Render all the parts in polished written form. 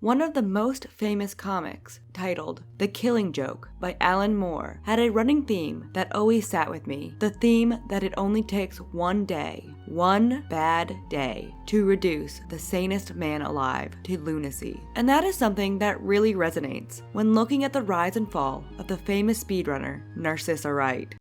One of the most famous comics, titled The Killing Joke by Alan Moore, had a running theme that always sat with me. The theme that it only takes one day, one bad day, to reduce the sanest man alive to lunacy. And that is something that really resonates when looking at the rise and fall of the famous speedrunner Narcissa Wright.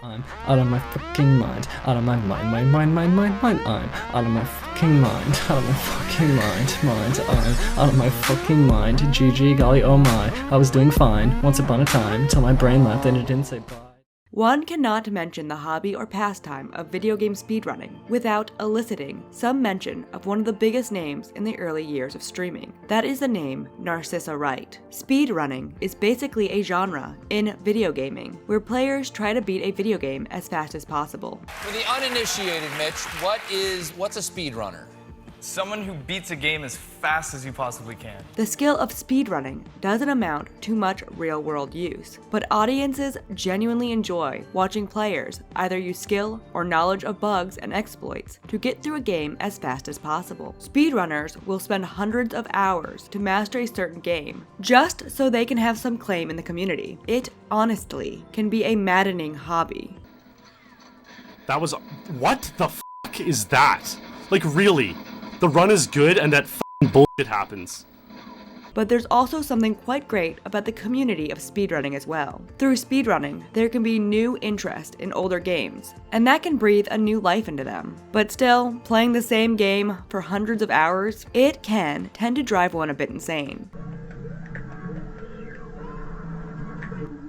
I'm out of my fucking mind, out of my mind, I'm out of my fucking mind, out of my fucking mind, I'm out of my fucking mind, GG, golly, oh my, I was doing fine, once upon a time, till my brain left and it didn't say bye. One cannot mention the hobby or pastime of video game speedrunning without eliciting some mention of one of the biggest names in the early years of streaming. That is the name Narcissa Wright. Speedrunning is basically a genre in video gaming where players try to beat a video game as fast as possible. For the uninitiated, Mitch, what's a speedrunner? Someone who beats a game as fast as you possibly can. The skill of speedrunning doesn't amount to much real-world use, but audiences genuinely enjoy watching players either use skill or knowledge of bugs and exploits to get through a game as fast as possible. Speedrunners will spend hundreds of hours to master a certain game, just so they can have some claim in the community. It, honestly, can be a maddening hobby. That was... what the fuck is that? Like, really? The run is good and that f***ing bullshit happens. But there's also something quite great about the community of speedrunning as well. Through speedrunning, there can be new interest in older games, and that can breathe a new life into them. But still, playing the same game for hundreds of hours, it can tend to drive one a bit insane.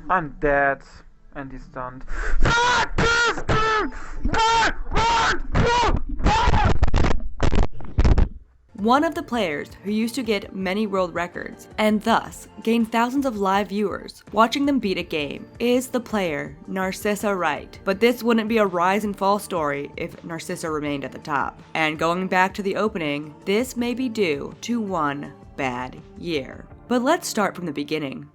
I'm dead. And he's stunned. One of the players who used to get many world records, and thus gain thousands of live viewers watching them beat a game, is the player Narcissa Wright. But this wouldn't be a rise and fall story if Narcissa remained at the top. And going back to the opening, this may be due to one bad year. But let's start from the beginning.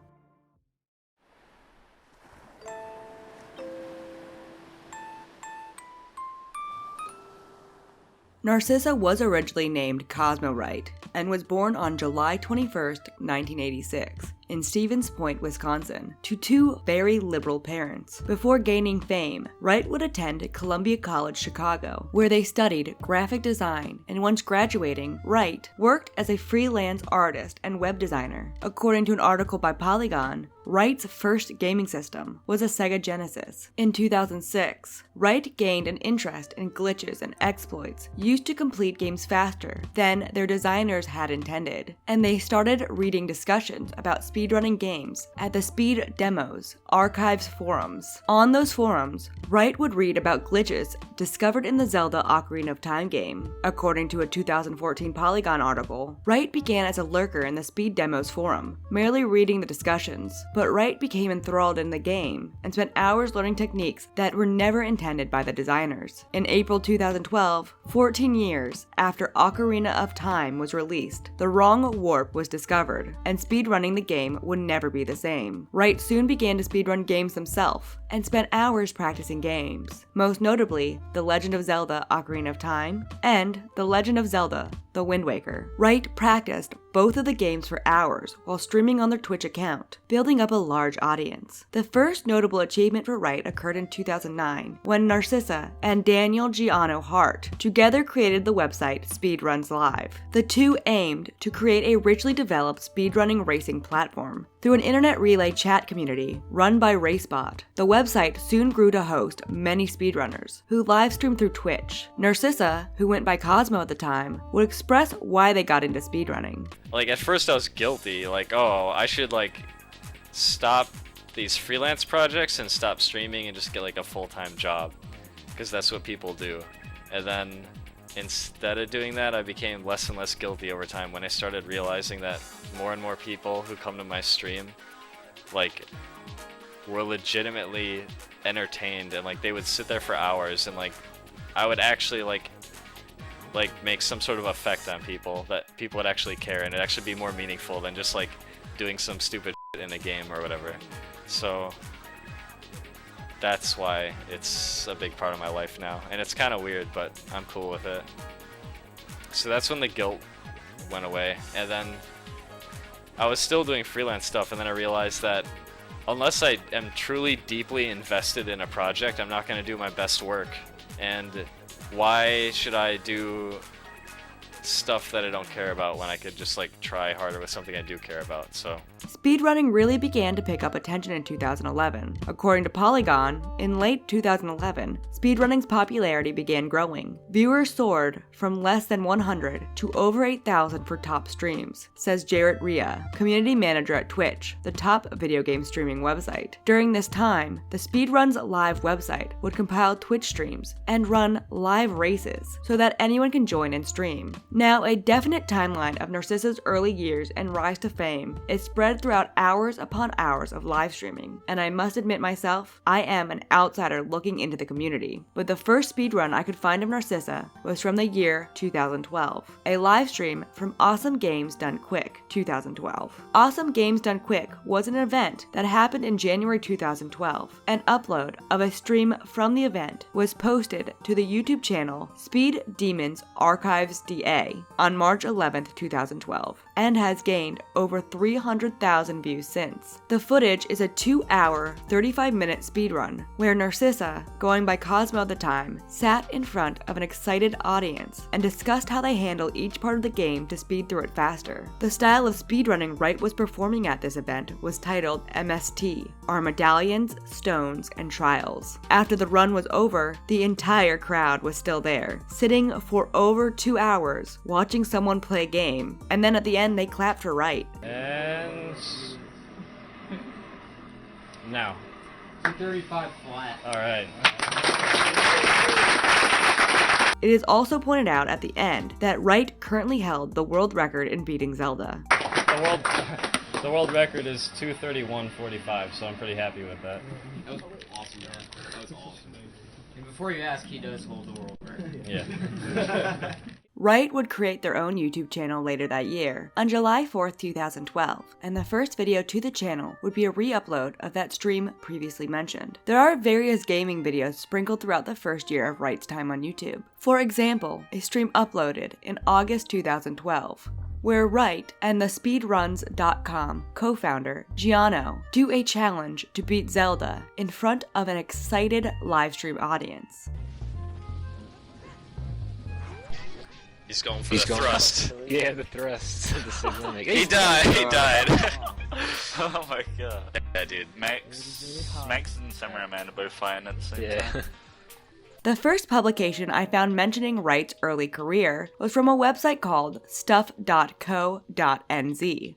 Narcissa was originally named Cosmo Wright and was born on July 21st, 1986, in Stevens Point, Wisconsin, to two very liberal parents. Before gaining fame, Wright would attend Columbia College, Chicago, where they studied graphic design, and once graduating, Wright worked as a freelance artist and web designer. According to an article by Polygon, Wright's first gaming system was a Sega Genesis. In 2006, Wright gained an interest in glitches and exploits used to complete games faster than their designers had intended, and they started reading discussions about speedrunning games at the Speed Demos Archives forums. On those forums, Wright would read about glitches discovered in the Zelda Ocarina of Time game. According to a 2014 Polygon article, Wright began as a lurker in the Speed Demos forum, merely reading the discussions. But Wright became enthralled in the game and spent hours learning techniques that were never intended by the designers. In April 2012, 14 years after Ocarina of Time was released, the wrong warp was discovered, and speedrunning the game would never be the same. Wright soon began to speedrun games himself and spent hours practicing games, most notably The Legend of Zelda Ocarina of Time and The Legend of Zelda The Wind Waker. Wright practiced both of the games for hours while streaming on their Twitch account, building up a large audience. The first notable achievement for Wright occurred in 2009, when Narcissa and Daniel Giano Hart together created the website Speedruns Live. The two aimed to create a richly developed speedrunning racing platform platform through an internet relay chat community run by RaceBot. The website soon grew to host many speedrunners who livestreamed through Twitch. Narcissa, who went by Cosmo at the time, would express why they got into speedrunning. Like, at first I was guilty, like, oh, I should, like, stop these freelance projects and stop streaming and just get, like, a full-time job, because that's what people do. And then, instead of doing that, I became less and less guilty over time when I started realizing that more and more people who come to my stream, like, were legitimately entertained, and, like, they would sit there for hours, and, like, I would actually, like make some sort of effect on people, that people would actually care, and it'd actually be more meaningful than just like doing some stupid shit in a game or whatever. So that's why it's a big part of my life now, and it's kind of weird, but I'm cool with it. So that's when the guilt went away, and then I was still doing freelance stuff, and then I realized that unless I am truly deeply invested in a project, I'm not going to do my best work. And why should I do stuff that I don't care about when I could just like try harder with something I do care about? So speedrunning really began to pick up attention in 2011. According to Polygon, in late 2011, speedrunning's popularity began growing. Viewers soared from less than 100 to over 8,000 for top streams, says Jarrett Rhea, community manager at Twitch, the top video game streaming website. During this time, the Speedruns live website would compile Twitch streams and run live races so that anyone can join and stream. Now, a definite timeline of Narcissa's early years and rise to fame is spread throughout hours upon hours of live streaming, and I must admit myself, I am an outsider looking into the community. But the first speedrun I could find of Narcissa was from the year 2012, a live stream from Awesome Games Done Quick 2012. Awesome Games Done Quick was an event that happened in January 2012. An upload of a stream from the event was posted to the YouTube channel Speed Demons Archives DA on March 11, 2012, and has gained over 300,000 views since. The footage is a 2-hour, 35-minute speedrun, where Narcissa, going by Cosmo at the time, sat in front of an excited audience and discussed how they handle each part of the game to speed through it faster. The style of speedrunning Wright was performing at this event was titled MST, or Medallions, Stones, and Trials. After the run was over, the entire crowd was still there, sitting for over 2 hours watching someone play a game, and then at the end they clapped for Wright. And now 235 flat. Alright. It is also pointed out at the end that Wright currently held the world record in beating Zelda. The world record is 231.45, so I'm pretty happy with that. That was awesome, man. That was awesome. And before you ask, he does hold the world record. Yeah. Wright would create their own YouTube channel later that year, on July 4th, 2012, and the first video to the channel would be a re-upload of that stream previously mentioned. There are various gaming videos sprinkled throughout the first year of Wright's time on YouTube. For example, a stream uploaded in August 2012, where Wright and the Speedruns.com co-founder, Giano, do a challenge to beat Zelda in front of an excited livestream audience. he's going for the thrust. Yeah, the thrust. The signal maker. He died. Oh my god. Yeah, dude. Max and Samurai Man are both fighting at the same time. The first publication I found mentioning Wright's early career was from a website called stuff.co.nz,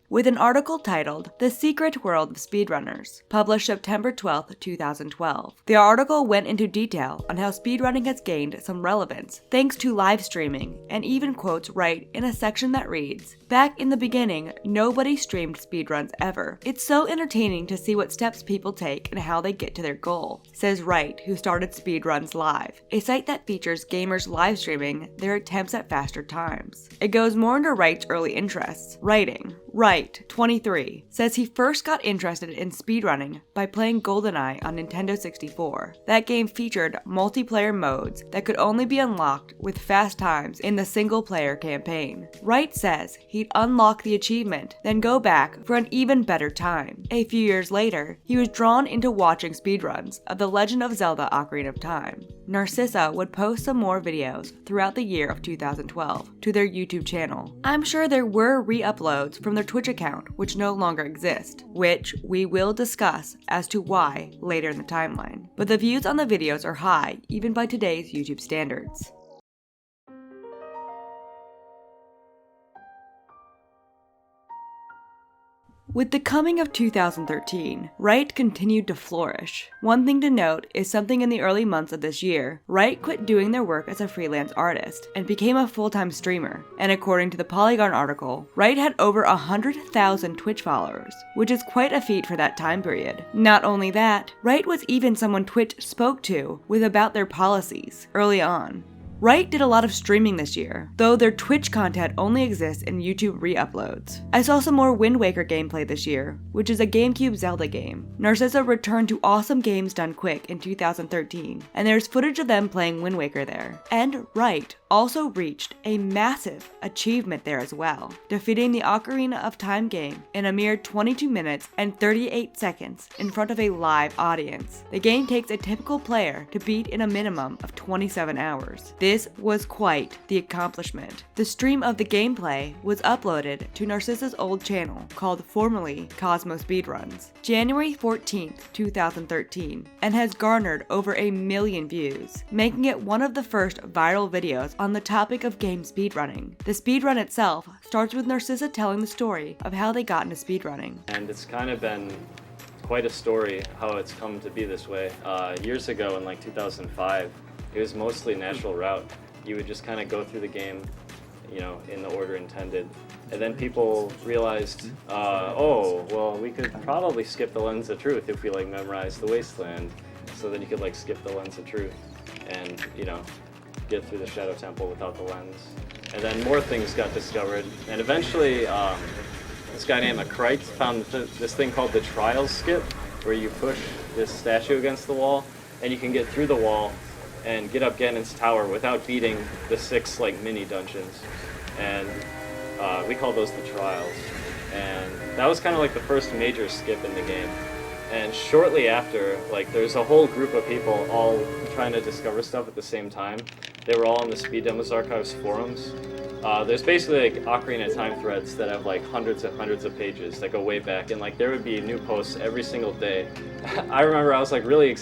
with an article titled The Secret World of Speedrunners, published September 12, 2012. The article went into detail on how speedrunning has gained some relevance thanks to live streaming, and even quotes Wright in a section that reads, "Back in the beginning, nobody streamed speedruns ever. It's so entertaining to see what steps people take and how they get to their goal," says Wright, who started Speedruns Live, a site that features gamers live streaming their attempts at faster times. It goes more into Wright's early interests. Writing. Wright, 23, says he first got interested in speedrunning by playing GoldenEye on Nintendo 64. That game featured multiplayer modes that could only be unlocked with fast times in the single-player campaign. Wright says he'd unlock the achievement, then go back for an even better time. A few years later, he was drawn into watching speedruns of The Legend of Zelda: Ocarina of Time. Narcissa would post some more videos throughout the year of 2012 to their YouTube channel. I'm sure there were re-uploads from their Twitch account which no longer exist, which we will discuss as to why later in the timeline. But the views on the videos are high even by today's YouTube standards. With the coming of 2013, Wright continued to flourish. One thing to note is something in the early months of this year, Wright quit doing their work as a freelance artist and became a full-time streamer. And according to the Polygon article, Wright had over 100,000 Twitch followers, which is quite a feat for that time period. Not only that, Wright was even someone Twitch spoke to with about their policies early on. Wright did a lot of streaming this year, though their Twitch content only exists in YouTube re-uploads. I saw some more Wind Waker gameplay this year, which is a GameCube Zelda game. Narcissa returned to Awesome Games Done Quick in 2013, and there's footage of them playing Wind Waker there. And Wright also reached a massive achievement there as well, defeating the Ocarina of Time game in a mere 22 minutes and 38 seconds in front of a live audience. The game takes a typical player to beat in a minimum of 27 hours. This was quite the accomplishment. The stream of the gameplay was uploaded to Narcissa's old channel, called formerly Cosmo Speedruns, January 14th, 2013, and has garnered over 1 million views, making it one of the first viral videos on the topic of game speedrunning. The speedrun itself starts with Narcissa telling the story of how they got into speedrunning. And it's kind of been quite a story how it's come to be this way. Years ago in like 2005, it was mostly natural route. You would just kind of go through the game, you know, in the order intended. And then people realized, oh, well, we could probably skip the Lens of Truth if we like memorize the Wasteland, so that you could like skip the Lens of Truth and, you know, get through the Shadow Temple without the lens. And then more things got discovered, and eventually this guy named McCrite found this thing called the Trials skip, where you push this statue against the wall, and you can get through the wall and get up Ganon's tower without beating the 6 like mini dungeons. And we call those the Trials. And that was kind of like the first major skip in the game. And shortly after, like, there's a whole group of people all trying to discover stuff at the same time. They were all on the Speed Demos Archives forums. There's basically like Ocarina of Time threads that have like hundreds and hundreds of pages that go way back, and like there would be new posts every single day. I remember I was like really,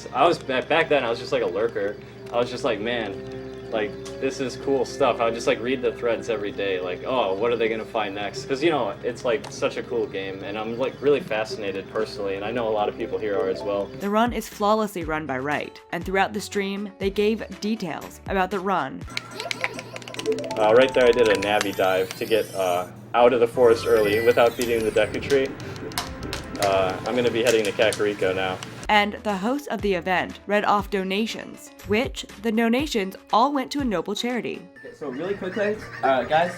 back then I was just like a lurker. I was just like, man, like this is cool stuff. I would just like read the threads every day, like, oh, what are they gonna find next? Because you know, it's like such a cool game, and I'm like really fascinated personally, and I know a lot of people here are as well. The run is flawlessly run by Wright, and throughout the stream, they gave details about the run. Right there I did a Navi dive to get out of the forest early without beating the Deku Tree. I'm gonna be heading to Kakariko now. And the host of the event read off donations, which the donations all went to a noble charity. Okay, so really quickly, guys,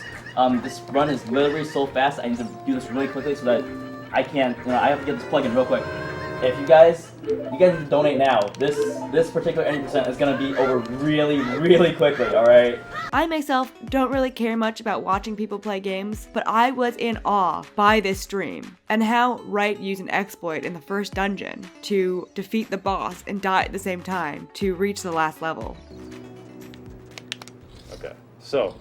this run is literally so fast. I need to do this really quickly so that I can't, you know, I have to get this plug in real quick. If you guys need to donate now. This particular 80% is gonna be over really, really quickly, alright? I myself don't really care much about watching people play games, but I was in awe by this stream, and how Wright used an exploit in the first dungeon to defeat the boss and die at the same time to reach the last level. Okay, so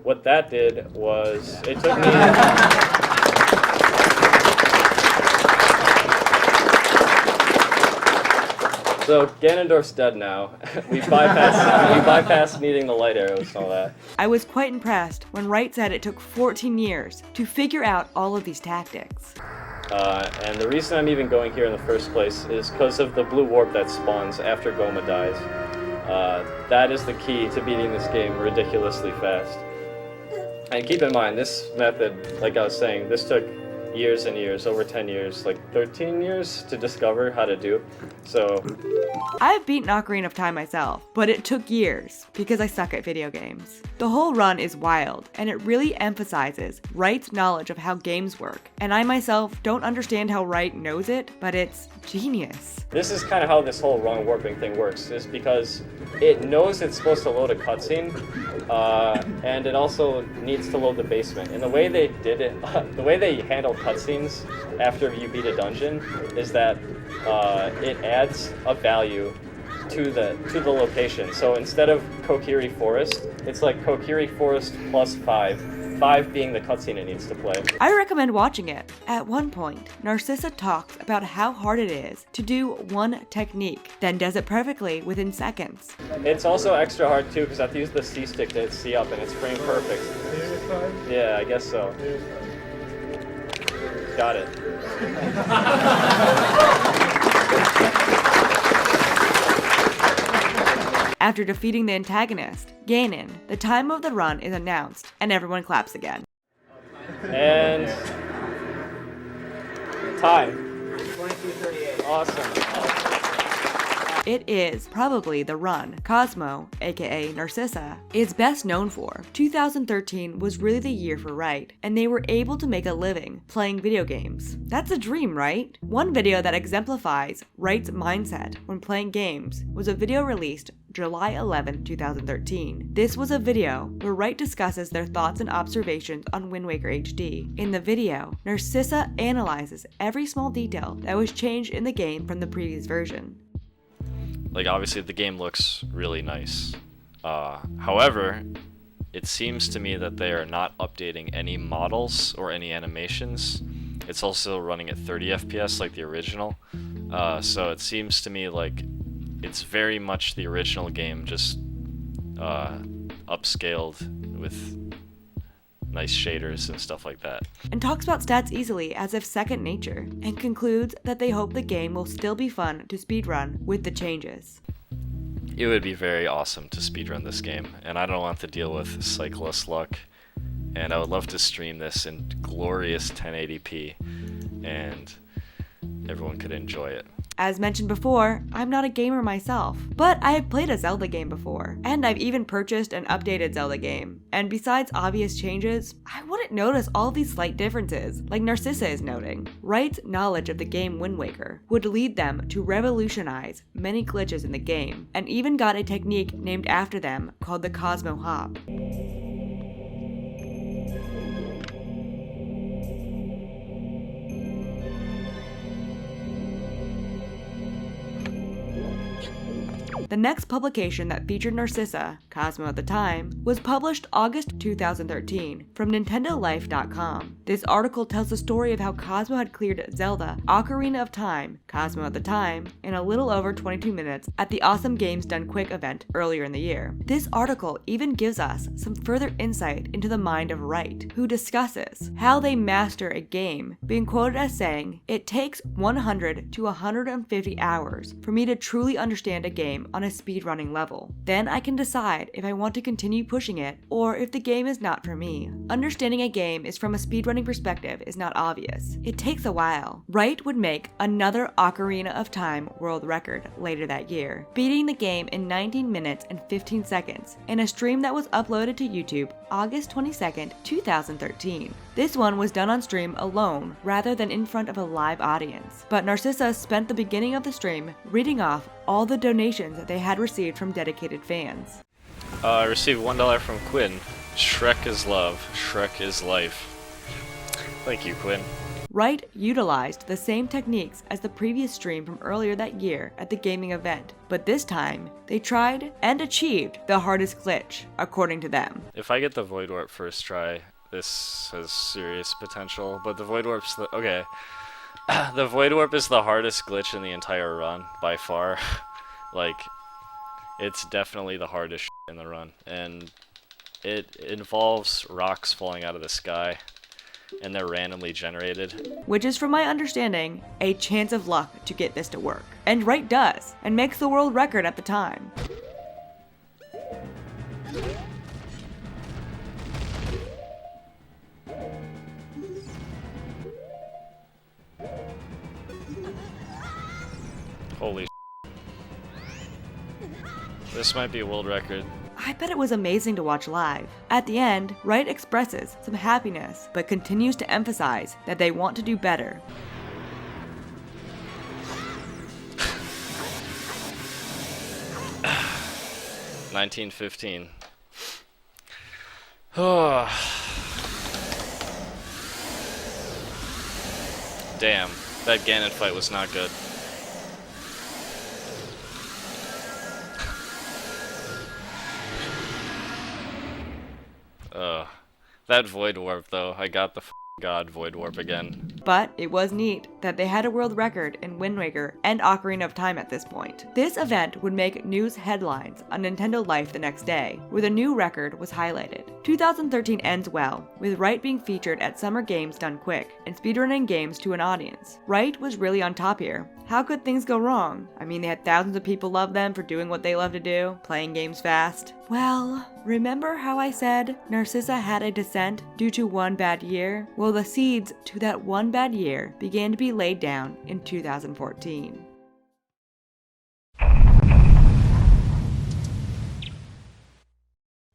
what that did was, it took me... So Ganondorf's dead now. we bypassed needing the light arrows and all that. I was quite impressed when Wright said it took 14 years to figure out all of these tactics. And the reason I'm even going here in the first place is because of the blue warp that spawns after Goma dies. That is the key to beating this game ridiculously fast. And keep in mind, this method, like I was saying, this took years and years, over 10 years, like 13 years to discover how to do. So I've beaten Ocarina of Time myself, but it took years because I suck at video games. The whole run is wild, and it really emphasizes Wright's knowledge of how games work, and I myself don't understand how Wright knows it, but it's genius. This is kind of how this whole run warping thing works, is because it knows it's supposed to load a cutscene, and it also needs to load the basement. And the way they did it, the way they handle cutscenes after you beat a dungeon, is that it adds a value to the location. So instead of Kokiri Forest, it's like Kokiri Forest plus 5. 5 being the cutscene it needs to play. I recommend watching it. At one point, Narcissa talks about how hard it is to do one technique, then does it perfectly within seconds. It's also extra hard too because I have to use the C stick to hit C up and it's frame perfect. Yeah, I guess so. Got it. After defeating the antagonist, Ganon, the time of the run is announced, and everyone claps again. And time. 22:38. Awesome. It is probably the run Cosmo, aka Narcissa, is best known for. 2013 was really the year for Wright, and they were able to make a living playing video games. That's a dream, right? One video that exemplifies Wright's mindset when playing games was a video released July 11, 2013. This was a video where Wright discusses their thoughts and observations on Wind Waker HD. In the video, Narcissa analyzes every small detail that was changed in the game from the previous version. Like, obviously the game looks really nice. However, it seems to me that they are not updating any models or any animations. It's also running at 30 FPS like the original. So it seems to me like it's very much the original game, just upscaled with nice shaders and stuff like that. And talks about stats easily as if second nature, and concludes that they hope the game will still be fun to speedrun with the changes. It would be very awesome to speedrun this game, and I don't want to deal with cyclist luck, and I would love to stream this in glorious 1080p, and everyone could enjoy it. As mentioned before, I'm not a gamer myself, but I have played a Zelda game before, and I've even purchased an updated Zelda game. And besides obvious changes, I wouldn't notice all these slight differences, like Narcissa is noting. Wright's knowledge of the game Wind Waker would lead them to revolutionize many glitches in the game, and even got a technique named after them called the Cosmo Hop. The next publication that featured Narcissa, Cosmo at the time, was published August 2013 from NintendoLife.com. This article tells the story of how Cosmo had cleared Zelda Ocarina of Time, Cosmo at the time, in a little over 22 minutes at the Awesome Games Done Quick event earlier in the year. This article even gives us some further insight into the mind of Wright, who discusses how they master a game, being quoted as saying, "It takes 100 to 150 hours for me to truly understand a game on a speedrunning level. Then I can decide if I want to continue pushing it or if the game is not for me. Understanding a game is from a speedrunning perspective is not obvious. It takes a while." Wright would make another Ocarina of Time world record later that year, beating the game in 19 minutes and 15 seconds in a stream that was uploaded to YouTube August 22nd, 2013. This one was done on stream alone rather than in front of a live audience, but Narcissa spent the beginning of the stream reading off all the donations that they had received from dedicated fans. I received $1 from Quinn. Shrek is love. Shrek is life. Thank you, Quinn. Wright utilized the same techniques as the previous stream from earlier that year at the gaming event, but this time, they tried and achieved the hardest glitch, according to them. If I get the Void Warp first try, this has serious potential, but the Void Warp's the... okay. The Void Warp is the hardest glitch in the entire run, by far. Like, it's definitely the hardest in the run, and it involves rocks falling out of the sky, and they're randomly generated. Which is, from my understanding, a chance of luck to get this to work. And Wright does, and makes the world record at the time. Holy this might be a world record. I bet it was amazing to watch live. At the end, Wright expresses some happiness, but continues to emphasize that they want to do better. $19.15. Damn, that Ganon fight was not good. That Void Warp, though. I got the God Void Warp again. But it was neat that they had a world record in Wind Waker and Ocarina of Time at this point. This event would make news headlines on Nintendo Life the next day, where the new record was highlighted. 2013 ends well, with Wright being featured at Summer Games Done Quick and speedrunning games to an audience. Wright was really on top here. How could things go wrong? I mean, they had thousands of people love them for doing what they love to do, playing games fast. Well, remember how I said Narcissa had a descent due to one bad year? Well, the seeds to that one bad year began to be laid down in 2014.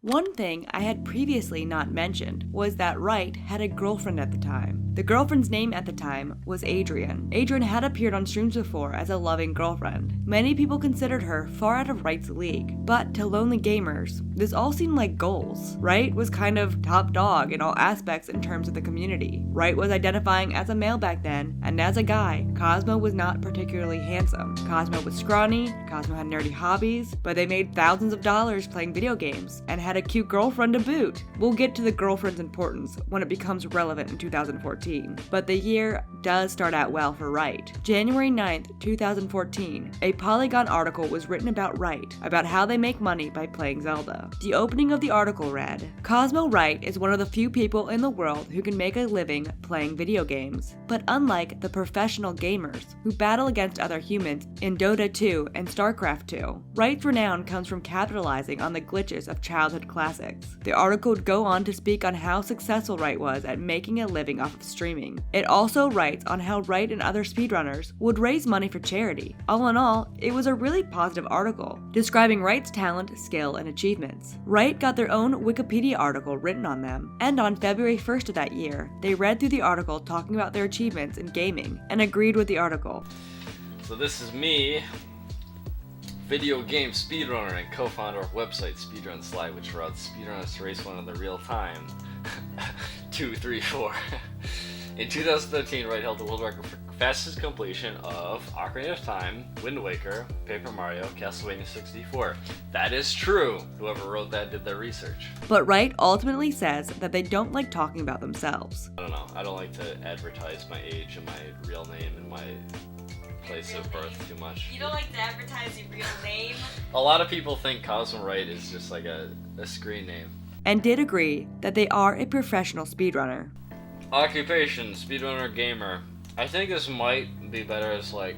One thing I had previously not mentioned was that Wright had a girlfriend at the time. The girlfriend's name at the time was Adrian. Adrian had appeared on streams before as a loving girlfriend. Many people considered her far out of Wright's league, but to lonely gamers, this all seemed like goals. Wright was kind of top dog in all aspects in terms of the community. Wright was identifying as a male back then, and as a guy, Cosmo was not particularly handsome. Cosmo was scrawny, Cosmo had nerdy hobbies, but they made thousands of dollars playing video games, and had a cute girlfriend to boot. We'll get to the girlfriend's importance when it becomes relevant in 2014, but the year does start out well for Wright. January 9th, 2014, a Polygon article was written about Wright, about how they make money by playing Zelda. The opening of the article read, "Cosmo Wright is one of the few people in the world who can make a living playing video games. But unlike the professional gamers who battle against other humans in Dota 2 and StarCraft 2, Wright's renown comes from capitalizing on the glitches of childhood classics." The article would go on to speak on how successful Wright was at making a living off of streaming. It also writes on how Wright and other speedrunners would raise money for charity. All in all, it was a really positive article, describing Wright's talent, skill, and achievements. Wright got their own Wikipedia article written on them, and on February 1st of that year, they read through the article talking about their achievements in gaming, and agreed with the article. So this is me, video game speedrunner and co-founder of website Speedrun Slide, which routes speedrunners to race one in the real time. 2, 3, 4. In 2013, Wright held the world record for fastest completion of Ocarina of Time, Wind Waker, Paper Mario, Castlevania 64. That is true. Whoever wrote that did their research. But Wright ultimately says that they don't like talking about themselves. I don't know. I don't like to advertise my age and my real name and my place of birth too much. You don't like to advertise your real name? A lot of people think Cosmo Wright is just like a screen name. And did agree that they are a professional speedrunner. Occupation, speedrunner, gamer. I think this might be better as like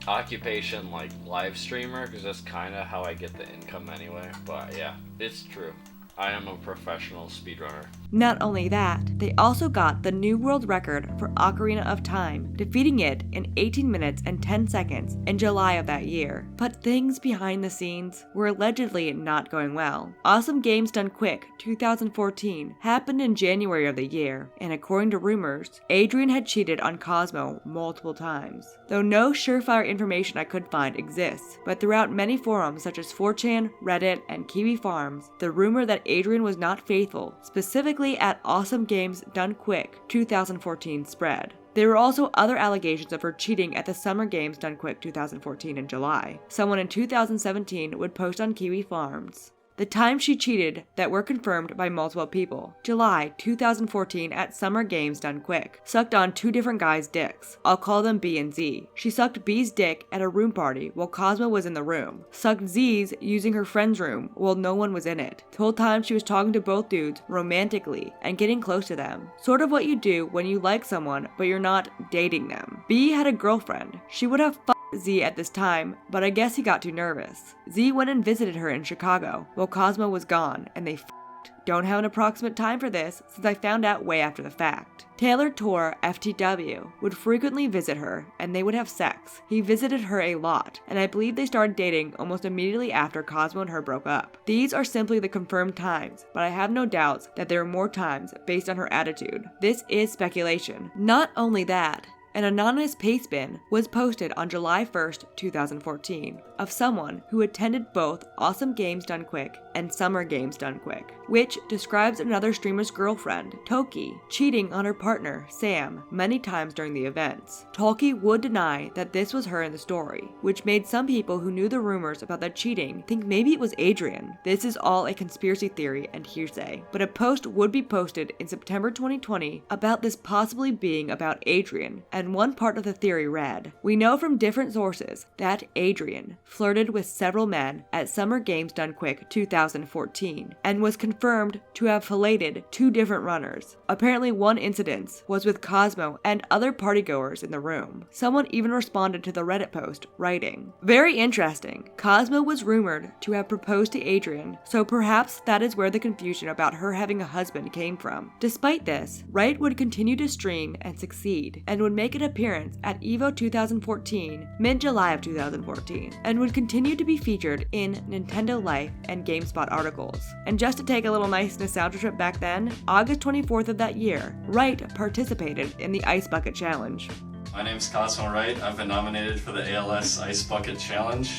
occupation, like live streamer, because that's kind of how I get the income anyway. But yeah, it's true. I am a professional speedrunner. Not only that, they also got the new world record for Ocarina of Time, defeating it in 18 minutes and 10 seconds in July of that year. But things behind the scenes were allegedly not going well. Awesome Games Done Quick 2014 happened in January of the year, and according to rumors, Adrian had cheated on Cosmo multiple times. Though no surefire information I could find exists, but throughout many forums such as 4chan, Reddit, and Kiwi Farms, the rumor that Adrian was not faithful, specifically at Awesome Games Done Quick 2014 spread. There were also other allegations of her cheating at the Summer Games Done Quick 2014 in July. Someone in 2017 would post on Kiwi Farms the time she cheated that were confirmed by multiple people. July 2014 at Summer Games Done Quick. Sucked on 2 different guys' dicks. I'll call them B and Z. She sucked B's dick at a room party while Cosmo was in the room. Sucked Z's using her friend's room while no one was in it. The whole time she was talking to both dudes romantically and getting close to them. Sort of what you do when you like someone but you're not dating them. B had a girlfriend. She would have Z at this time, but I guess he got too nervous. Z went and visited her in Chicago while Cosmo was gone, and they f***ed. Don't have an approximate time for this, since I found out way after the fact. Taylor Tor, FTW, would frequently visit her, and they would have sex. He visited her a lot, and I believe they started dating almost immediately after Cosmo and her broke up. These are simply the confirmed times, but I have no doubts that there are more times based on her attitude. This is speculation. Not only that, an anonymous pastebin was posted on July 1st, 2014, of someone who attended both Awesome Games Done Quick and Summer Games Done Quick, which describes another streamer's girlfriend, Toki, cheating on her partner, Sam, many times during the events. Toki would deny that this was her in the story, which made some people who knew the rumors about the cheating think maybe it was Adrian. This is all a conspiracy theory and hearsay, but a post would be posted in September 2020 about this possibly being about Adrian, and one part of the theory read, "We know from different sources that Adrian flirted with several men at Summer Games Done Quick 2014 and was confirmed to have filleted 2 different runners. Apparently one incident was with Cosmo and other partygoers in the room." Someone even responded to the Reddit post, writing, "Very interesting. Cosmo was rumored to have proposed to Adrian, so perhaps that is where the confusion about her having a husband came from." Despite this, Wright would continue to stream and succeed, and would make an appearance at EVO 2014, mid-July of 2014, and would continue to be featured in Nintendo Life and GameSpot articles. And just to take a little nice nostalgia trip back then, August 24th of that year, Wright participated in the Ice Bucket Challenge. My name's Cosmo Wright. I've been nominated for the ALS Ice Bucket Challenge.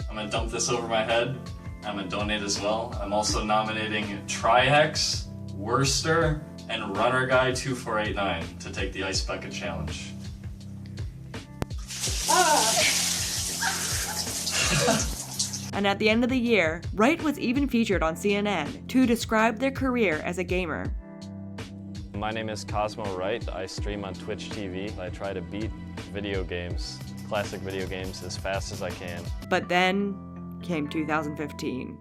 I'm gonna dump this over my head. I'm gonna donate as well. I'm also nominating Trihex, Worcester, and Runner Guy 2489 to take the Ice Bucket Challenge. And at the end of the year, Wright was even featured on CNN to describe their career as a gamer. My name is Cosmo Wright. I stream on Twitch TV. I try to beat video games, classic video games, as fast as I can. But then came 2015.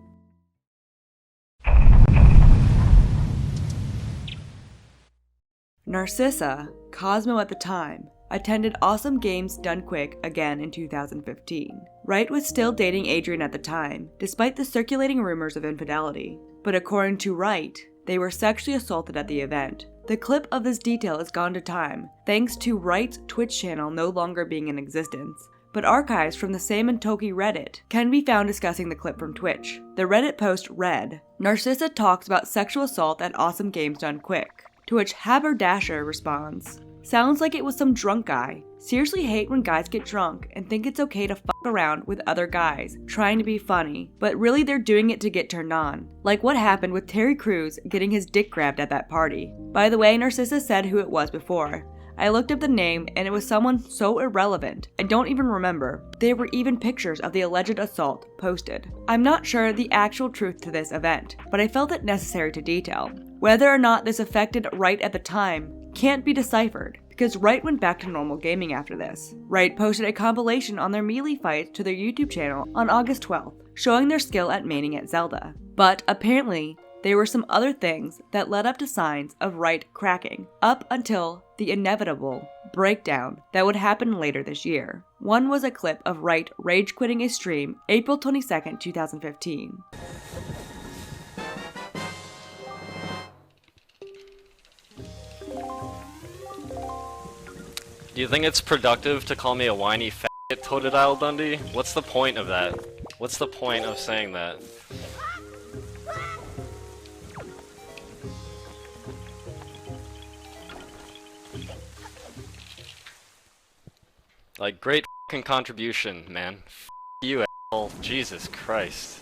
Narcissa, Cosmo at the time, attended Awesome Games Done Quick again in 2015. Wright was still dating Adrian at the time, despite the circulating rumors of infidelity. But according to Wright, they were sexually assaulted at the event. The clip of this detail is gone to time, thanks to Wright's Twitch channel no longer being in existence. But archives from the Sam and Toki Reddit can be found discussing the clip from Twitch. The Reddit post read, "Narcissa talks about sexual assault at Awesome Games Done Quick," to which Haberdasher responds, "Sounds like it was some drunk guy. Seriously hate when guys get drunk and think it's okay to fuck around with other guys, trying to be funny, but really they're doing it to get turned on. Like what happened with Terry Crews getting his dick grabbed at that party." By the way, Narcissa said who it was before. I looked up the name and it was someone so irrelevant, I don't even remember. There were even pictures of the alleged assault posted. I'm not sure the actual truth to this event, but I felt it necessary to detail. Whether or not this affected Wright at the time can't be deciphered, because Wright went back to normal gaming after this. Wright posted a compilation on their melee fights to their YouTube channel on August 12th, showing their skill at maining at Zelda. But apparently, there were some other things that led up to signs of Wright cracking, up until the inevitable breakdown that would happen later this year. One was a clip of Wright rage quitting a stream April 22nd, 2015. Do you think it's productive to call me a whiny faggot, Totodile Dundee? What's the point of that? What's the point of saying that? Like, great f***ing contribution, man. F*** you, asshole. Jesus Christ.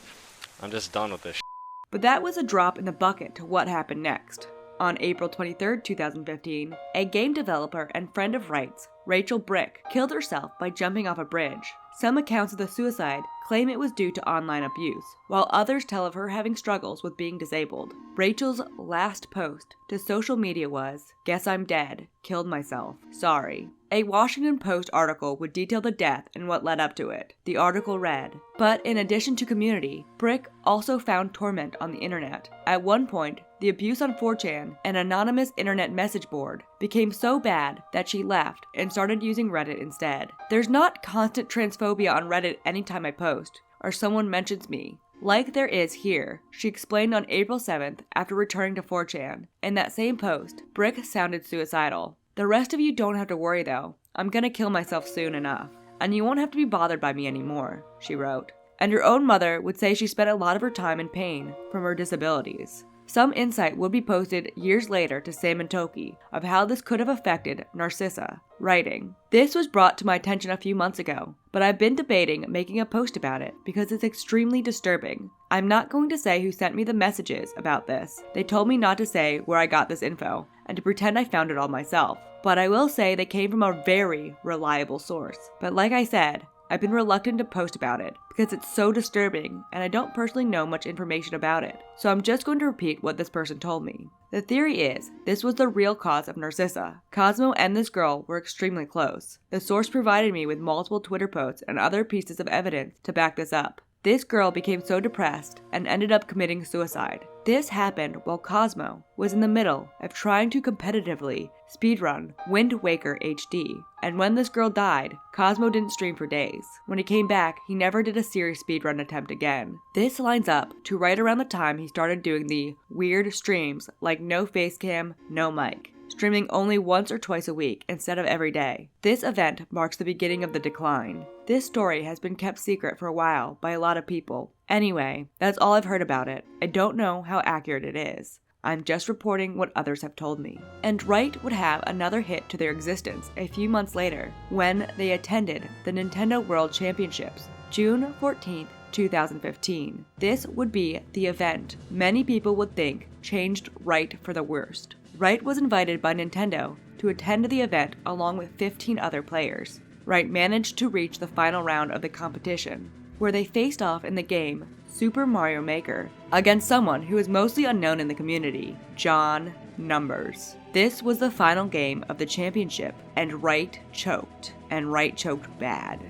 I'm just done with this shit. But that was a drop in the bucket to what happened next. On April 23, 2015, a game developer and friend of Wright's, Rachel Brick, killed herself by jumping off a bridge. Some accounts of the suicide claim it was due to online abuse, while others tell of her having struggles with being disabled. Rachel's last post to social media was, "Guess I'm dead. Killed myself. Sorry." A Washington Post article would detail the death and what led up to it. The article read, "But in addition to community, Brick also found torment on the internet. At one point, the abuse on 4chan, an anonymous internet message board, became so bad that she left and started using Reddit instead. There's not constant transphobia on Reddit anytime I post, or someone mentions me, like there is here," she explained on April 7th after returning to 4chan. In that same post, Brick sounded suicidal. "The rest of you don't have to worry though. I'm gonna kill myself soon enough, and you won't have to be bothered by me anymore," she wrote. And her own mother would say she spent a lot of her time in pain from her disabilities. Some insight would be posted years later to Sam and Toki of how this could have affected Narcissa writing. This was brought to my attention a few months ago, but I've been debating making a post about it because it's extremely disturbing. I'm not going to say who sent me the messages about this. They told me not to say where I got this info and to pretend I found it all myself. But I will say they came from a very reliable source. But like I said, I've been reluctant to post about it because it's so disturbing and I don't personally know much information about it. So I'm just going to repeat what this person told me. The theory is this was the real cause of Narcissa. Cosmo and this girl were extremely close. The source provided me with multiple Twitter posts and other pieces of evidence to back this up. This girl became so depressed and ended up committing suicide. This happened while Cosmo was in the middle of trying to competitively speedrun Wind Waker HD. And when this girl died, Cosmo didn't stream for days. When he came back, he never did a serious speedrun attempt again. This lines up to right around the time he started doing the weird streams like no face cam, no mic, streaming only once or twice a week instead of every day. This event marks the beginning of the decline. This story has been kept secret for a while by a lot of people. Anyway, that's all I've heard about it. I don't know how accurate it is. I'm just reporting what others have told me. And Wright would have another hit to their existence a few months later when they attended the Nintendo World Championships, June 14th, 2015. This would be the event many people would think changed Wright for the worst. Wright was invited by Nintendo to attend the event along with 15 other players. Wright managed to reach the final round of the competition, where they faced off in the game Super Mario Maker against someone who is mostly unknown in the community, John Numbers. This was the final game of the championship, and Wright choked, and Wright choked bad.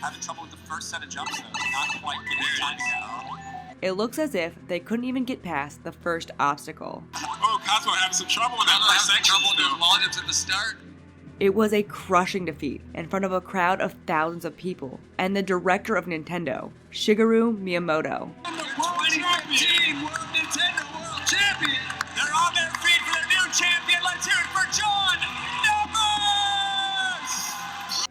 Having trouble with the first set of jumps though, not quite getting the timing down. It looks as if they couldn't even get past the first obstacle. Oh, Cosmo having some trouble with that last section. Trouble doing volumes at the start. It was a crushing defeat in front of a crowd of thousands of people, and the director of Nintendo, Shigeru Miyamoto. World 2015 World Nintendo World Champion! They're on their feet for the new champion! Let's hear it for John Numbers!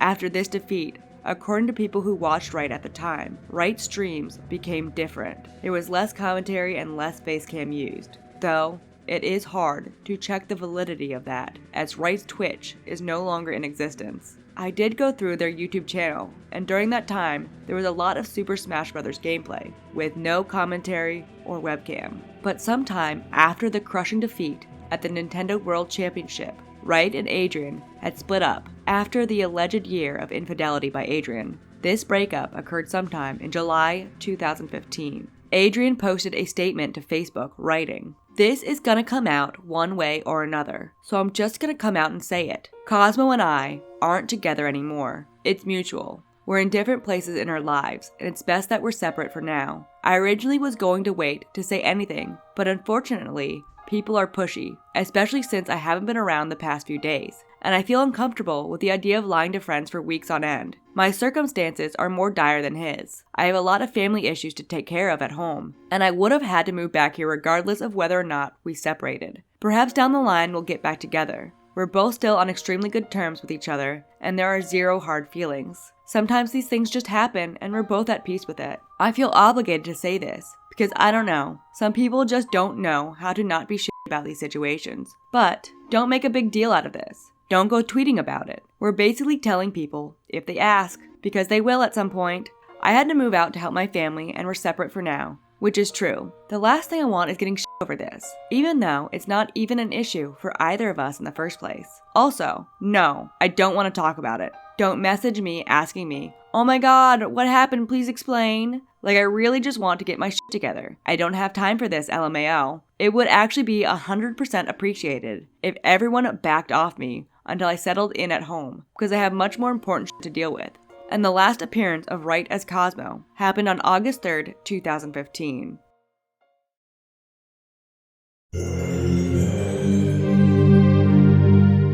After this defeat, according to people who watched Wright at the time, Wright's streams became different. There was less commentary and less facecam used, though it is hard to check the validity of that, as Wright's Twitch is no longer in existence. I did go through their YouTube channel, and during that time, there was a lot of Super Smash Bros. Gameplay, with no commentary or webcam. But sometime after the crushing defeat at the Nintendo World Championship, Wright and Adrian had split up after the alleged year of infidelity by Adrian. This breakup occurred sometime in July 2015. Adrian posted a statement to Facebook writing, "This is gonna come out one way or another, so I'm just gonna come out and say it. Cosmo and I aren't together anymore. It's mutual. We're in different places in our lives, and it's best that we're separate for now. I originally was going to wait to say anything, but unfortunately, people are pushy, especially since I haven't been around the past few days, and I feel uncomfortable with the idea of lying to friends for weeks on end. My circumstances are more dire than his. I have a lot of family issues to take care of at home, and I would have had to move back here regardless of whether or not we separated. Perhaps down the line we'll get back together. We're both still on extremely good terms with each other, and there are zero hard feelings. Sometimes these things just happen, and we're both at peace with it. I feel obligated to say this, because I don't know, some people just don't know how to not be shit about these situations. But don't make a big deal out of this. Don't go tweeting about it. We're basically telling people, if they ask, because they will at some point. I had to move out to help my family and we're separate for now, which is true. The last thing I want is getting shit over this, even though it's not even an issue for either of us in the first place. Also, no, I don't want to talk about it. Don't message me asking me, "Oh my god, what happened? Please explain." Like, I really just want to get my shit together. I don't have time for this, LMAO. It would actually be 100% appreciated if everyone backed off me until I settled in at home, because I have much more important shit to deal with. And the last appearance of Wright as Cosmo happened on August 3rd, 2015.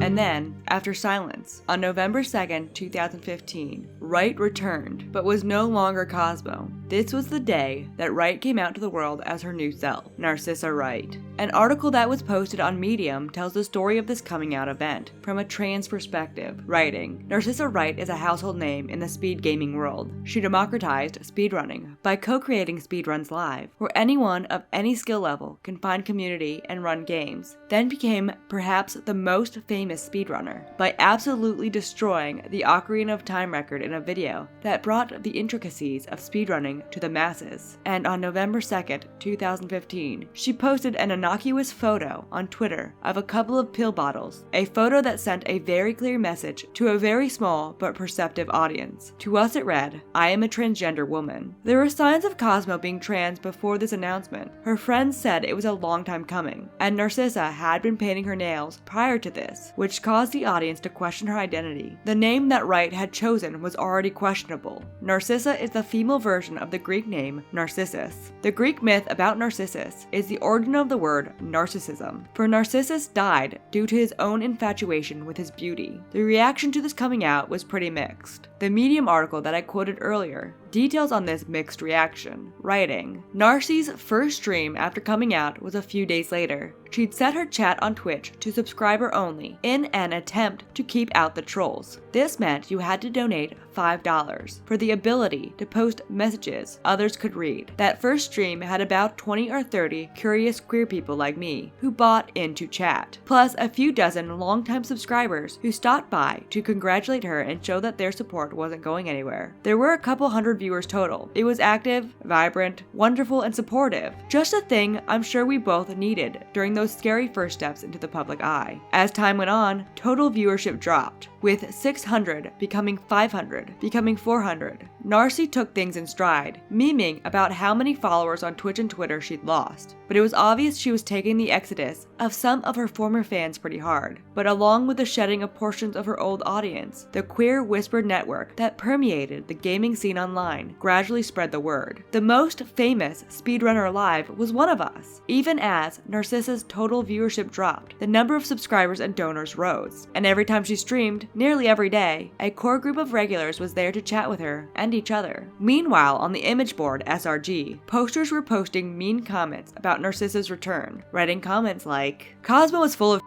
And then, after silence, on November 2nd, 2015, Wright returned, but was no longer Cosmo. This was the day that Wright came out to the world as her new self, Narcissa Wright. An article that was posted on Medium tells the story of this coming out event from a trans perspective, writing, Narcissa Wright is a household name in the speed gaming world. She democratized speedrunning by co-creating Speedruns Live, where anyone of any skill level can find community and run games, then became perhaps the most famous speedrunner by absolutely destroying the Ocarina of Time record in a video that brought the intricacies of speedrunning to the masses. And on November 2nd, 2015, she posted an innocuous photo on Twitter of a couple of pill bottles, a photo that sent a very clear message to a very small but perceptive audience. To us it read, I am a transgender woman. There were signs of Cosmo being trans before this announcement. Her friends said it was a long time coming, and Narcissa had been painting her nails prior to this, which caused the audience to question her identity. The name that Wright had chosen was already questionable. Narcissa is the female version of the Greek name Narcissus. The Greek myth about Narcissus is the origin of the word narcissism, for Narcissus died due to his own infatuation with his beauty. The reaction to this coming out was pretty mixed. The Medium article that I quoted earlier details on this mixed reaction, writing, Narcy's first stream after coming out was a few days later. She'd set her chat on Twitch to subscriber only in an attempt to keep out the trolls. This meant you had to donate $5 for the ability to post messages others could read. That first stream had about 20 or 30 curious queer people like me who bought into chat, plus a few dozen longtime subscribers who stopped by to congratulate her and show that their support wasn't going anywhere. There were a couple hundred viewers total. It was active, vibrant, wonderful, and supportive. Just a thing I'm sure we both needed during those scary first steps into the public eye. As time went on, total viewership dropped, with 600 becoming 500, becoming 400. Narcy took things in stride, memeing about how many followers on Twitch and Twitter she'd lost, but it was obvious she was taking the exodus of some of her former fans pretty hard. But along with the shedding of portions of her old audience, the queer whispered network that permeated the gaming scene online gradually spread the word. The most famous speedrunner alive was one of us. Even as Narcissa's total viewership dropped, the number of subscribers and donors rose, and every time she streamed, nearly every day, a core group of regulars was there to chat with her and each other. Meanwhile, on the image board SRG, posters were posting mean comments about Narcissa's return, writing comments like, Cosmo is full of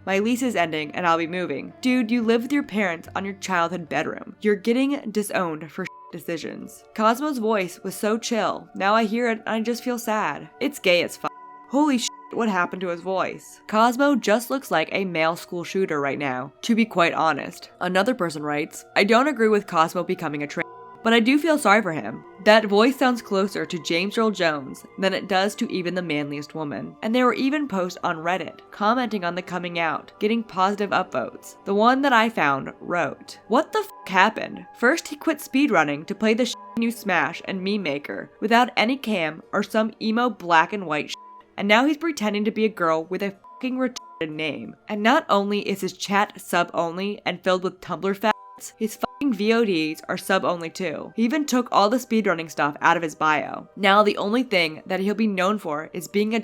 my lease is ending and I'll be moving. Dude, you live with your parents on your childhood bedroom. You're getting disowned for decisions. Cosmo's voice was so chill. Now I hear it and I just feel sad. It's gay as fuck. Holy shit, what happened to his voice? Cosmo just looks like a male school shooter right now, to be quite honest. Another person writes, I don't agree with Cosmo becoming a trans, but I do feel sorry for him. That voice sounds closer to James Earl Jones than it does to even the manliest woman. And there were even posts on Reddit commenting on the coming out, getting positive upvotes. The one that I found wrote, what the f happened? First he quit speedrunning to play the new Smash and Meme Maker without any cam or some emo black and white and now he's pretending to be a girl with a fucking retarded name. And not only is his chat sub-only and filled with Tumblr facts, his fucking VODs are sub-only too. He even took all the speedrunning stuff out of his bio. Now the only thing that he'll be known for is being a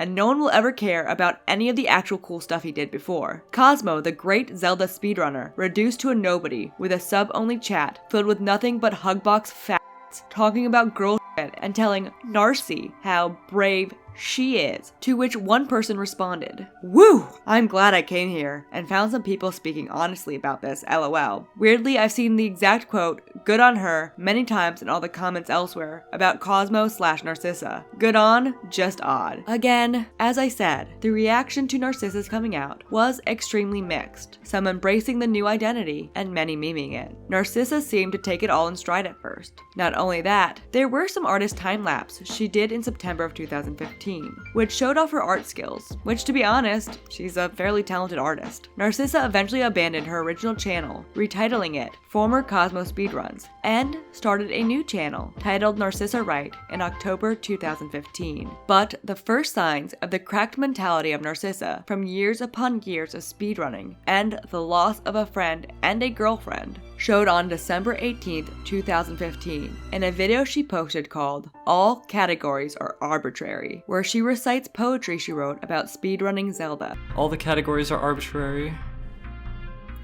and no one will ever care about any of the actual cool stuff he did before. Cosmo, the great Zelda speedrunner, reduced to a nobody with a sub-only chat filled with nothing but hugbox facts, talking about girl shit and telling Narcy how brave she is, to which one person responded, woo! I'm glad I came here, and found some people speaking honestly about this, lol. Weirdly, I've seen the exact quote, good on her, many times in all the comments elsewhere about Cosmo/Narcissa. Good on, just odd. Again, as I said, the reaction to Narcissa's coming out was extremely mixed, some embracing the new identity, and many memeing it. Narcissa seemed to take it all in stride at first. Not only that, there were some artist time-lapse she did in September of 2015, which showed off her art skills, which to be honest, she's a fairly talented artist. Narcissa eventually abandoned her original channel, retitling it Former Cosmo Speedruns, and started a new channel titled Narcissa Wright in October 2015. But the first signs of the cracked mentality of Narcissa from years upon years of speedrunning and the loss of a friend and a girlfriend showed on December 18th, 2015 in a video she posted called All Categories Are Arbitrary, where she recites poetry she wrote about speedrunning Zelda. All the categories are arbitrary.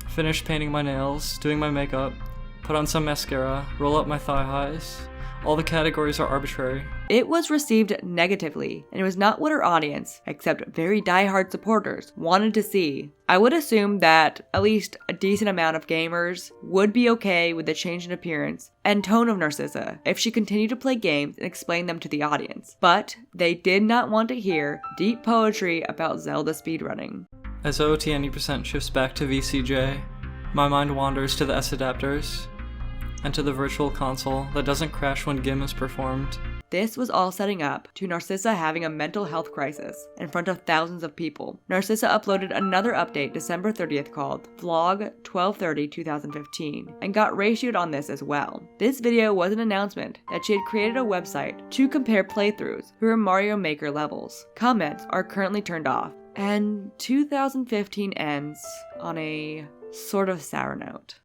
Finished painting my nails, doing my makeup, put on some mascara, roll up my thigh highs. All the categories are arbitrary. It was received negatively, and it was not what her audience, except very diehard supporters, wanted to see. I would assume that at least a decent amount of gamers would be okay with the change in appearance and tone of Narcissa if she continued to play games and explain them to the audience, but they did not want to hear deep poetry about Zelda speedrunning. As OT90% shifts back to VCJ, my mind wanders to the S adapters and to the virtual console that doesn't crash when GIM is performed. This was all setting up to Narcissa having a mental health crisis in front of thousands of people. Narcissa uploaded another update December 30th called Vlog 12/30/2015 and got ratioed on this as well. This video was an announcement that she had created a website to compare playthroughs for her Mario Maker levels. Comments are currently turned off, and 2015 ends on a sort of sour note.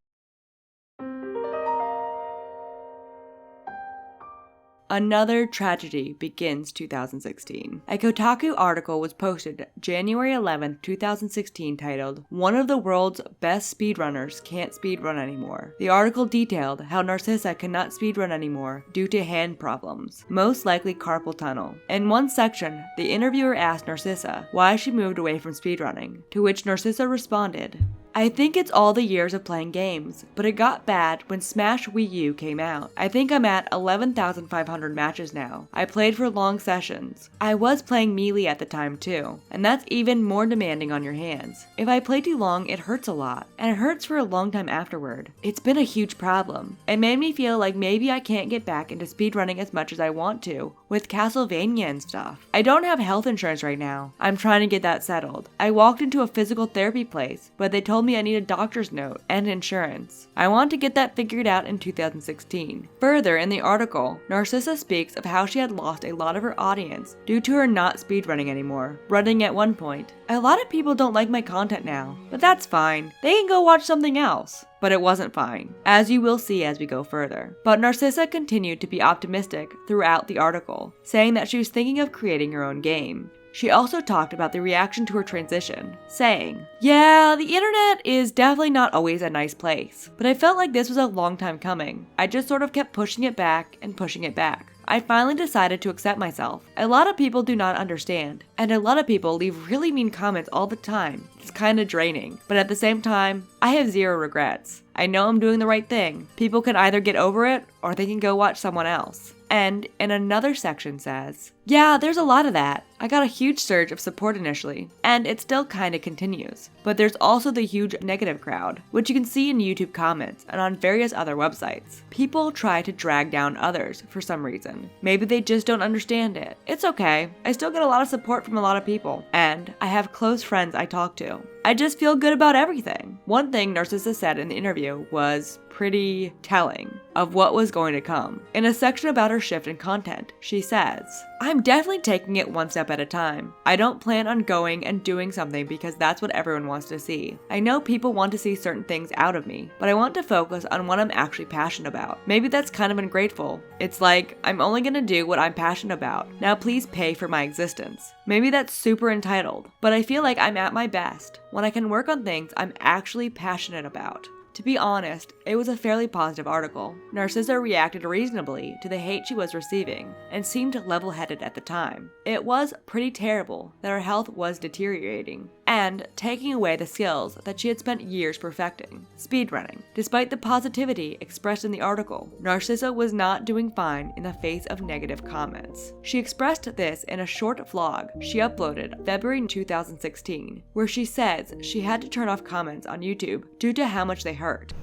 Another tragedy begins 2016. A Kotaku article was posted January 11, 2016 titled, "One of the world's best speedrunners can't speedrun anymore." The article detailed how Narcissa cannot speedrun anymore due to hand problems, most likely carpal tunnel. In one section, the interviewer asked Narcissa why she moved away from speedrunning, to which Narcissa responded, "I think it's all the years of playing games, but it got bad when Smash Wii U came out. I think I'm at 11,500 matches now. I played for long sessions. I was playing Melee at the time too, and that's even more demanding on your hands. If I play too long, it hurts a lot, and it hurts for a long time afterward. It's been a huge problem. It made me feel like maybe I can't get back into speedrunning as much as I want to, with Castlevania and stuff. I don't have health insurance right now. I'm trying to get that settled. I walked into a physical therapy place, but they told me I need a doctor's note and insurance. I want to get that figured out in 2016. Further in the article, Narcissa speaks of how she had lost a lot of her audience due to her not speedrunning anymore, running at one point. "A lot of people don't like my content now, but that's fine. They can go watch something else." But it wasn't fine, as you will see as we go further. But Narcissa continued to be optimistic throughout the article, saying that she was thinking of creating her own game. She also talked about the reaction to her transition, saying, "Yeah, the internet is definitely not always a nice place, but I felt like this was a long time coming. I just sort of kept pushing it back and pushing it back. I finally decided to accept myself. A lot of people do not understand, and a lot of people leave really mean comments all the time. It's kinda draining, but at the same time, I have zero regrets. I know I'm doing the right thing. People can either get over it, or they can go watch someone else." And in another section says, "Yeah, there's a lot of that. I got a huge surge of support initially, and it still kinda continues. But there's also the huge negative crowd, which you can see in YouTube comments and on various other websites. People try to drag down others for some reason. Maybe they just don't understand it. It's okay. I still get a lot of support from a lot of people, and I have close friends I talk to. I just feel good about everything." One thing Narcissa said in the interview was pretty telling of what was going to come. In a section about her shift in content, she says, "I'm definitely taking it one step at a time. I don't plan on going and doing something because that's what everyone wants to see. I know people want to see certain things out of me, but I want to focus on what I'm actually passionate about. Maybe that's kind of ungrateful. It's like, I'm only gonna do what I'm passionate about. Now please pay for my existence. Maybe that's super entitled, but I feel like I'm at my best when I can work on things I'm actually passionate about." To be honest, it was a fairly positive article. Narcissa reacted reasonably to the hate she was receiving, and seemed level-headed at the time. It was pretty terrible that her health was deteriorating, and taking away the skills that she had spent years perfecting, speedrunning. Despite the positivity expressed in the article, Narcissa was not doing fine in the face of negative comments. She expressed this in a short vlog she uploaded February 2016, where she says she had to turn off comments on YouTube due to how much they hurt.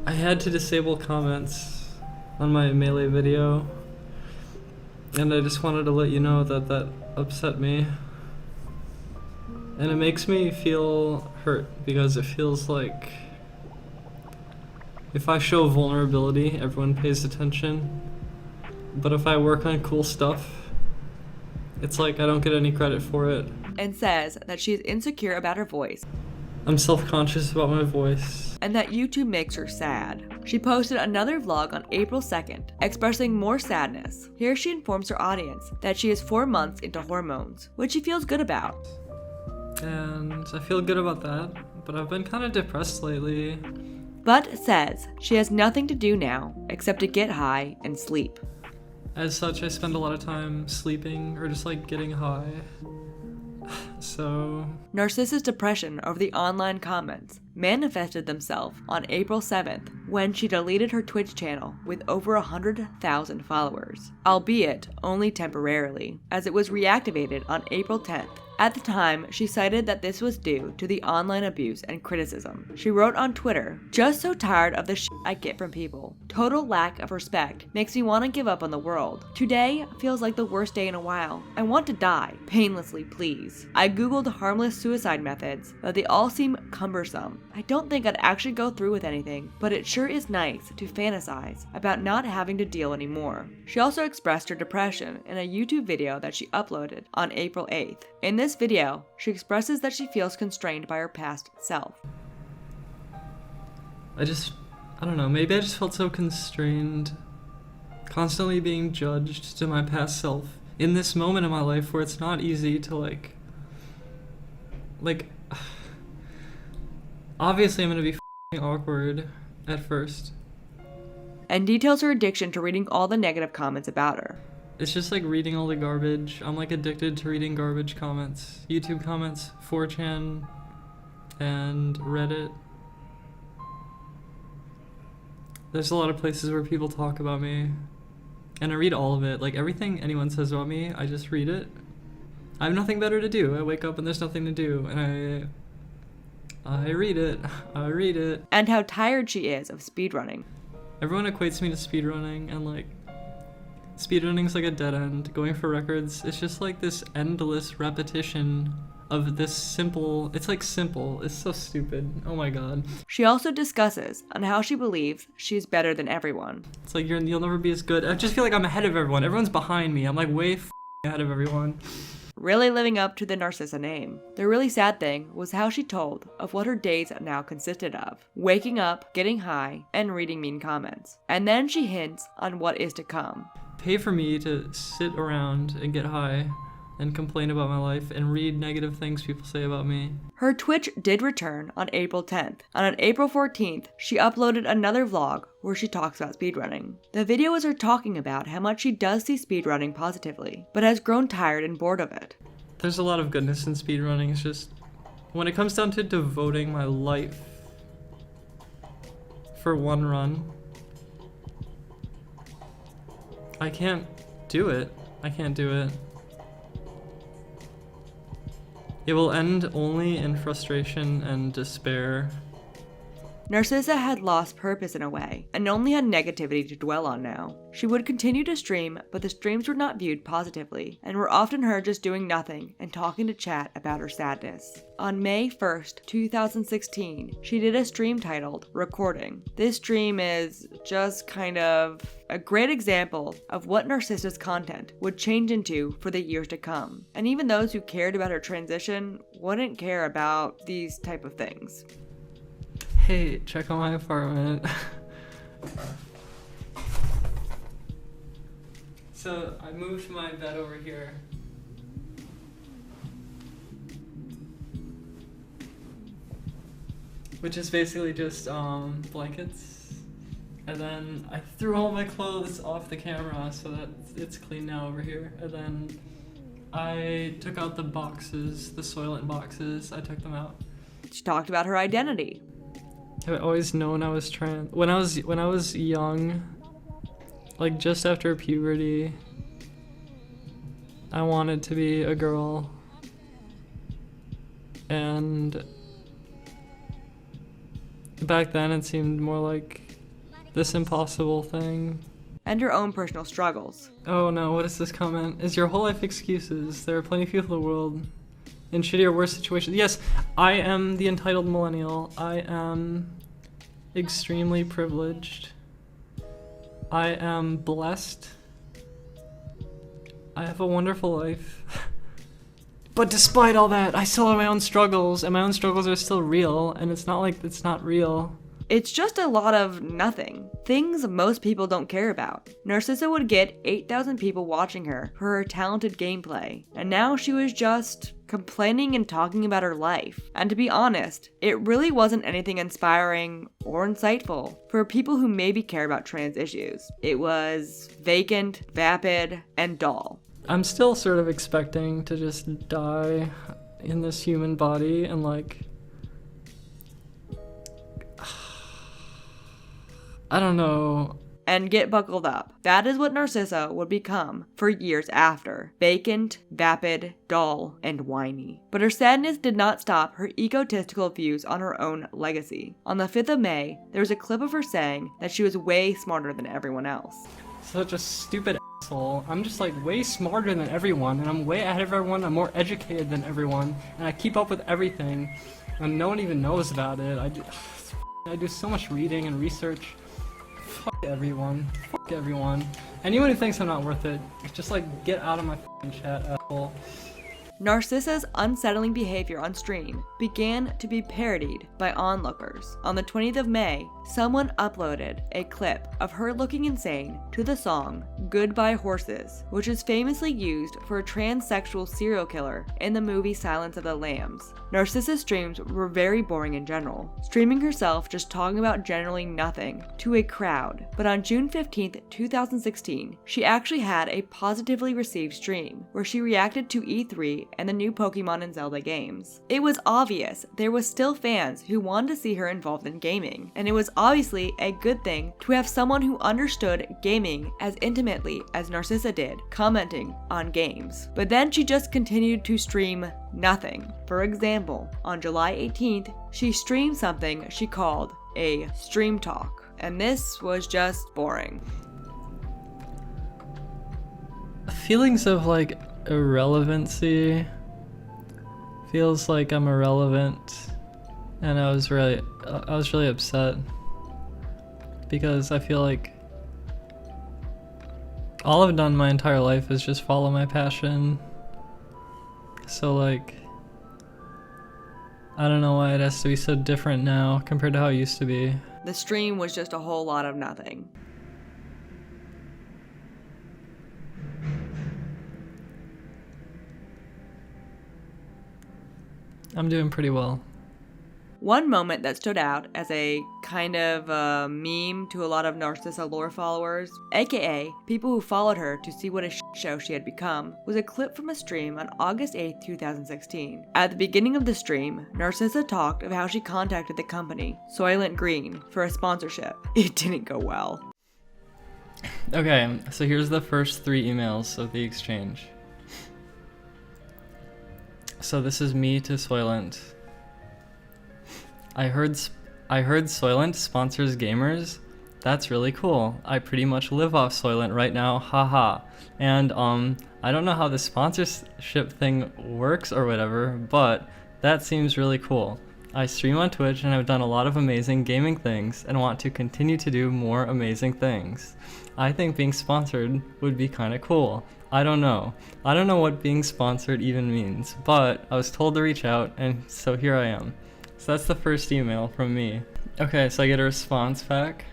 I had to disable comments on my Melee video, and I just wanted to let you know that that upset me. And it makes me feel hurt because it feels like if I show vulnerability, everyone pays attention. But if I work on cool stuff, it's like I don't get any credit for it. And says that she is insecure about her voice. I'm self-conscious about my voice. And that YouTube makes her sad. She posted another vlog on April 2nd, expressing more sadness. Here she informs her audience that she is 4 months into hormones, which she feels good about. And I feel good about that, but I've been kind of depressed lately. But says she has nothing to do now except to get high and sleep. as such, I spend a lot of time sleeping or just like getting high. So... Narcissa's depression over the online comments manifested themselves on April 7th when she deleted her Twitch channel with over 100,000 followers, albeit only temporarily, as it was reactivated on April 10th. At the time, she cited that this was due to the online abuse and criticism. She wrote on Twitter, "Just so tired of the shit I get from people. Total lack of respect makes me want to give up on the world. Today feels like the worst day in a while. I want to die, painlessly please. I googled harmless suicide methods, but they all seem cumbersome. I don't think I'd actually go through with anything, but it sure is nice to fantasize about not having to deal anymore." She also expressed her depression in a YouTube video that she uploaded on April 8th. In this video, she expresses that she feels constrained by her past self. I don't know, maybe I just felt so constrained, constantly being judged to my past self in this moment in my life where it's not easy to like, obviously I'm gonna be f***ing awkward at first. And details her addiction to reading all the negative comments about her. It's just like reading all the garbage. I'm like addicted to reading garbage comments. YouTube comments, 4chan, and Reddit. There's a lot of places where people talk about me. And I read all of it. Like everything anyone says about me, I just read it. I have nothing better to do. I wake up and there's nothing to do. And I read it. I read it. And how tired she is of speedrunning. Everyone equates me to speedrunning, and like, speedrunning's like a dead end. Going for records, it's just like this endless repetition of this simple, it's so stupid. Oh my god. She also discusses on how she believes she's better than everyone. It's like you'll never be as good. I just feel like I'm ahead of everyone. Everyone's behind me. I'm like way ahead of everyone. Really living up to the Narcissa name. The really sad thing was how she told of what her days now consisted of. Waking up, getting high, and reading mean comments. And then she hints on what is to come. Pay for me to sit around and get high and complain about my life and read negative things people say about me. Her Twitch did return on April 10th, and on April 14th, she uploaded another vlog where she talks about speedrunning. The video is her talking about how much she does see speedrunning positively, but has grown tired and bored of it. There's a lot of goodness in speedrunning. It's just, when it comes down to devoting my life for one run, I can't do it. I can't do it. It will end only in frustration and despair. Narcissa had lost purpose in a way, and only had negativity to dwell on now. She would continue to stream, but the streams were not viewed positively, and were often her just doing nothing and talking to chat about her sadness. On May 1st, 2016, she did a stream titled Recording. This stream is just kind of a great example of what Narcissa's content would change into for the years to come. And even those who cared about her transition wouldn't care about these type of things. Hey, check out my apartment. So I moved my bed over here. Which is basically just blankets. And then I threw all my clothes off the camera so that it's clean now over here. And then I took out the boxes, the Soylent boxes, I took them out. She talked about her identity. I've always known I was trans. When I was young, like just after puberty, I wanted to be a girl. And back then it seemed more like this impossible thing. And her own personal struggles. Oh no, what is this comment? Is your whole life excuses? There are plenty of people in the world in shitty or worse situations. Yes, I am the entitled millennial. I am extremely privileged. I am blessed. I have a wonderful life. But despite all that, I still have my own struggles, and my own struggles are still real, and it's not like it's not real. It's just a lot of nothing. Things most people don't care about. Narcissa would get 8,000 people watching her for her talented gameplay, and now she was just complaining and talking about her life. And to be honest, it really wasn't anything inspiring or insightful for people who maybe care about trans issues. It was vacant, vapid, and dull. I'm still sort of expecting to just die in this human body and like, I don't know. And get buckled up. That is what Narcissa would become for years after. Vacant, vapid, dull, and whiny. But her sadness did not stop her egotistical views on her own legacy. On the 5th of May, there was a clip of her saying that she was way smarter than everyone else. Such a stupid asshole. I'm just like way smarter than everyone, and I'm way ahead of everyone. I'm more educated than everyone, and I keep up with everything, and no one even knows about it. I do so much reading and research. Fuck everyone. Fuck everyone. Anyone who thinks I'm not worth it, just like get out of my fucking chat, asshole. Narcissa's unsettling behavior on stream began to be parodied by onlookers. On the 20th of May, someone uploaded a clip of her looking insane to the song Goodbye Horses, which is famously used for a transsexual serial killer in the movie Silence of the Lambs. Narcissa's streams were very boring in general, streaming herself just talking about generally nothing to a crowd. But on June 15th, 2016, she actually had a positively received stream where she reacted to E3 and the new Pokemon and Zelda games. It was obvious there was still fans who wanted to see her involved in gaming, and it was obviously a good thing to have someone who understood gaming as intimately as Narcissa did commenting on games. But then she just continued to stream nothing. For example, on July 18th, she streamed something she called a stream talk, and this was just boring. Feelings of like irrelevancy. Feels like I'm irrelevant, and I was really upset because I feel like all I've done my entire life is just follow my passion. So like, I don't know why it has to be so different now compared to how it used to be. The stream was just a whole lot of nothing. I'm doing pretty well. One moment that stood out as a kind of meme to a lot of Narcissa lore followers, aka people who followed her to see what a show she had become, was a clip from a stream on August 8, 2016. At the beginning of the stream, Narcissa talked of how she contacted the company, Soylent Green, for a sponsorship. It didn't go well. Okay, so here's the first 3 emails of the exchange. So this is me to Soylent. I heard Soylent sponsors gamers. That's really cool. I pretty much live off Soylent right now, haha. And I don't know how the sponsorship thing works or whatever, but that seems really cool. I stream on Twitch and I've done a lot of amazing gaming things and want to continue to do more amazing things. I think being sponsored would be kind of cool. I don't know what being sponsored even means, but I was told to reach out, and so here I am. So that's the first email from me. Okay, so I get a response back.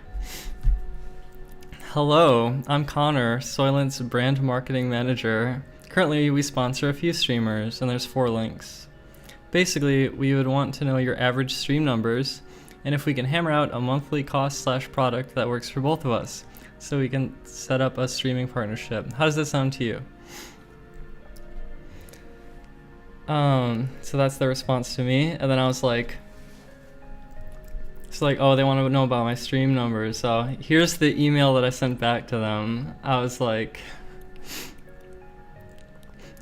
Hello, I'm Connor, Soylent's brand marketing manager. Currently, we sponsor a few streamers, and there's 4 links. Basically, we would want to know your average stream numbers, and if we can hammer out a monthly cost/product that works for both of us, so we can set up a streaming partnership. How does that sound to you? So that's the response to me, and then I was like, oh, they want to know about my stream numbers. So here's the email that I sent back to them. I was like,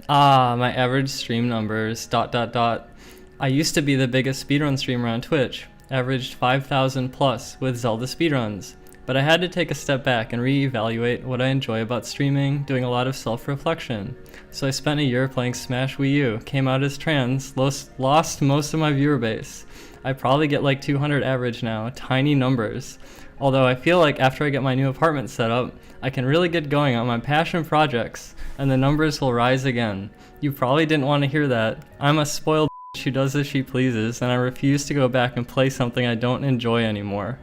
my average stream numbers, ... I used to be the biggest speedrun streamer on Twitch, averaged 5,000 plus with Zelda speedruns. But I had to take a step back and reevaluate what I enjoy about streaming, doing a lot of self-reflection. So I spent a year playing Smash Wii U, came out as trans, lost most of my viewer base. I probably get like 200 average now, tiny numbers. Although I feel like after I get my new apartment set up, I can really get going on my passion projects, and the numbers will rise again. You probably didn't want to hear that. I'm a spoiled bitch who does as she pleases, and I refuse to go back and play something I don't enjoy anymore.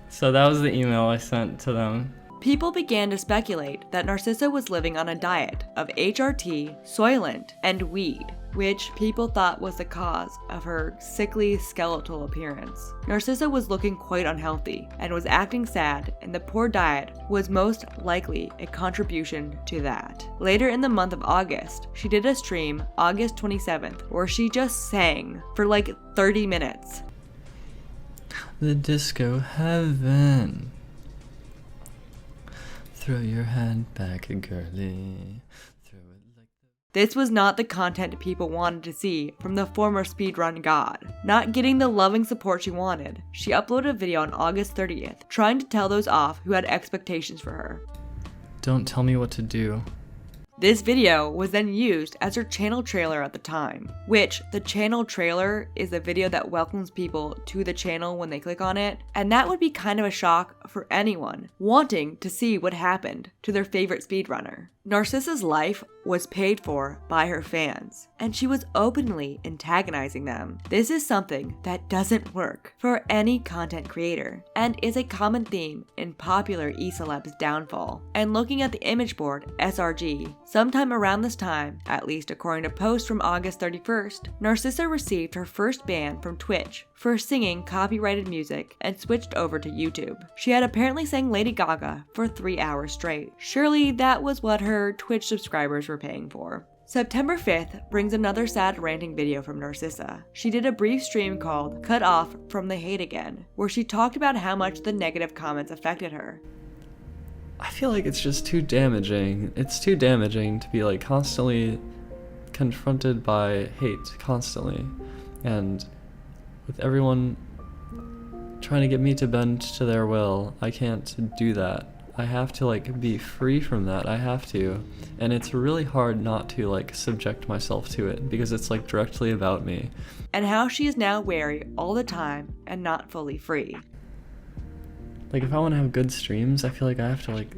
So that was the email I sent to them. People began to speculate that Narcissa was living on a diet of HRT, Soylent, and weed, which people thought was the cause of her sickly skeletal appearance. Narcissa was looking quite unhealthy and was acting sad, and the poor diet was most likely a contribution to that. Later in the month of August, she did a stream, August 27th, where she just sang for like 30 minutes. The disco heaven. Throw your hand back, girlie. This was not the content people wanted to see from the former speedrun god. Not getting the loving support she wanted, she uploaded a video on August 30th, trying to tell those off who had expectations for her. Don't tell me what to do. This video was then used as her channel trailer at the time, which the channel trailer is a video that welcomes people to the channel when they click on it, and that would be kind of a shock for anyone wanting to see what happened to their favorite speedrunner. Narcissa's life was paid for by her fans, and she was openly antagonizing them. This is something that doesn't work for any content creator, and is a common theme in popular e-celebs' downfall. And looking at the image board, SRG, sometime around this time, at least according to posts from August 31st, Narcissa received her first ban from Twitch for singing copyrighted music and switched over to YouTube. She had apparently sang Lady Gaga for 3 hours straight. Surely that was what her Twitch subscribers were paying for. September 5th brings another sad ranting video from Narcissa. She did a brief stream called Cut Off from the Hate Again, where she talked about how much the negative comments affected her. I feel like it's just too damaging. It's too damaging to be like constantly confronted by hate constantly. And with everyone trying to get me to bend to their will, I can't do that. I have to like be free from that. I have to. And it's really hard not to like subject myself to it because it's like directly about me. And how she is now wary all the time and not fully free. Like if I want to have good streams, I feel like I have to like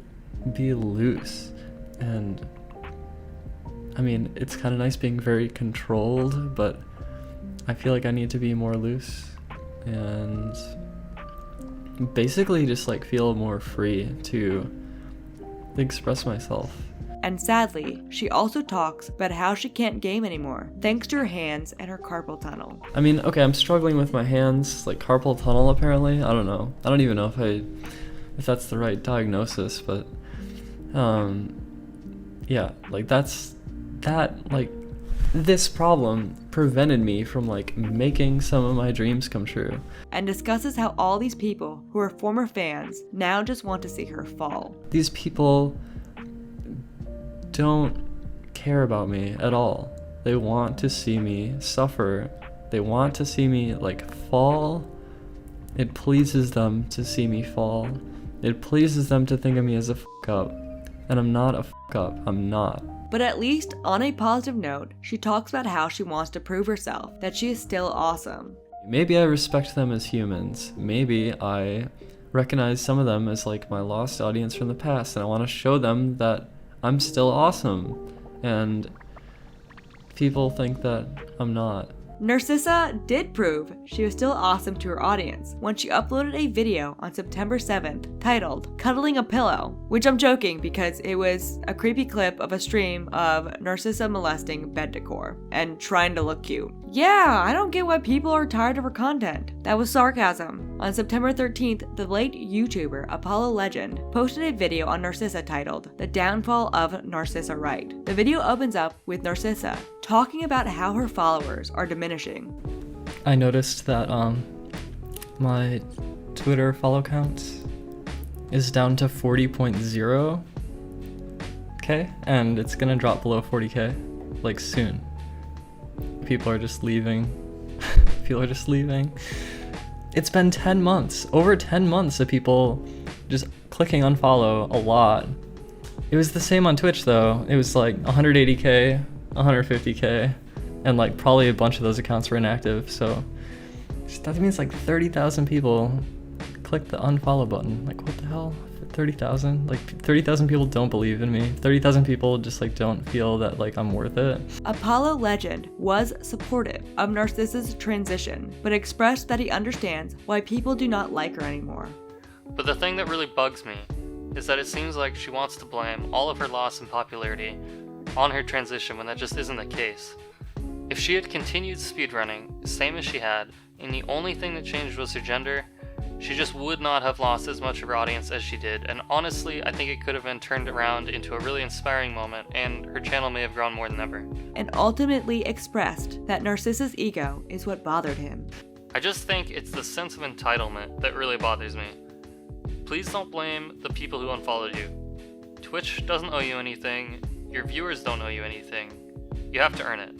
be loose. And I mean, it's kind of nice being very controlled, but I feel like I need to be more loose and basically just like feel more free to express myself. And sadly, she also talks about how she can't game anymore, thanks to her hands and her carpal tunnel. I mean, okay, I'm struggling with my hands, like carpal tunnel apparently. I don't know. I don't even know if that's the right diagnosis, but yeah, like this problem prevented me from like making some of my dreams come true. And discusses how all these people who are former fans now just want to see her fall. These people don't care about me at all. They want to see me suffer. They want to see me like fall. It pleases them to see me fall. It pleases them to think of me as a fuck up. And I'm not a fuck up. I'm not. But at least, on a positive note, she talks about how she wants to prove herself, that she is still awesome. Maybe I respect them as humans. Maybe I recognize some of them as like my lost audience from the past, and I want to show them that I'm still awesome. And people think that I'm not. Narcissa did prove she was still awesome to her audience when she uploaded a video on September 7th titled Cuddling a Pillow, which I'm joking because it was a creepy clip of a stream of Narcissa molesting bed decor and trying to look cute. Yeah, I don't get why people are tired of her content. That was sarcasm. On September 13th, the late YouTuber Apollo Legend posted a video on Narcissa titled The Downfall of Narcissa Wright. The video opens up with Narcissa talking about how her followers are diminishing. I noticed that my Twitter follow count is down to 40.0k, and it's gonna drop below 40k like soon. People are just leaving. People are just leaving. It's been 10 months, over 10 months of people just clicking unfollow a lot. It was the same on Twitch though. It was like 180k, 150k, and like probably a bunch of those accounts were inactive, so that means like 30,000 people clicked the unfollow button. Like what the hell? 30,000? Like 30,000 people don't believe in me. 30,000 people just like don't feel that like I'm worth it. Apollo Legend was supportive of Narcissa's transition, but expressed that he understands why people do not like her anymore. But the thing that really bugs me is that it seems like she wants to blame all of her loss in popularity on her transition when that just isn't the case. If she had continued speedrunning, same as she had, and the only thing that changed was her gender, she just would not have lost as much of her audience as she did, and honestly, I think it could have been turned around into a really inspiring moment, and her channel may have grown more than ever. And ultimately expressed that Narcissa's ego is what bothered him. I just think it's the sense of entitlement that really bothers me. Please don't blame the people who unfollowed you. Twitch doesn't owe you anything, your viewers don't owe you anything. You have to earn it.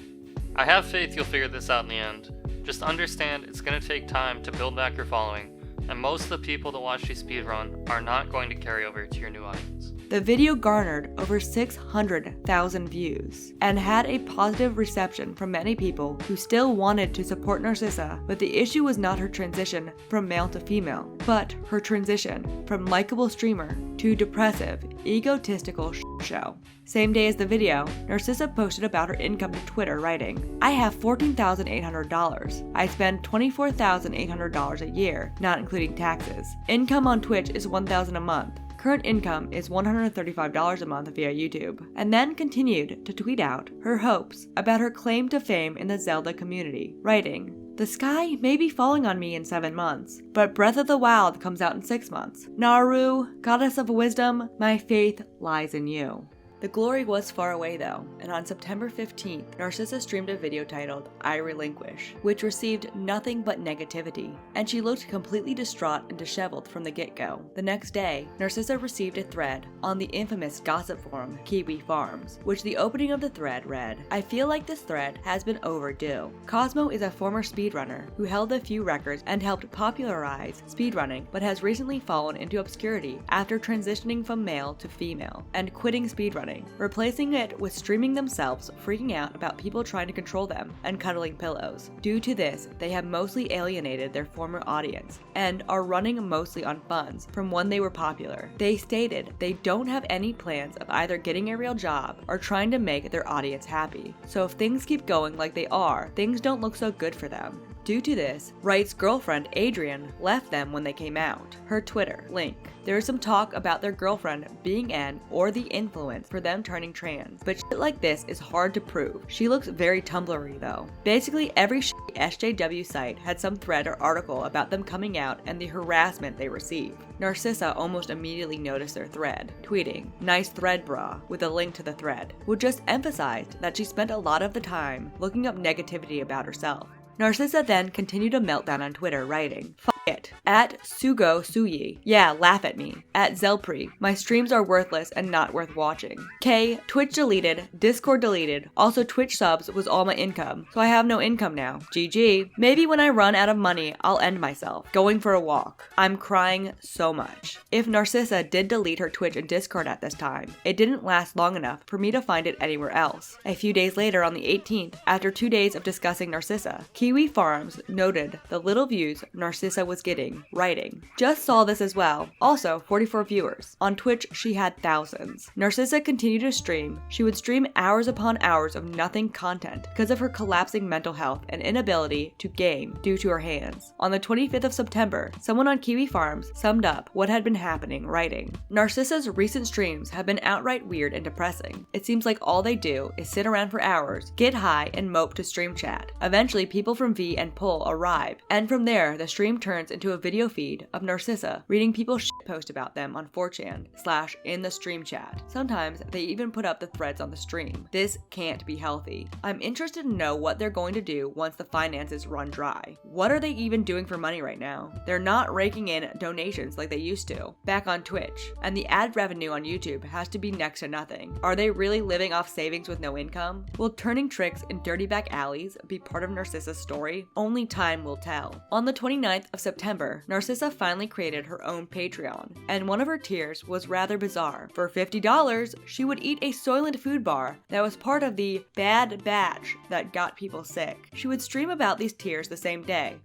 I have faith you'll figure this out in the end. Just understand it's going to take time to build back your following, and most of the people that watch you speedrun are not going to carry over to your new audience. The video garnered over 600,000 views and had a positive reception from many people who still wanted to support Narcissa, but the issue was not her transition from male to female, but her transition from likable streamer to depressive, egotistical show. Same day as the video, Narcissa posted about her income to Twitter, writing, "I have $14,800. I spend $24,800 a year, not including taxes. Income on Twitch is $1,000 a month. Current income is $135 a month via YouTube," and then continued to tweet out her hopes about her claim to fame in the Zelda community, writing, "The sky may be falling on me in 7 months, but Breath of the Wild comes out in 6 months. Naru, goddess of wisdom, my faith lies in you." The glory was far away though, and on September 15th, Narcissa streamed a video titled "I Relinquish," which received nothing but negativity, and she looked completely distraught and disheveled from the get-go. The next day, Narcissa received a thread on the infamous gossip forum Kiwi Farms, which the opening of the thread read, "I feel like this thread has been overdue. Cosmo is a former speedrunner who held a few records and helped popularize speedrunning, but has recently fallen into obscurity after transitioning from male to female and quitting speedrunning, replacing it with streaming themselves, freaking out about people trying to control them, and cuddling pillows. Due to this, they have mostly alienated their former audience and are running mostly on funds from when they were popular. They stated they don't have any plans of either getting a real job or trying to make their audience happy. So if things keep going like they are, things don't look so good for them. Due to this, Wright's girlfriend Adrian left them when they came out. Her Twitter link. There is some talk about their girlfriend being an or the influence for them turning trans, but shit like this is hard to prove. She looks very Tumblr-y though. Basically every SJW site had some thread or article about them coming out and the harassment they receive. Narcissa almost immediately noticed their thread, tweeting, "Nice thread brah," with a link to the thread, which just emphasized that she spent a lot of the time looking up negativity about herself. Narcissa then continued a meltdown on Twitter, writing, "Fuck it. At Sugo Suyi. Yeah, laugh at me. At Zelpri. My streams are worthless and not worth watching. K. Twitch deleted. Discord deleted. Also Twitch subs was all my income, so I have no income now. GG. Maybe when I run out of money, I'll end myself. Going for a walk. I'm crying so much." If Narcissa did delete her Twitch and Discord at this time, it didn't last long enough for me to find it anywhere else. A few days later, on the 18th, after 2 days of discussing Narcissa, Kiwi Farms noted the little views Narcissa was getting, writing, "Just saw this as well. Also, 44 viewers. On Twitch, she had thousands." Narcissa continued to stream. She would stream hours upon hours of nothing content because of her collapsing mental health and inability to game due to her hands. On the 25th of September, someone on Kiwi Farms summed up what had been happening, writing, "Narcissa's recent streams have been outright weird and depressing. It seems like all they do is sit around for hours, get high, and mope to stream chat. Eventually, people from V and Pull arrive, and from there, the stream turns into a video feed of Narcissa reading people post about them on 4chan/in the stream chat. Sometimes they even put up the threads on the stream. This can't be healthy. I'm interested to know what they're going to do once the finances run dry. What are they even doing for money right now? They're not raking in donations like they used to back on Twitch, and the ad revenue on YouTube has to be next to nothing. Are they really living off savings with no income? Will turning tricks in dirty back alleys be part of Narcissa's story? Only time will tell." On the 29th of September, Narcissa finally created her own Patreon, and one of her tiers was rather bizarre. For $50, she would eat a Soylent food bar that was part of the bad batch that got people sick. She would stream about these tiers the same day.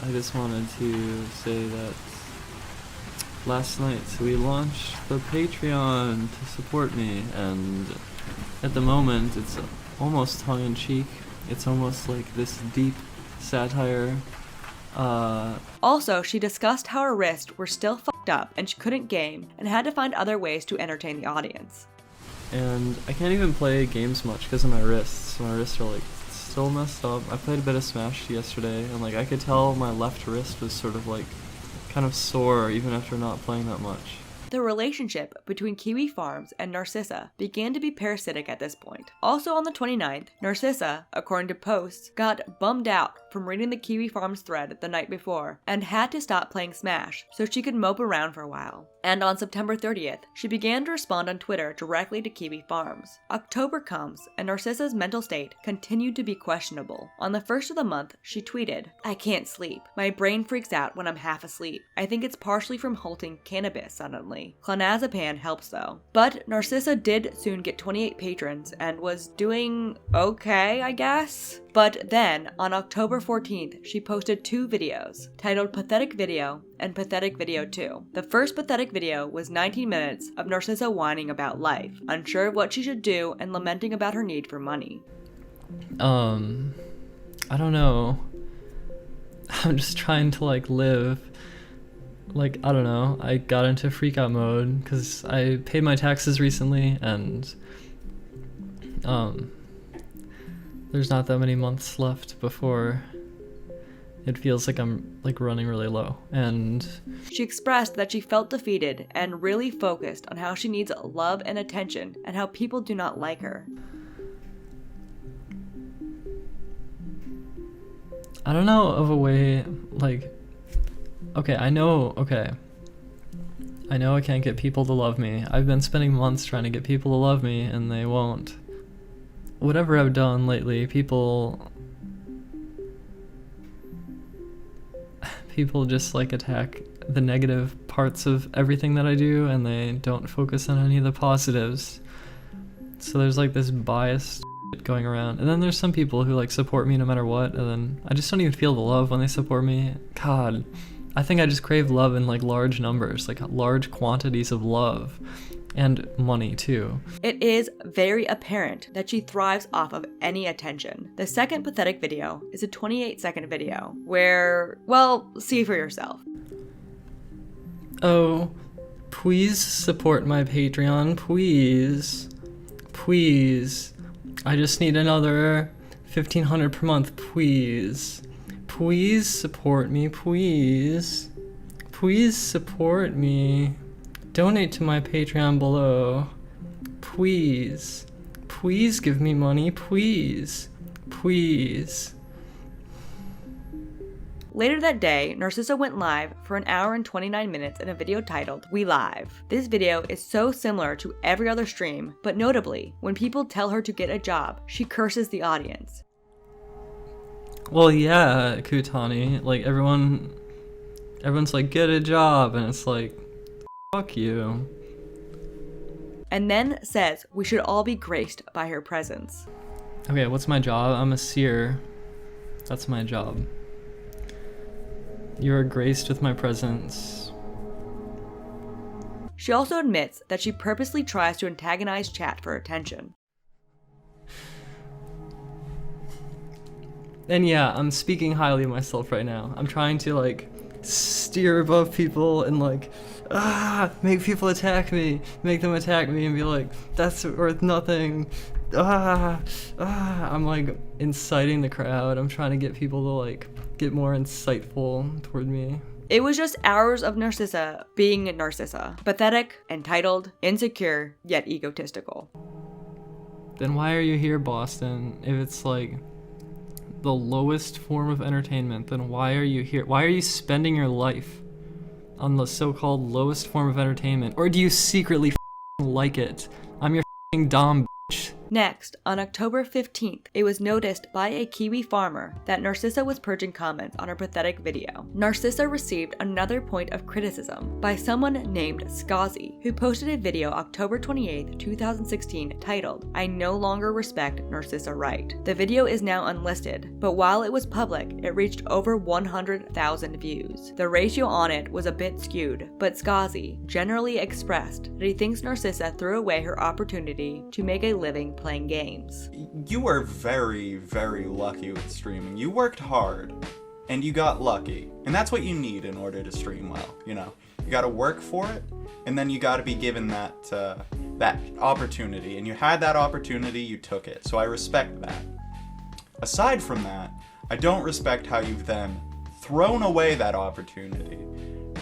I just wanted to say that last night we launched the Patreon to support me, and at the moment it's almost tongue-in-cheek. It's almost like this deep satire Also, she discussed how her wrists were still fucked up and she couldn't game and had to find other ways to entertain the audience. And I can't even play games much because of my wrists. My wrists are like still messed up. I played a bit of Smash yesterday and like I could tell my left wrist was sort of like kind of sore even after not playing that much. The relationship between Kiwi Farms and Narcissa began to be parasitic at this point. Also on the 29th, Narcissa, according to posts, got bummed out from reading the Kiwi Farms thread the night before and had to stop playing Smash so she could mope around for a while. And on September 30th, she began to respond on Twitter directly to Kiwi Farms. October comes, and Narcissa's mental state continued to be questionable. On the 1st of the month, she tweeted, "I can't sleep. My brain freaks out when I'm half asleep. I think it's partially from halting cannabis suddenly. Clonazepam helps though." But Narcissa did soon get 28 patrons and was doing okay, I guess? But then, on October 14th, she posted 2 videos, titled Pathetic Video and Pathetic Video 2. The first pathetic video was 19 minutes of Narcissa whining about life, unsure of what she should do and lamenting about her need for money. I don't know. I'm just trying to like live. Like, I don't know, I got into freakout mode because I paid my taxes recently and there's not that many months left before it feels like I'm like running really low. And she expressed that she felt defeated and really focused on how she needs love and attention and how people do not like her. I don't know of a way, like, I know I can't get people to love me. I've been spending months trying to get people to love me and they won't. Whatever I've done lately, people just like attack the negative parts of everything that I do and they don't focus on any of the positives. So there's like this biased going around. And then there's some people who like support me no matter what, and then I just don't even feel the love when they support me. God, I think I just crave love in like large numbers, like large quantities of love. And money too. It is very apparent that she thrives off of any attention. The second pathetic video is a 28-second video where, well, see for yourself. Oh, please support my Patreon, please. Please. I just need another $1,500 per month, please. Please support me, please. Please support me. Donate to my Patreon below. Please. Please give me money, please. Please. Later that day, Narcissa went live for 1 hour and 29 minutes in a video titled We Live. This video is so similar to every other stream, but notably, when people tell her to get a job, she curses the audience. Well, yeah, Kutani, like everyone's like, get a job, and it's like, fuck you. And then says we should all be graced by her presence. Okay, what's my job? I'm a seer. That's my job. You are graced with my presence. She also admits that she purposely tries to antagonize chat for attention. And yeah, I'm speaking highly of myself right now. I'm trying to like steer above people and like make people attack me, make them attack me and be like, that's worth nothing. I'm like inciting the crowd. I'm trying to get people to like get more insightful toward me. It was just hours of Narcissa being Narcissa. Pathetic, entitled, insecure, yet egotistical. Then why are you here, Boston? If it's like the lowest form of entertainment, then why are you here? Why are you spending your life on the so-called lowest form of entertainment? Or do you secretly like it? I'm your dumb bitch. Next, on October 15th, it was noticed by a Kiwi farmer that Narcissa was purging comments on her pathetic video. Narcissa received another point of criticism by someone named Skazi, who posted a video October 28th, 2016 titled, I no longer respect Narcissa Wright. The video is now unlisted, but while it was public, it reached over 100,000 views. The ratio on it was a bit skewed, but Skazi generally expressed that he thinks Narcissa threw away her opportunity to make a living playing games. You were very, very lucky with streaming. You worked hard. and you got lucky. And that's what you need in order to stream well, you know. You gotta work for it, and then you gotta be given that that opportunity. And you had that opportunity, you took it. So I respect that. Aside from that, I don't respect how you've then thrown away that opportunity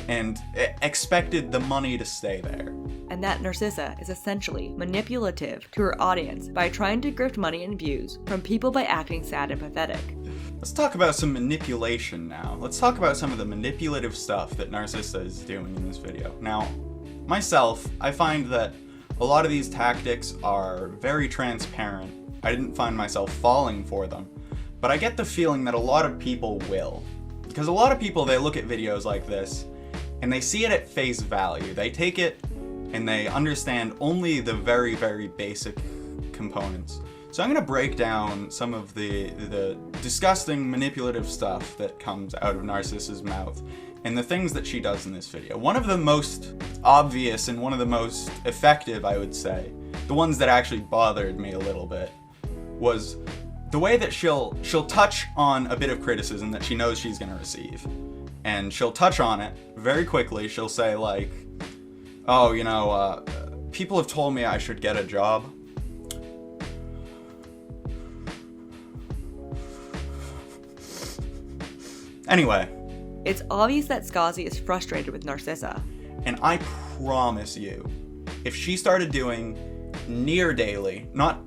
and expected the money to stay there. And that Narcissa is essentially manipulative to her audience by trying to grift money and views from people by acting sad and pathetic. Let's talk about some manipulation now. Let's talk about some of the manipulative stuff that Narcissa is doing in this video. Now, myself, I find that a lot of these tactics are very transparent. I didn't find myself falling for them, but I get the feeling that a lot of people will. Because a lot of people, they look at videos like this, and they see it at face value. They take it and they understand only the very, very basic components. So I'm gonna break down some of the disgusting manipulative stuff that comes out of Narcissa's mouth and the things that she does in this video. One of the most obvious and one of the most effective, I would say, the ones that actually bothered me a little bit, was the way that she'll touch on a bit of criticism that she knows she's gonna receive. And she'll touch on it very quickly. She'll say like, oh, you know, people have told me I should get a job. Anyway. It's obvious that Skazi is frustrated with Narcissa. And I promise you, if she started doing near daily, not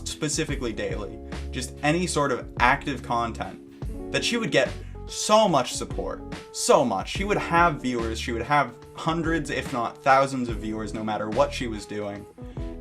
specifically daily, just any sort of active content, that she would get so much support, so much. She would have viewers, she would have hundreds if not thousands of viewers no matter what she was doing,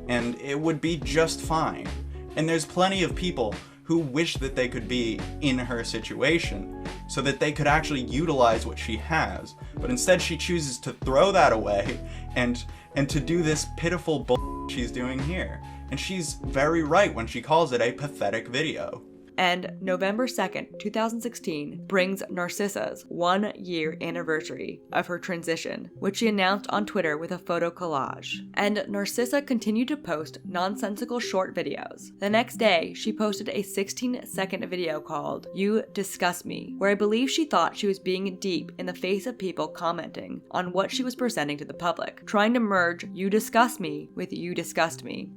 and it would be just fine. And there's plenty of people who wish that they could be in her situation so that they could actually utilize what she has, but instead she chooses to throw that away and to do this pitiful bull she's doing here. And she's very right when she calls it a pathetic video. And November 2nd, 2016 brings Narcissa's 1-year anniversary of her transition, which she announced on Twitter with a photo collage. And Narcissa continued to post nonsensical short videos. The next day, she posted a 16-second video called "You Disgust Me," where I believe she thought she was being deep in the face of people commenting on what she was presenting to the public, trying to merge "You disgust me" with "You disgust me."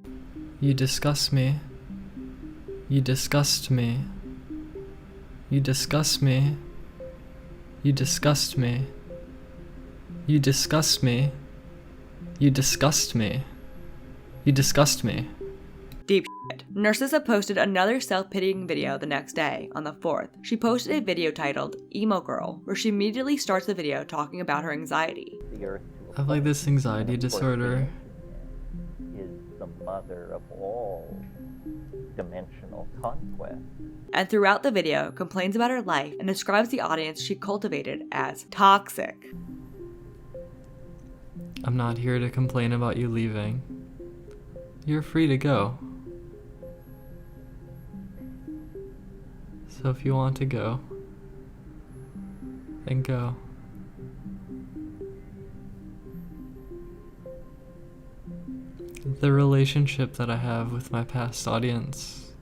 You disgust me. You disgust me. You disgust me. You disgust me. You disgust me. You disgust me. You disgust me. Deep shit. Narcissa posted another self-pitying video the next day, on the 4th. She posted a video titled "Emo Girl," where she immediately starts the video talking about her anxiety. I have like this anxiety disorder. Is the mother of all dimensional conquest. And throughout the video, complains about her life and describes the audience she cultivated as toxic. I'm not here to complain about you leaving. You're free to go. So if you want to go, then go. The relationship that I have with my past audience,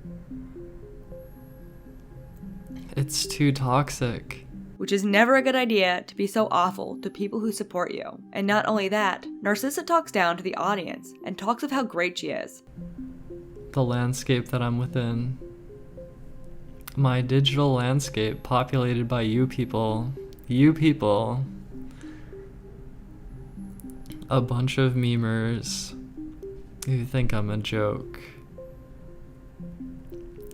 it's too toxic. Which is never a good idea, to be so awful to people who support you. And not only that, Narcissa talks down to the audience and talks of how great she is. The landscape that I'm within, my digital landscape populated by you people, a bunch of memers who think I'm a joke.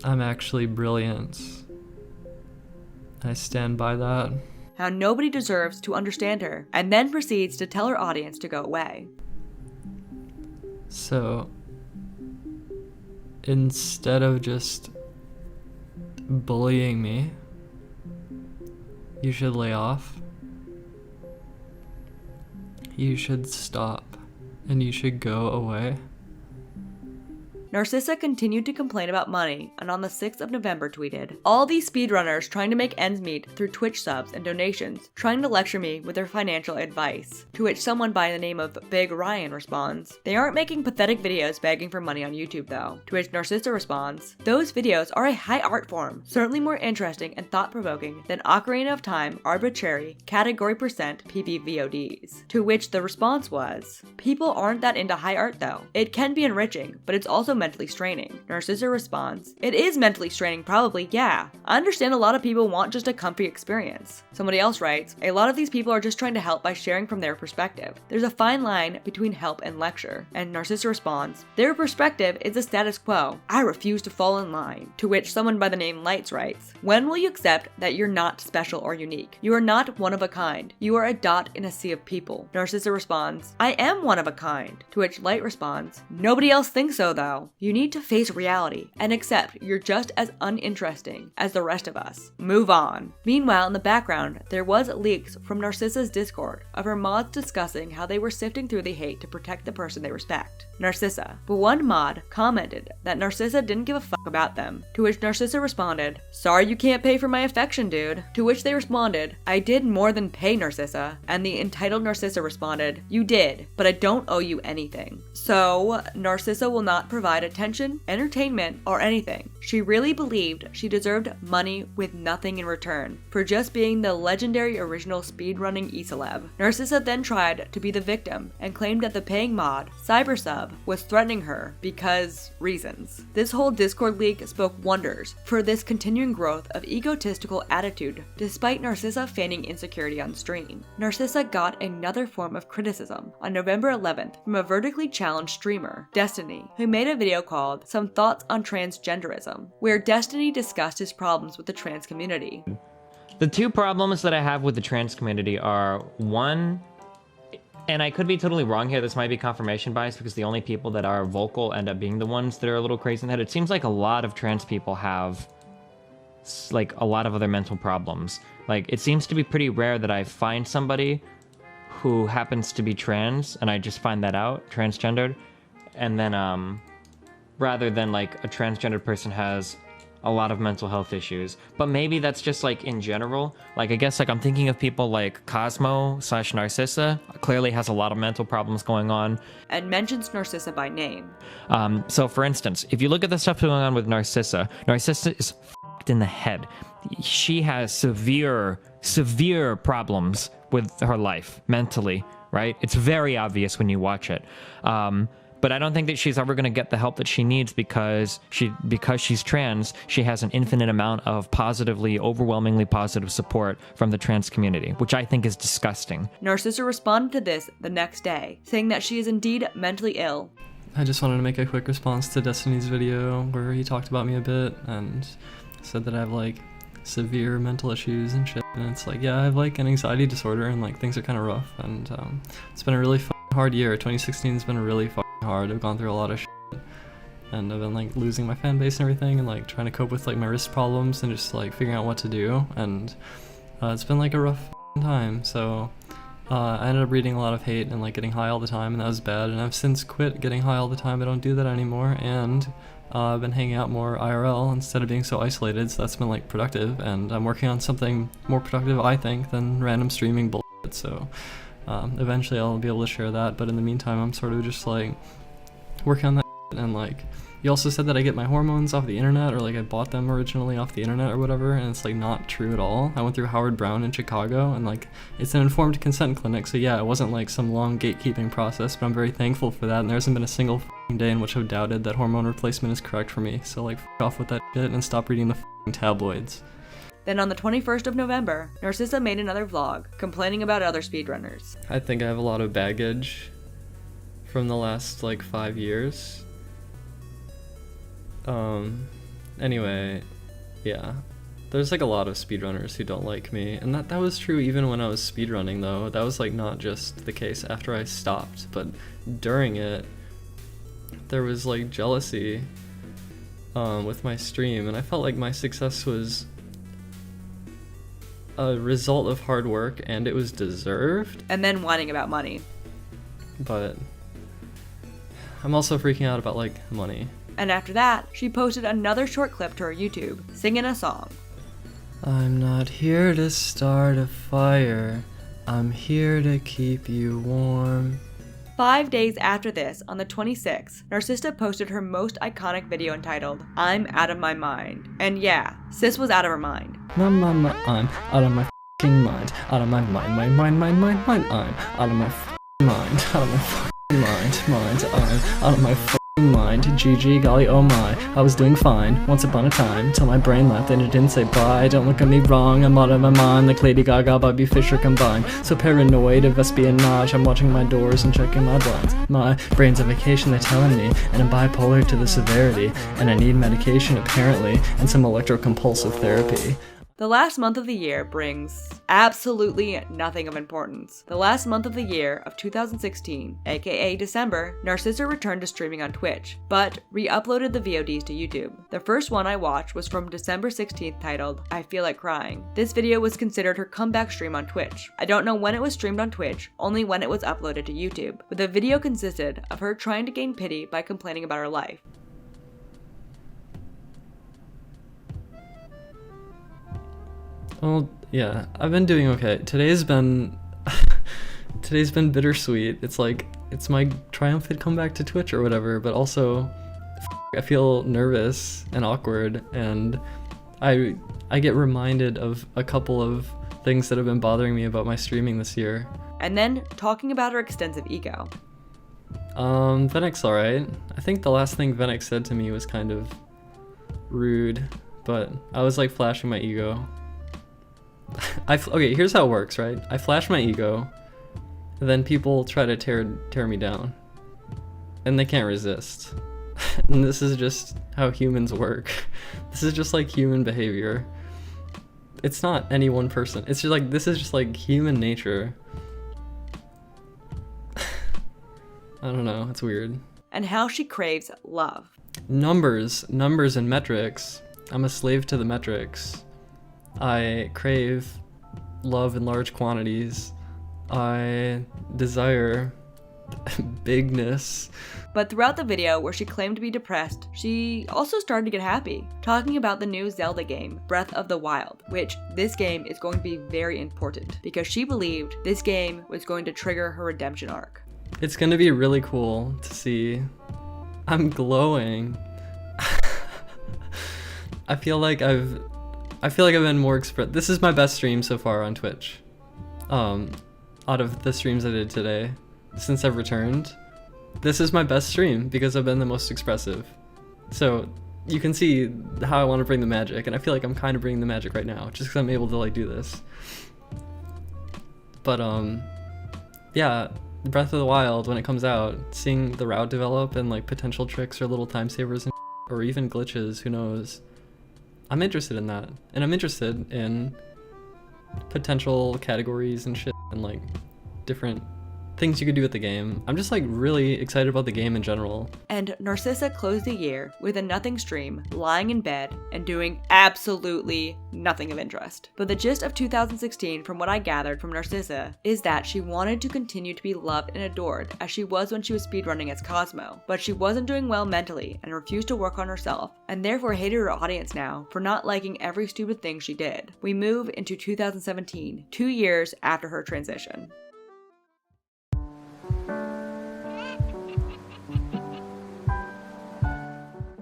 I'm actually brilliant. I stand by that. How nobody deserves to understand her, and then proceeds to tell her audience to go away. So, instead of just bullying me, you should lay off. You should stop, and you should go away. Narcissa continued to complain about money and on the 6th of November tweeted, "All these speedrunners trying to make ends meet through Twitch subs and donations, trying to lecture me with their financial advice." To which someone by the name of Big Ryan responds, "They aren't making pathetic videos begging for money on YouTube though." To which Narcissa responds, "Those videos are a high art form, certainly more interesting and thought-provoking than Ocarina of Time arbitrary category percent PBVODs." To which the response was, "People aren't that into high art though. It can be enriching, but it's also mentally straining." Narcissa responds, "It is mentally straining probably, yeah. I understand a lot of people want just a comfy experience." Somebody else writes, "A lot of these people are just trying to help by sharing from their perspective. There's a fine line between help and lecture." And Narcissa responds, "Their perspective is the status quo. I refuse to fall in line." To which someone by the name Lights writes, "When will you accept that you're not special or unique? You are not one of a kind. You are a dot in a sea of people." Narcissa responds, "I am one of a kind." To which Light responds, "Nobody else thinks so though. You need to face reality and accept you're just as uninteresting as the rest of us. Move on." Meanwhile, in the background, there was leaks from Narcissa's Discord of her mods discussing how they were sifting through the hate to protect the person they respect, Narcissa. But one mod commented that Narcissa didn't give a fuck about them, to which Narcissa responded, "Sorry you can't pay for my affection, dude." To which they responded, "I did more than pay, Narcissa." And the entitled Narcissa responded, "You did, but I don't owe you anything." So, Narcissa will not provide attention, entertainment, or anything. She really believed she deserved money with nothing in return for just being the legendary original speedrunning e-celeb. Narcissa then tried to be the victim and claimed that the paying mod, Cybersub, was threatening her because reasons. This whole Discord leak spoke wonders for this continuing growth of egotistical attitude despite Narcissa feigning insecurity on stream. Narcissa got another form of criticism on November 11th from a vertically challenged streamer, Destiny, who made a video called "Some Thoughts on Transgenderism," where Destiny discussed his problems with the trans community. The two problems that I have with the trans community are, one, and I could be totally wrong here, this might be confirmation bias because the only people that are vocal end up being the ones that are a little crazy in the head. It seems like a lot of trans people have like a lot of other mental problems. Like, it seems to be pretty rare that I find somebody who happens to be trans and I just find that out, transgendered, and then rather than like a transgendered person has a lot of mental health issues. But maybe that's just like in general. Like, I guess like I'm thinking of people like Cosmo/Narcissa clearly has a lot of mental problems going on. And mentions Narcissa by name. So for instance, if you look at the stuff going on with Narcissa, Narcissa is f***ed in the head. She has severe problems with her life mentally, right? It's very obvious when you watch it. But I don't think that she's ever going to get the help that she needs because she's trans. She has an infinite amount of overwhelmingly positive support from the trans community, which I think is disgusting. Narcissa responded to this the next day, saying that she is indeed mentally ill. I just wanted to make a quick response to Destiny's video where he talked about me a bit and said that I have like severe mental issues and shit. And it's like, yeah, I have like an anxiety disorder and like things are kind of rough. And it's been a really hard year. 2016 has been really hard. I've gone through a lot of shit, and I've been like losing my fan base and everything, and like trying to cope with like my wrist problems and just like figuring out what to do. And it's been like a rough time. So I ended up reading a lot of hate and like getting high all the time, and that was bad. And I've since quit getting high all the time. I don't do that anymore, and I've been hanging out more IRL instead of being so isolated. So that's been like productive, and I'm working on something more productive, I think, than random streaming bullshit. So eventually I'll be able to share that, but in the meantime I'm sort of just like working on that. And like, you also said that I get my hormones off the internet, or like I bought them originally off the internet or whatever, and it's like not true at all. I went through Howard Brown in Chicago, and like it's an informed consent clinic, so yeah, it wasn't like some long gatekeeping process, but I'm very thankful for that, and there hasn't been a single day in which I've doubted that hormone replacement is correct for me. So like, off with that shit and stop reading the tabloids. Then on the 21st of November, Narcissa made another vlog, complaining about other speedrunners. I think I have a lot of baggage from the last like 5 years. Anyway, yeah. There's like a lot of speedrunners who don't like me, and that was true even when I was speedrunning though. That was like not just the case after I stopped, but during it, there was like jealousy with my stream, and I felt like my success was a result of hard work and it was deserved. And then whining about money. But I'm also freaking out about like money, And after that, she posted another short clip to her YouTube, singing a song. I'm not here to start a fire. I'm here to keep you warm. 5 days after this, on the 26th, Narcissa posted her most iconic video entitled, I'm Out of My Mind. And yeah, sis was out of her mind. I'm out of my fucking mind. Out of my mind. I'm out of my fucking mind. Out of my fucking mind. I'm out of my fucking mind. GG, golly, oh my. I was doing fine once upon a time till my brain left and it didn't say bye. Don't look at me wrong, I'm out of my mind like Lady Gaga, Bobby Fischer combined. So paranoid of espionage, I'm watching my doors and checking my blinds. My brain's on vacation, they're telling me, and I'm bipolar to the severity, and I need medication apparently, and some electrocompulsive therapy. The last month of the year brings absolutely nothing of importance. The last month of the year of 2016, aka December, Narcissa returned to streaming on Twitch, but re-uploaded the VODs to YouTube. The first one I watched was from December 16th titled, I Feel Like Crying. This video was considered her comeback stream on Twitch. I don't know when it was streamed on Twitch, only when it was uploaded to YouTube, but the video consisted of her trying to gain pity by complaining about her life. Well, yeah, I've been doing okay. Today's been bittersweet. It's like, it's my triumphant comeback to Twitch or whatever, but also I feel nervous and awkward, and I get reminded of a couple of things that have been bothering me about my streaming this year. And then talking about her extensive ego. Venex's alright. I think the last thing Venex said to me was kind of rude, but I was like flashing my ego. Okay, here's how it works, right? I flash my ego, and then people try to tear me down, and they can't resist. And this is just how humans work. This is just like human behavior. It's not any one person. It's just like, this is just like human nature. I don't know, it's weird. And how she craves love. Numbers and metrics. I'm a slave to the metrics. I crave love in large quantities. I desire bigness. But throughout the video where she claimed to be depressed, she also started to get happy, talking about the new Zelda game, Breath of the Wild, which this game is going to be very important because she believed this game was going to trigger her redemption arc. It's gonna be really cool to see. I'm glowing. I feel like I've been more This is my best stream so far on Twitch. Out of the streams I did today, since I've returned, this is my best stream because I've been the most expressive. So you can see how I want to bring the magic, and I feel like I'm kind of bringing the magic right now, just because I'm able to like do this. But yeah, Breath of the Wild, when it comes out, seeing the route develop and like potential tricks or little time savers or even glitches, who knows. I'm interested in that, and I'm interested in potential categories and shit and like different things you could do with the game. I'm just like really excited about the game in general. And Narcissa closed the year with a nothing stream, lying in bed and doing absolutely nothing of interest. But the gist of 2016, from what I gathered from Narcissa, is that she wanted to continue to be loved and adored as she was when she was speedrunning as Cosmo, but she wasn't doing well mentally and refused to work on herself, and therefore hated her audience now for not liking every stupid thing she did. We move into 2017, 2 years after her transition.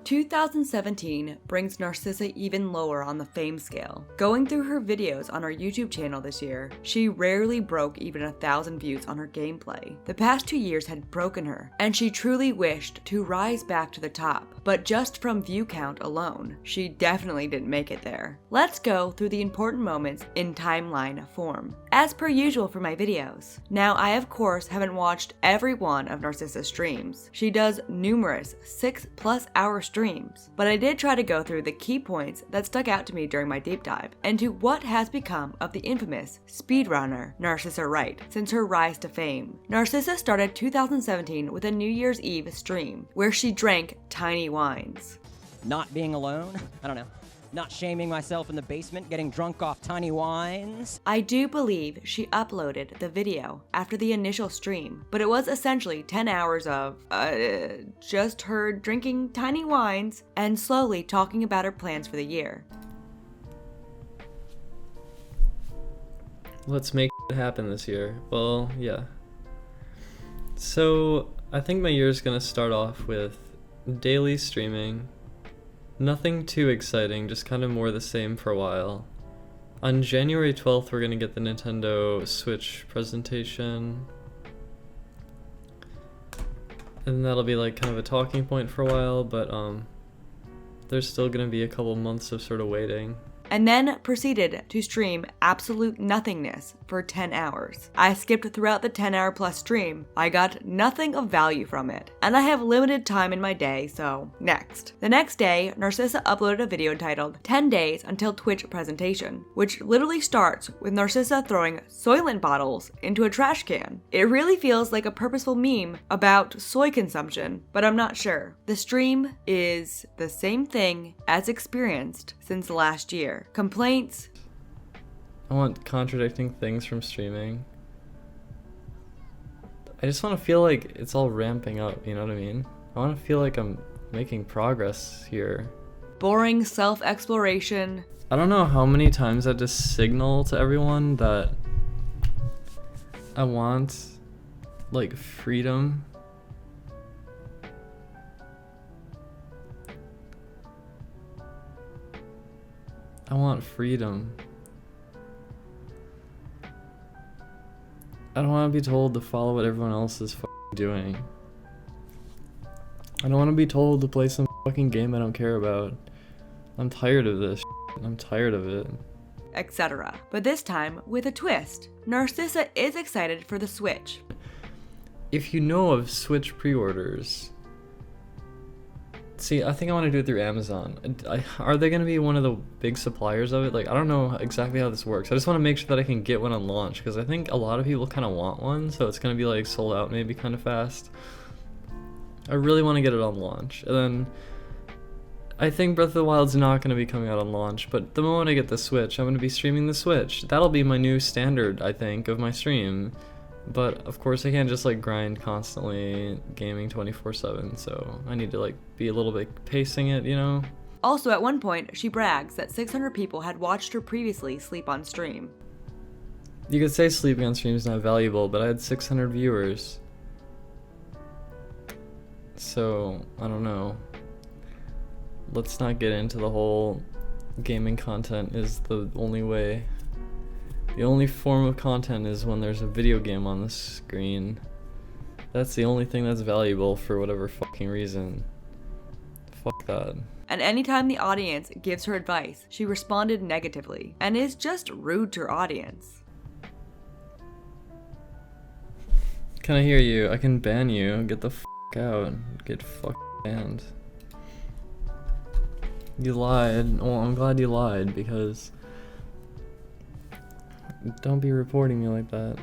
2017 brings Narcissa even lower on the fame scale. Going through her videos on her YouTube channel this year, she rarely broke even 1,000 views on her gameplay. The past 2 years had broken her, and she truly wished to rise back to the top, but just from view count alone, she definitely didn't make it there. Let's go through the important moments in timeline form, as per usual for my videos. Now, I of course haven't watched every one of Narcissa's streams. She does numerous 6+ hour streams, but I did try to go through the key points that stuck out to me during my deep dive into what has become of the infamous speedrunner Narcissa Wright since her rise to fame. Narcissa started 2017 with a New Year's Eve stream where she drank tiny wines. Not being alone, I don't know. Not shaming myself in the basement, getting drunk off tiny wines. I do believe she uploaded the video after the initial stream, but it was essentially 10 hours of, just her drinking tiny wines and slowly talking about her plans for the year. Let's make it happen this year. Well, yeah. So, I think my year is gonna start off with daily streaming. Nothing too exciting, just kind of more the same for a while. On January 12th, we're gonna get the Nintendo Switch presentation. And that'll be like kind of a talking point for a while, but there's still gonna be a couple months of sort of waiting. And then proceeded to stream absolute nothingness for 10 hours. I skipped throughout the 10-hour plus stream. I got nothing of value from it. And I have limited time in my day, so next. The next day, Narcissa uploaded a video entitled 10 Days Until Twitch Presentation, which literally starts with Narcissa throwing Soylent bottles into a trash can. It really feels like a purposeful meme about soy consumption, but I'm not sure. The stream is the same thing as experienced since last year. Complaints. I want contradicting things from streaming. I just want to feel like it's all ramping up, you know what I mean? I want to feel like I'm making progress here. Boring self-exploration. I don't know how many times I had to signal to everyone that I want, like, freedom. I want freedom. I don't want to be told to follow what everyone else is doing. I don't want to be told to play some fucking game I don't care about. I'm tired of this shit. I'm tired of it. Etc. But this time with a twist. Narcissa is excited for the Switch. If you know of Switch pre-orders, see, I think I want to do it through Amazon. Are they going to be one of the big suppliers of it? Like, I don't know exactly how this works. I just want to make sure that I can get one on launch, because I think a lot of people kind of want one, so it's going to be like sold out maybe kind of fast. I really want to get it on launch. And then I think Breath of the Wild's not going to be coming out on launch, but the moment I get the Switch, I'm going to be streaming the Switch. That'll be my new standard, I think, of my stream. But of course I can't just like grind constantly gaming 24/7, so I need to like be a little bit pacing it, you know? Also at one point, she brags that 600 people had watched her previously sleep on stream. You could say sleeping on stream is not valuable, but I had 600 viewers. So, I don't know. Let's not get into the whole gaming content is the only way. The only form of content is when there's a video game on the screen. That's the only thing that's valuable for whatever fucking reason. Fuck that. And anytime the audience gives her advice, she responded negatively and is just rude to her audience. Can I hear you? I can ban you. Get the fuck out. Get fuck banned. You lied. Well, I'm glad you lied, because don't be reporting me like that.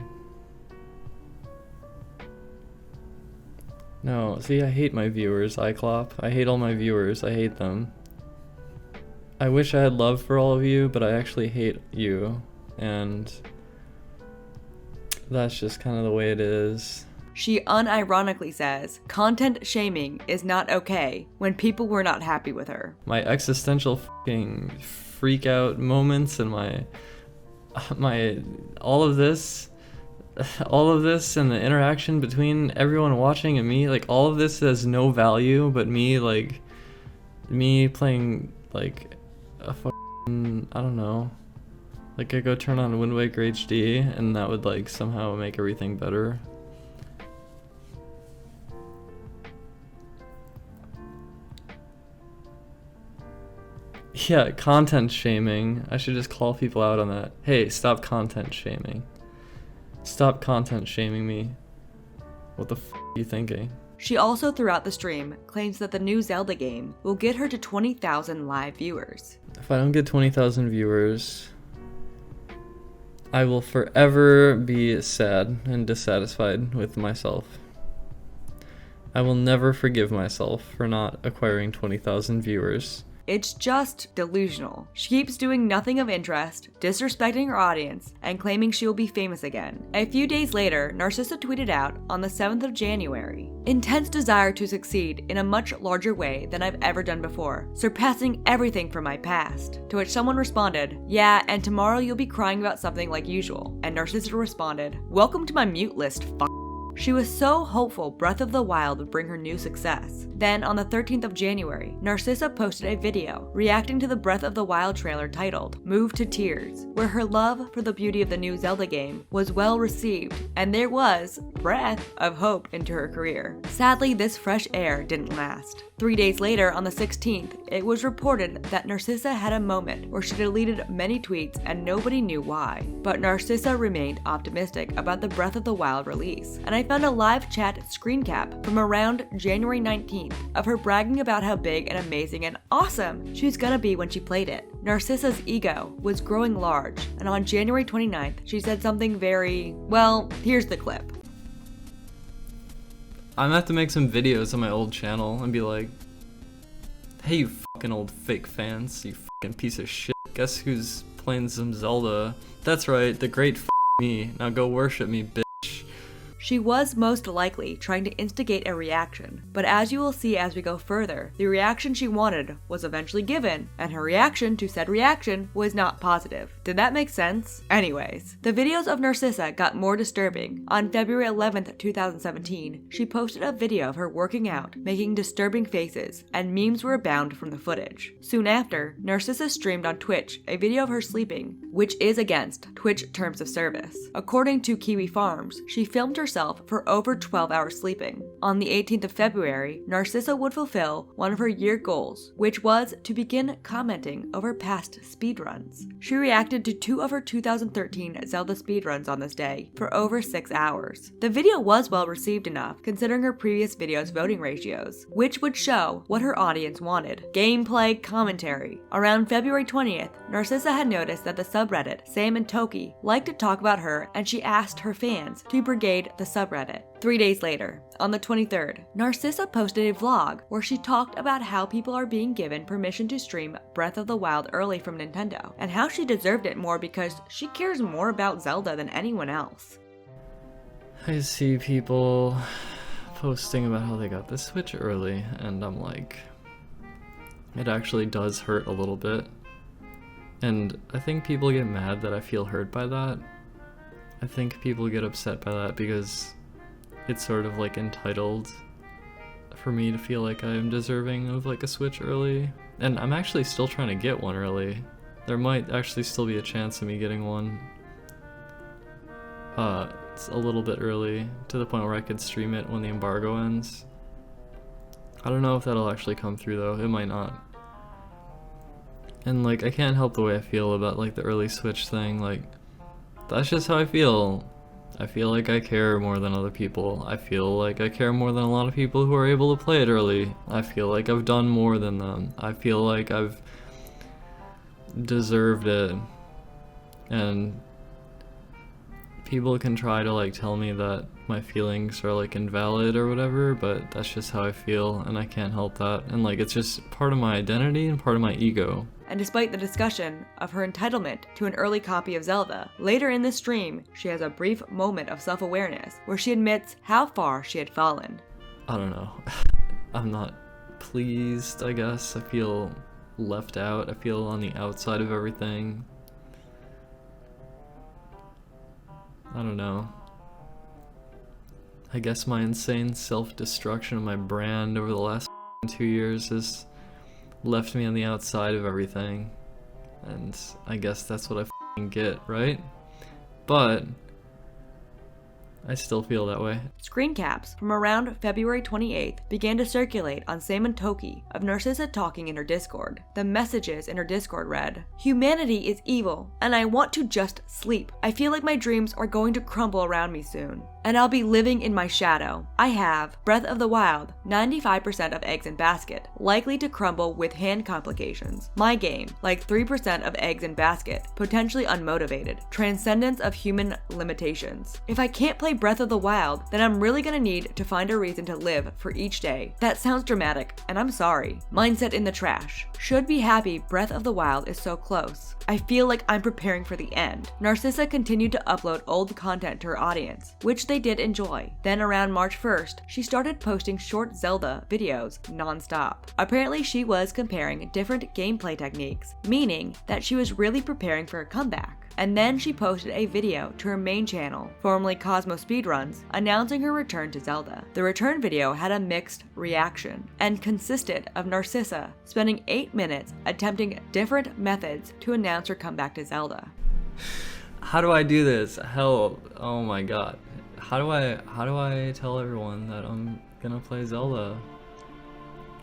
No, see, I hate my viewers, Iclop. I hate all my viewers. I hate them. I wish I had love for all of you, but I actually hate you. And that's just kind of the way it is. She unironically says, content shaming is not okay when people were not happy with her. My existential fucking freak out moments and my all of this and the interaction between everyone watching and me, like all of this has no value but me playing like a fucking, I don't know, like I go turn on Wind Waker HD and that would like somehow make everything better. Yeah, content shaming. I should just call people out on that. Hey, stop content shaming. Stop content shaming me. What the f*** are you thinking? She also throughout the stream claims that the new Zelda game will get her to 20,000 live viewers. If I don't get 20,000 viewers, I will forever be sad and dissatisfied with myself. I will never forgive myself for not acquiring 20,000 viewers. it's just delusional. She keeps doing nothing of interest, disrespecting her audience, and claiming she will be famous again. A few days later, Narcissa tweeted out on the 7th of January, "Intense desire to succeed in a much larger way than I've ever done before, surpassing everything from my past." To which someone responded, "Yeah, and tomorrow you'll be crying about something like usual." And Narcissa responded, "Welcome to my mute list, f***." She was so hopeful Breath of the Wild would bring her new success. Then, on the 13th of January, Narcissa posted a video reacting to the Breath of the Wild trailer titled "Moved to Tears," where her love for the beauty of the new Zelda game was well received, and there was breath of hope into her career. Sadly, this fresh air didn't last. 3 days later, on the 16th, it was reported that Narcissa had a moment where she deleted many tweets and nobody knew why. But Narcissa remained optimistic about the Breath of the Wild release, and I found a live chat screen cap from around January 19th of her bragging about how big and amazing and awesome she was gonna be when she played it. Narcissa's ego was growing large, and on January 29th, she said something very, well, here's the clip. I'm gonna have to make some videos on my old channel and be like, "Hey, you fucking old fake fans, you fucking piece of shit. Guess who's playing some Zelda? That's right, the great me. Now go worship me, bitch." She was most likely trying to instigate a reaction, but as you will see as we go further, the reaction she wanted was eventually given, and her reaction to said reaction was not positive. Did that make sense? Anyways, the videos of Narcissa got more disturbing. On February 11th, 2017, she posted a video of her working out, making disturbing faces, and memes were abound from the footage. Soon after, Narcissa streamed on Twitch a video of her sleeping, which is against Twitch terms of service. According to Kiwi Farms, she filmed herself for over 12 hours sleeping. On the 18th of February, Narcissa would fulfill one of her year goals, which was to begin commenting over past speedruns. She reacted to 2 of her 2013 Zelda speedruns on this day for over 6 hours. The video was well received enough, considering her previous videos' voting ratios, which would show what her audience wanted: gameplay commentary. Around February 20th, Narcissa had noticed that the subreddit Sam and Toki liked to talk about her, and she asked her fans to brigade the subreddit. 3 days later, on the 23rd, Narcissa posted a vlog where she talked about how people are being given permission to stream Breath of the Wild early from Nintendo, and how she deserved it more because she cares more about Zelda than anyone else. I see people posting about how they got the Switch early, and I'm like, it actually does hurt a little bit. And I think people get mad that I feel hurt by that. I think people get upset by that because it's sort of like entitled for me to feel like I am deserving of like a Switch early. And I'm actually still trying to get one early. There might actually still be a chance of me getting one it's a little bit early, to the point where I could stream it when the embargo ends. I don't know if that'll actually come through though, it might not. And like, I can't help the way I feel about like the early Switch thing. Like, that's just how I feel. I feel like I care more than other people. I feel like I care more than a lot of people who are able to play it early. I feel like I've done more than them. I feel like I've deserved it. And people can try to like tell me that my feelings are like invalid or whatever, but that's just how I feel, and I can't help that. And like, it's just part of my identity and part of my ego. And despite the discussion of her entitlement to an early copy of Zelda, later in the stream, she has a brief moment of self-awareness where she admits how far she had fallen. I don't know. I'm not pleased, I guess. I feel left out. I feel on the outside of everything. I don't know. I guess my insane self-destruction of my brand over the last 2 years has left me on the outside of everything, and I guess that's what I get, right? But I still feel that way. Screen caps from around February 28th began to circulate on Sam and Toki of Narcissa talking in her Discord. The messages in her Discord read, "Humanity is evil, and I want to just sleep. I feel like my dreams are going to crumble around me soon. and I'll be living in my shadow. I have Breath of the Wild, 95% of eggs in basket, likely to crumble with hand complications. My game, like 3% of eggs in basket, potentially unmotivated. Transcendence of human limitations. If I can't play Breath of the Wild, then I'm really gonna need to find a reason to live for each day. That sounds dramatic, and I'm sorry. Mindset in the trash. Should be happy Breath of the Wild is so close. I feel like I'm preparing for the end. Narcissa continued to upload old content to her audience, which they did enjoy. Then around March 1st, she started posting short Zelda videos non-stop. Apparently she was comparing different gameplay techniques, meaning that she was really preparing for a comeback. And then she posted a video to her main channel, formerly Cosmo Speedruns, announcing her return to Zelda. The return video had a mixed reaction and consisted of Narcissa spending 8 minutes attempting different methods to announce her comeback to Zelda. How do I do this? Help. Oh my god. How do I tell everyone that I'm gonna play Zelda?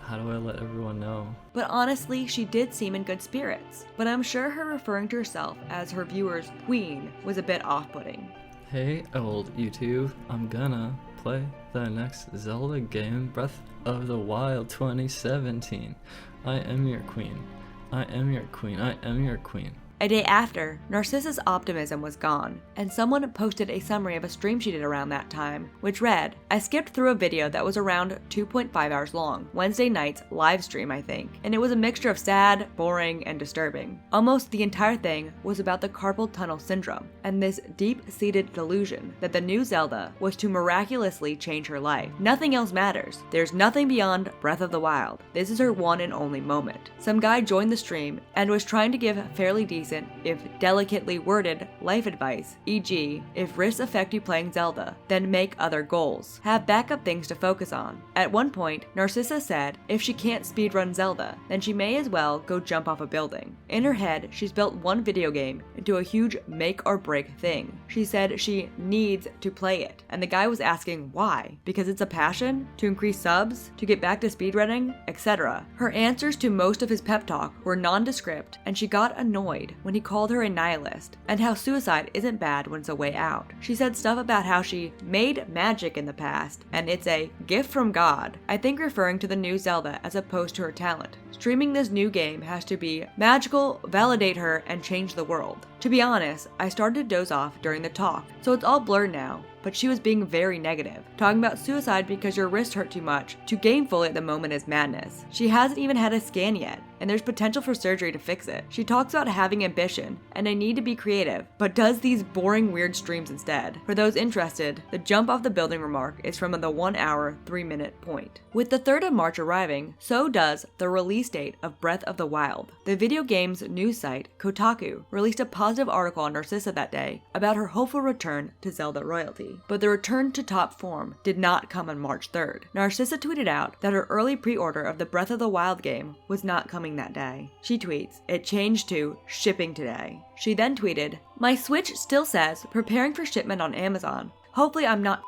How do I let everyone know? But honestly, she did seem in good spirits. But I'm sure her referring to herself as her viewer's queen was a bit off-putting. Hey, old YouTube, I'm gonna play the next Zelda game, Breath of the Wild 2017. I am your queen. I am your queen. I am your queen. A day after, Narcissa's optimism was gone, and someone posted a summary of a stream she did around that time, which read, I skipped through a video that was around 2.5 hours long, Wednesday night's live stream I think, and it was a mixture of sad, boring, and disturbing. Almost the entire thing was about the carpal tunnel syndrome, and this deep-seated delusion that the new Zelda was to miraculously change her life. Nothing else matters. There's nothing beyond Breath of the Wild. This is her one and only moment. Some guy joined the stream and was trying to give fairly decent, if delicately worded, life advice, e.g., if risks affect you playing Zelda, then make other goals. Have backup things to focus on. At one point, Narcissa said if she can't speedrun Zelda, then she may as well go jump off a building. In her head, she's built one video game into a huge make or break thing. She said she needs to play it, and the guy was asking why? Because it's a passion? To increase subs? To get back to speedrunning? Etc. Her answers to most of his pep talk were nondescript, and she got annoyed when he called her a nihilist, and how suicide isn't bad when it's a way out. She said stuff about how she made magic in the past, and it's a gift from God, I think referring to the new Zelda as opposed to her talent. Streaming this new game has to be magical, validate her, and change the world. To be honest, I started to doze off during the talk, so it's all blurred now, but she was being very negative, talking about suicide because your wrist hurt too much to game fully at the moment is madness. She hasn't even had a scan yet, and there's potential for surgery to fix it. She talks about having ambition and a need to be creative, but does these boring weird streams instead. For those interested, the jump off the building remark is from the 1 hour, 3 minute point. With the 3rd of March arriving, so does the release date of Breath of the Wild. The video game's news site, Kotaku, released a positive article on Narcissa that day about her hopeful return to Zelda royalty. But the return to top form did not come on March 3rd. Narcissa tweeted out that her early pre-order of the Breath of the Wild game was not coming that day. She tweets, it changed to shipping today. She then tweeted, my Switch still says preparing for shipment on Amazon. Hopefully I'm not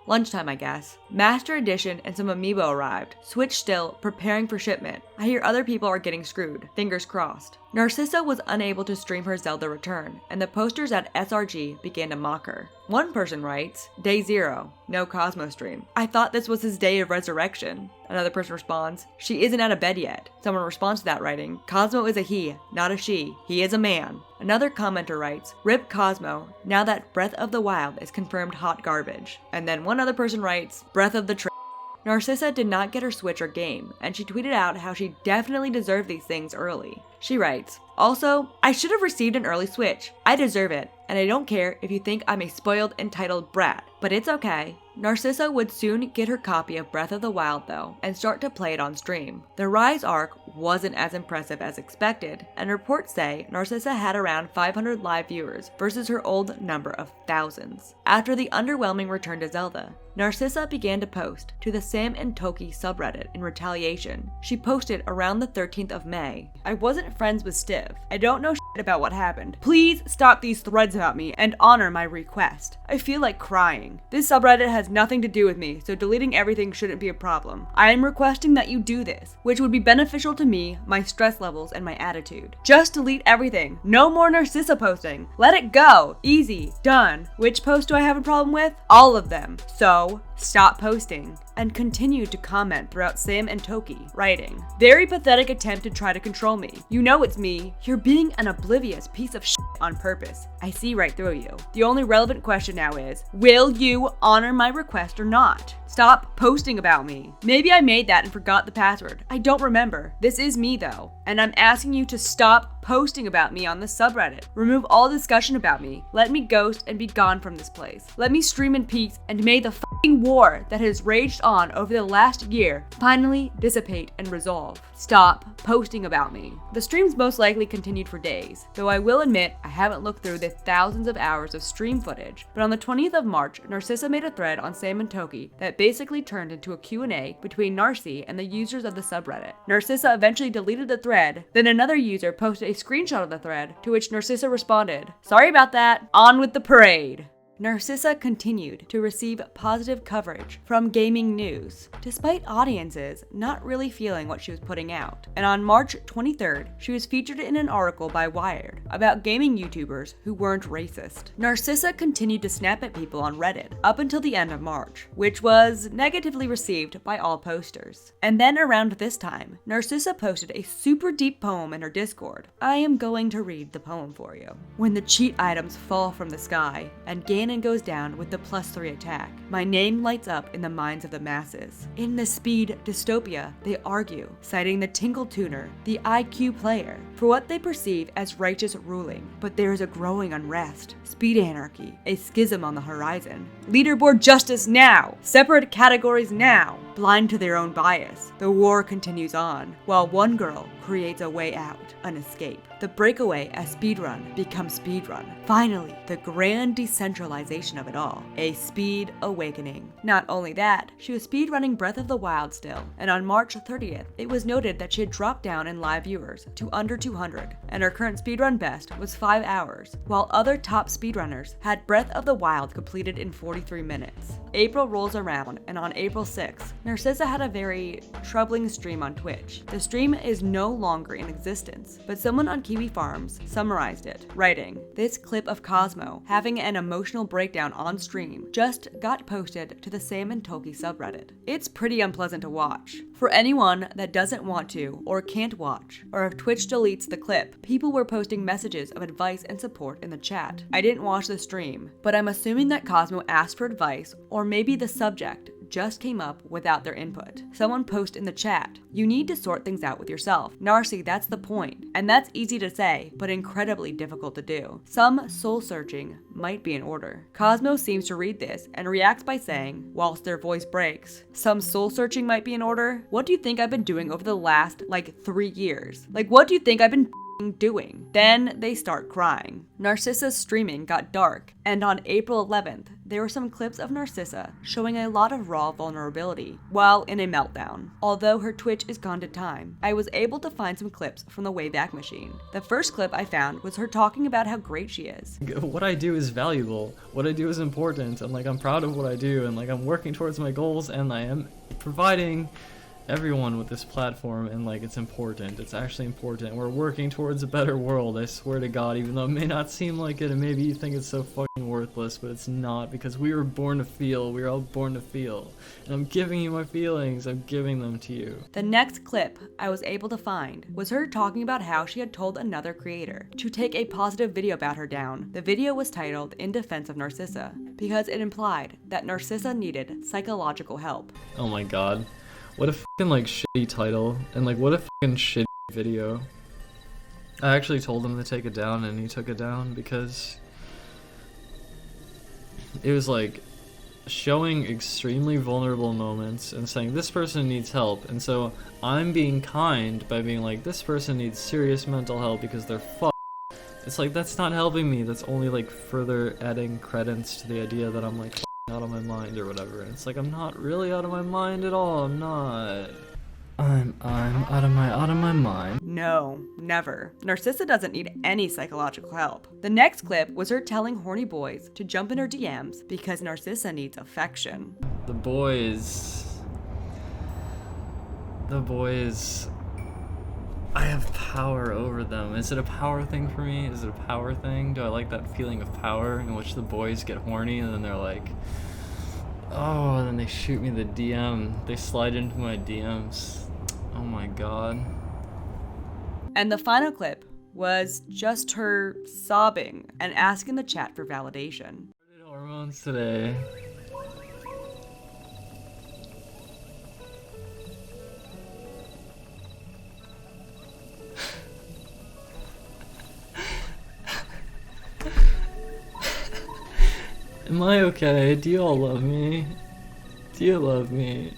lunchtime, I guess. Master Edition and some amiibo arrived. Switch still, preparing for shipment. I hear other people are getting screwed. Fingers crossed. Narcissa was unable to stream her Zelda return, and the posters at SRG began to mock her. One person writes, Day 0, no Cosmo stream. I thought this was his day of resurrection. Another person responds, she isn't out of bed yet. Someone responds to that writing, Cosmo is a he, not a she. He is a man. Another commenter writes, Rip Cosmo, now that Breath of the Wild is confirmed hot garbage. And then one other person writes, Breath of the Narcissa did not get her Switch or game, and she tweeted out how she definitely deserved these things early. She writes, also, I should have received an early Switch. I deserve it, and I don't care if you think I'm a spoiled, entitled brat, but it's okay. Narcissa would soon get her copy of Breath of the Wild though, and start to play it on stream. The Rise arc wasn't as impressive as expected, and reports say Narcissa had around 500 live viewers versus her old number of thousands. After the underwhelming return to Zelda, Narcissa began to post to the Sam and Toki subreddit in retaliation. She posted around the 13th of May. I wasn't friends with Stiv. I don't know shit about what happened. Please stop these threads about me and honor my request. I feel like crying. This subreddit has nothing to do with me, so deleting everything shouldn't be a problem. I am requesting that you do this, which would be beneficial to me, my stress levels, and my attitude. Just delete everything. No more Narcissa posting. Let it go. Easy. Done. Which post do I have a problem with? All of them. So, stop posting. And continued to comment throughout Sam and Toki, writing, "Very pathetic attempt to try to control me. You know it's me. You're being an oblivious piece of shit on purpose. I see right through you. The only relevant question now is, will you honor my request or not? Stop posting about me. Maybe I made that and forgot the password. I don't remember. This is me though. And I'm asking you to stop posting about me on the subreddit. Remove all discussion about me. Let me ghost and be gone from this place. Let me stream in peace and may the f***ing war that has raged on over the last year finally dissipate and resolve. Stop posting about me." The streams most likely continued for days, though I will admit I haven't looked through the thousands of hours of stream footage. But on the 20th of March, Narcissa made a thread on Sam and Toki that basically turned into a Q&A between Narcy and the users of the subreddit. Narcissa eventually deleted the thread, then another user posted a screenshot of the thread, to which Narcissa responded, "Sorry about that, on with the parade." Narcissa continued to receive positive coverage from gaming news, despite audiences not really feeling what she was putting out. And on March 23rd, she was featured in an article by Wired about gaming YouTubers who weren't racist. Narcissa continued to snap at people on Reddit up until the end of March, which was negatively received by all posters. And then around this time, Narcissa posted a super deep poem in her Discord. I am going to read the poem for you. "When the cheat items fall from the sky and Ganon goes down with the +3 attack, my name lights up in the minds of the masses. In the speed dystopia, they argue, citing the Tinkle Tuner, the IQ player, for what they perceive as righteous ruling. But there is a growing unrest, speed anarchy, a schism on the horizon. Leaderboard justice now! Separate categories now! Blind to their own bias, the war continues on, while one girl creates a way out, an escape. The breakaway as speedrun becomes speedrun. Finally, the grand decentralization of it all, a speed awakening." Not only that, she was speedrunning Breath of the Wild still, and on March 30th, it was noted that she had dropped down in live viewers to under 200, and her current speedrun best was 5 hours, while other top speedrunners had Breath of the Wild completed in 43 minutes. April rolls around, and on April 6th, Narcissa had a very troubling stream on Twitch. The stream is no longer in existence, but someone on Kiwi Farms summarized it, writing, "This clip of Cosmo having an emotional breakdown on stream just got posted to the Sam and Toki subreddit. It's pretty unpleasant to watch. For anyone that doesn't want to or can't watch, or if Twitch deletes the clip, people were posting messages of advice and support in the chat. I didn't watch the stream, but I'm assuming that Cosmo asked for advice, or maybe the subject just came up without their input. Someone posted in the chat, you need to sort things out with yourself. Narcy, that's the point. And that's easy to say, but incredibly difficult to do. Some soul searching might be in order. Cosmo seems to read this and reacts by saying, whilst their voice breaks, some soul searching might be in order? What do you think I've been doing over the last, 3 years? What do you think I've been doing? Then they start crying. Narcissa's streaming got dark, and on April 11th, there were some clips of Narcissa showing a lot of raw vulnerability while in a meltdown. Although her Twitch is gone to time, I was able to find some clips from the Wayback Machine. The first clip I found was her talking about how great she is. What I do is valuable, what I do is important, and I'm proud of what I do, and I'm working towards my goals, and I am providing everyone with this platform, and it's important. It's actually important. We're working towards a better world, I swear to God, even though it may not seem like it, and maybe you think it's so fucking worthless, but it's not, because we were born to feel. We were all born to feel. And I'm giving you my feelings. I'm giving them to you. The next clip I was able to find was her talking about how she had told another creator to take a positive video about her down. The video was titled In Defense of Narcissa, because it implied that Narcissa needed psychological help. Oh my god. What a fucking shitty title, and what a fucking shitty video. I actually told him to take it down, and he took it down because it was showing extremely vulnerable moments and saying this person needs help, and so I'm being kind by being this person needs serious mental help because they're fucked. It's that's not helping me, that's only further adding credence to the idea that I'm out of my mind. mind or whatever. And it's like, I'm not really out of my mind at all. I'm not. I'm out of my mind. No, never. Narcissa doesn't need any psychological help. The next clip was her telling horny boys to jump in her DMs because Narcissa needs affection. The boys, I have power over them. Is it a power thing for me? Is it a power thing? Do I like that feeling of power in which the boys get horny and then they're like, oh, and then they shoot me the DM. They slide into my DMs. Oh my god. And the final clip was just her sobbing and asking the chat for validation. Hormones today. Am I okay? Do you all love me? Do you love me?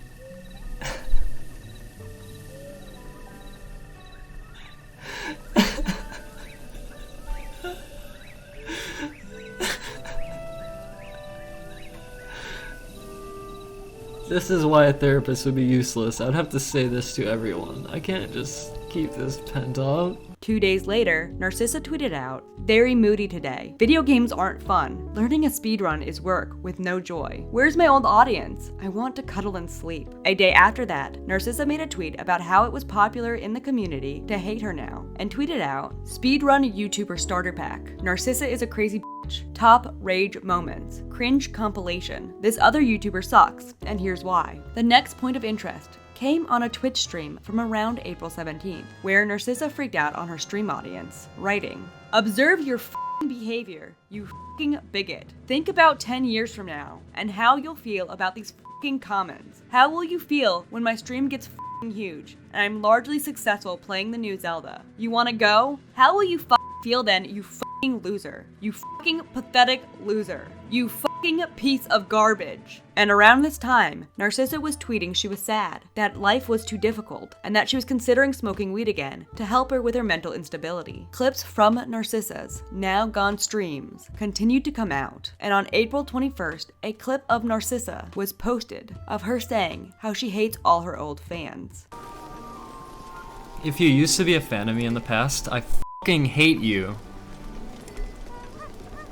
This is why a therapist would be useless. I'd have to say this to everyone. I can't just keep this pent up. 2 days later, Narcissa tweeted out, "Very moody today. Video games aren't fun. Learning a speedrun is work with no joy. Where's my old audience? I want to cuddle and sleep." A day after that, Narcissa made a tweet about how it was popular in the community to hate her now, and tweeted out, "Speedrun YouTuber starter pack. Narcissa is a crazy bitch. Top rage moments. Cringe compilation. This other YouTuber sucks, and here's why." The next point of interest came on a Twitch stream from around April 17th, where Narcissa freaked out on her stream audience, writing, "Observe your f***ing behavior, you f***ing bigot. Think about 10 years from now, and how you'll feel about these f***ing comments. How will you feel when my stream gets f***ing huge, and I'm largely successful playing the new Zelda? You wanna go? How will you f***ing feel then, you f***ing loser? You f***ing pathetic loser. You f***ing piece of garbage." And around this time, Narcissa was tweeting she was sad, that life was too difficult, and that she was considering smoking weed again to help her with her mental instability. Clips from Narcissa's now gone streams continued to come out, and on April 21st, a clip of Narcissa was posted of her saying how she hates all her old fans. If you used to be a fan of me in the past, I fucking hate you.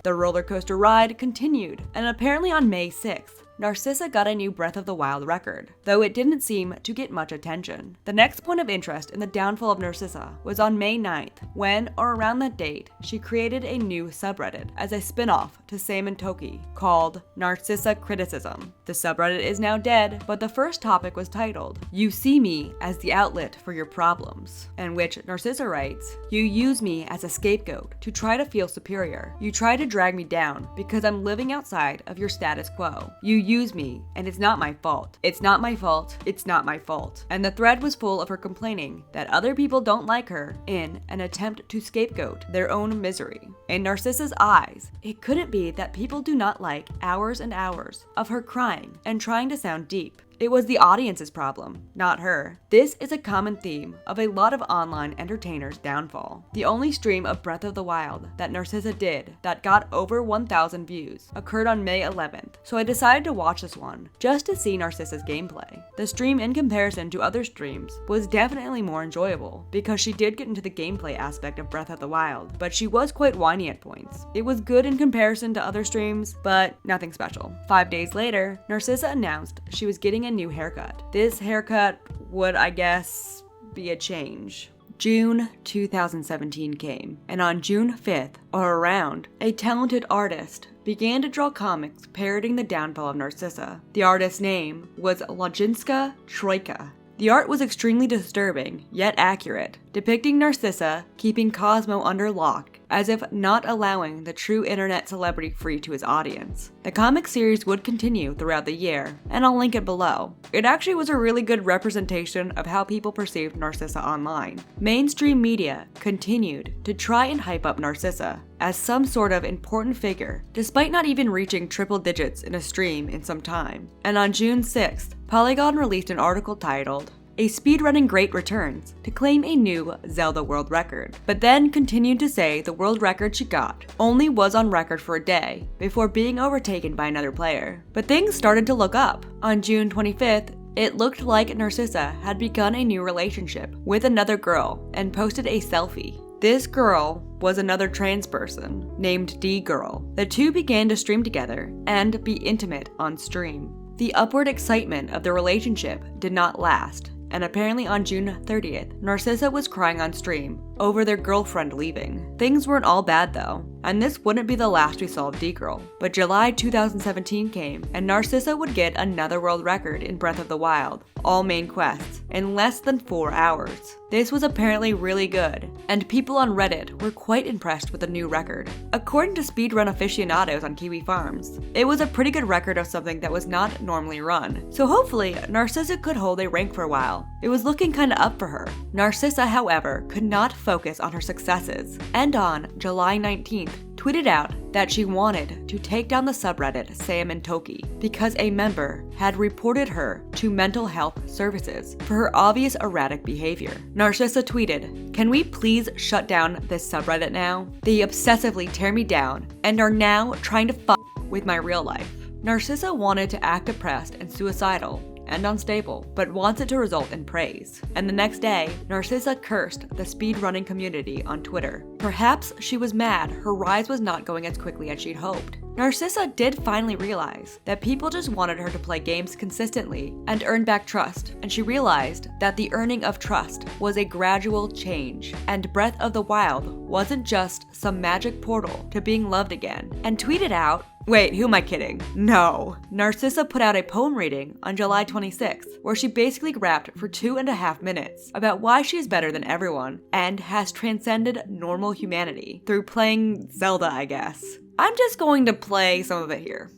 The roller coaster ride continued, and apparently on May 6th, Narcissa got a new Breath of the Wild record, though it didn't seem to get much attention. The next point of interest in the downfall of Narcissa was on May 9th, when, or around that date, she created a new subreddit as a spin-off to Salmon Toki called Narcissa Criticism. The subreddit is now dead, but the first topic was titled, "You see me as the outlet for your problems," in which Narcissa writes, "You use me as a scapegoat to try to feel superior. You try to drag me down because I'm living outside of your status quo. You use me, and it's not my fault. It's not my fault. It's not my fault." And the thread was full of her complaining that other people don't like her in an attempt to scapegoat their own misery. In Narcissa's eyes, it couldn't be that people do not like hours and hours of her crying and trying to sound deep. It was the audience's problem, not her. This is a common theme of a lot of online entertainers' downfall. The only stream of Breath of the Wild that Narcissa did that got over 1,000 views occurred on May 11th, so I decided to watch this one just to see Narcissa's gameplay. The stream, in comparison to other streams, was definitely more enjoyable because she did get into the gameplay aspect of Breath of the Wild, but she was quite whiny at points. It was good in comparison to other streams, but nothing special. 5 days later, Narcissa announced she was getting a new haircut. This haircut would, I guess, be a change. June 2017 came, and on June 5th, or around, a talented artist began to draw comics parroting the downfall of Narcissa. The artist's name was Lajinska Troika. The art was extremely disturbing, yet accurate, depicting Narcissa keeping Cosmo under lock, as if not allowing the true internet celebrity free to his audience. The comic series would continue throughout the year, and I'll link it below. It actually was a really good representation of how people perceived Narcissa online. Mainstream media continued to try and hype up Narcissa as some sort of important figure, despite not even reaching triple digits in a stream in some time. And on June 6th, Polygon released an article titled, a speedrunning great returns to claim a new Zelda world record, but then continued to say the world record she got only was on record for a day before being overtaken by another player. But things started to look up. On June 25th, it looked like Narcissa had begun a new relationship with another girl and posted a selfie. This girl was another trans person named D-Girl. The two began to stream together and be intimate on stream. The upward excitement of the relationship did not last, and apparently on June 30th, Narcissa was crying on stream over their girlfriend leaving. Things weren't all bad though, and this wouldn't be the last we saw of D-Girl. But July 2017 came, and Narcissa would get another world record in Breath of the Wild, all main quests, in less than 4 hours. This was apparently really good, and people on Reddit were quite impressed with the new record. According to speedrun aficionados on Kiwi Farms, it was a pretty good record of something that was not normally run, so hopefully Narcissa could hold a rank for a while. It was looking kinda up for her. Narcissa, however, could not focus on her successes, and on July 19th, tweeted out that she wanted to take down the subreddit Sam and Toki because a member had reported her to mental health services for her obvious erratic behavior. Narcissa tweeted, "Can we please shut down this subreddit now? They obsessively tear me down and are now trying to fuck with my real life." Narcissa wanted to act depressed and suicidal and unstable, but wants it to result in praise. And the next day, Narcissa cursed the speedrunning community on Twitter. Perhaps she was mad her rise was not going as quickly as she'd hoped. Narcissa did finally realize that people just wanted her to play games consistently and earn back trust, and she realized that the earning of trust was a gradual change, and Breath of the Wild wasn't just some magic portal to being loved again, and tweeted out, wait, who am I kidding? No. Narcissa put out a poem reading on July 26th, where she basically rapped for 2.5 minutes about why she is better than everyone and has transcended normal humanity through playing Zelda, I guess. I'm just going to play some of it here.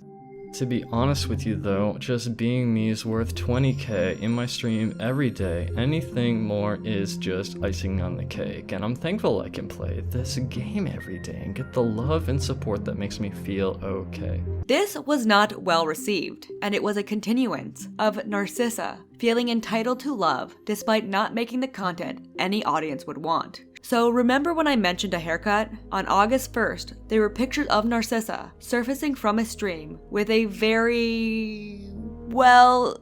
To be honest with you though, just being me is worth 20k in my stream every day. Anything more is just icing on the cake, and I'm thankful I can play this game every day and get the love and support that makes me feel okay. This was not well received, and it was a continuance of Narcissa feeling entitled to love despite not making the content any audience would want. So remember when I mentioned a haircut? On August 1st, there were pictures of Narcissa surfacing from a stream with a very, we'll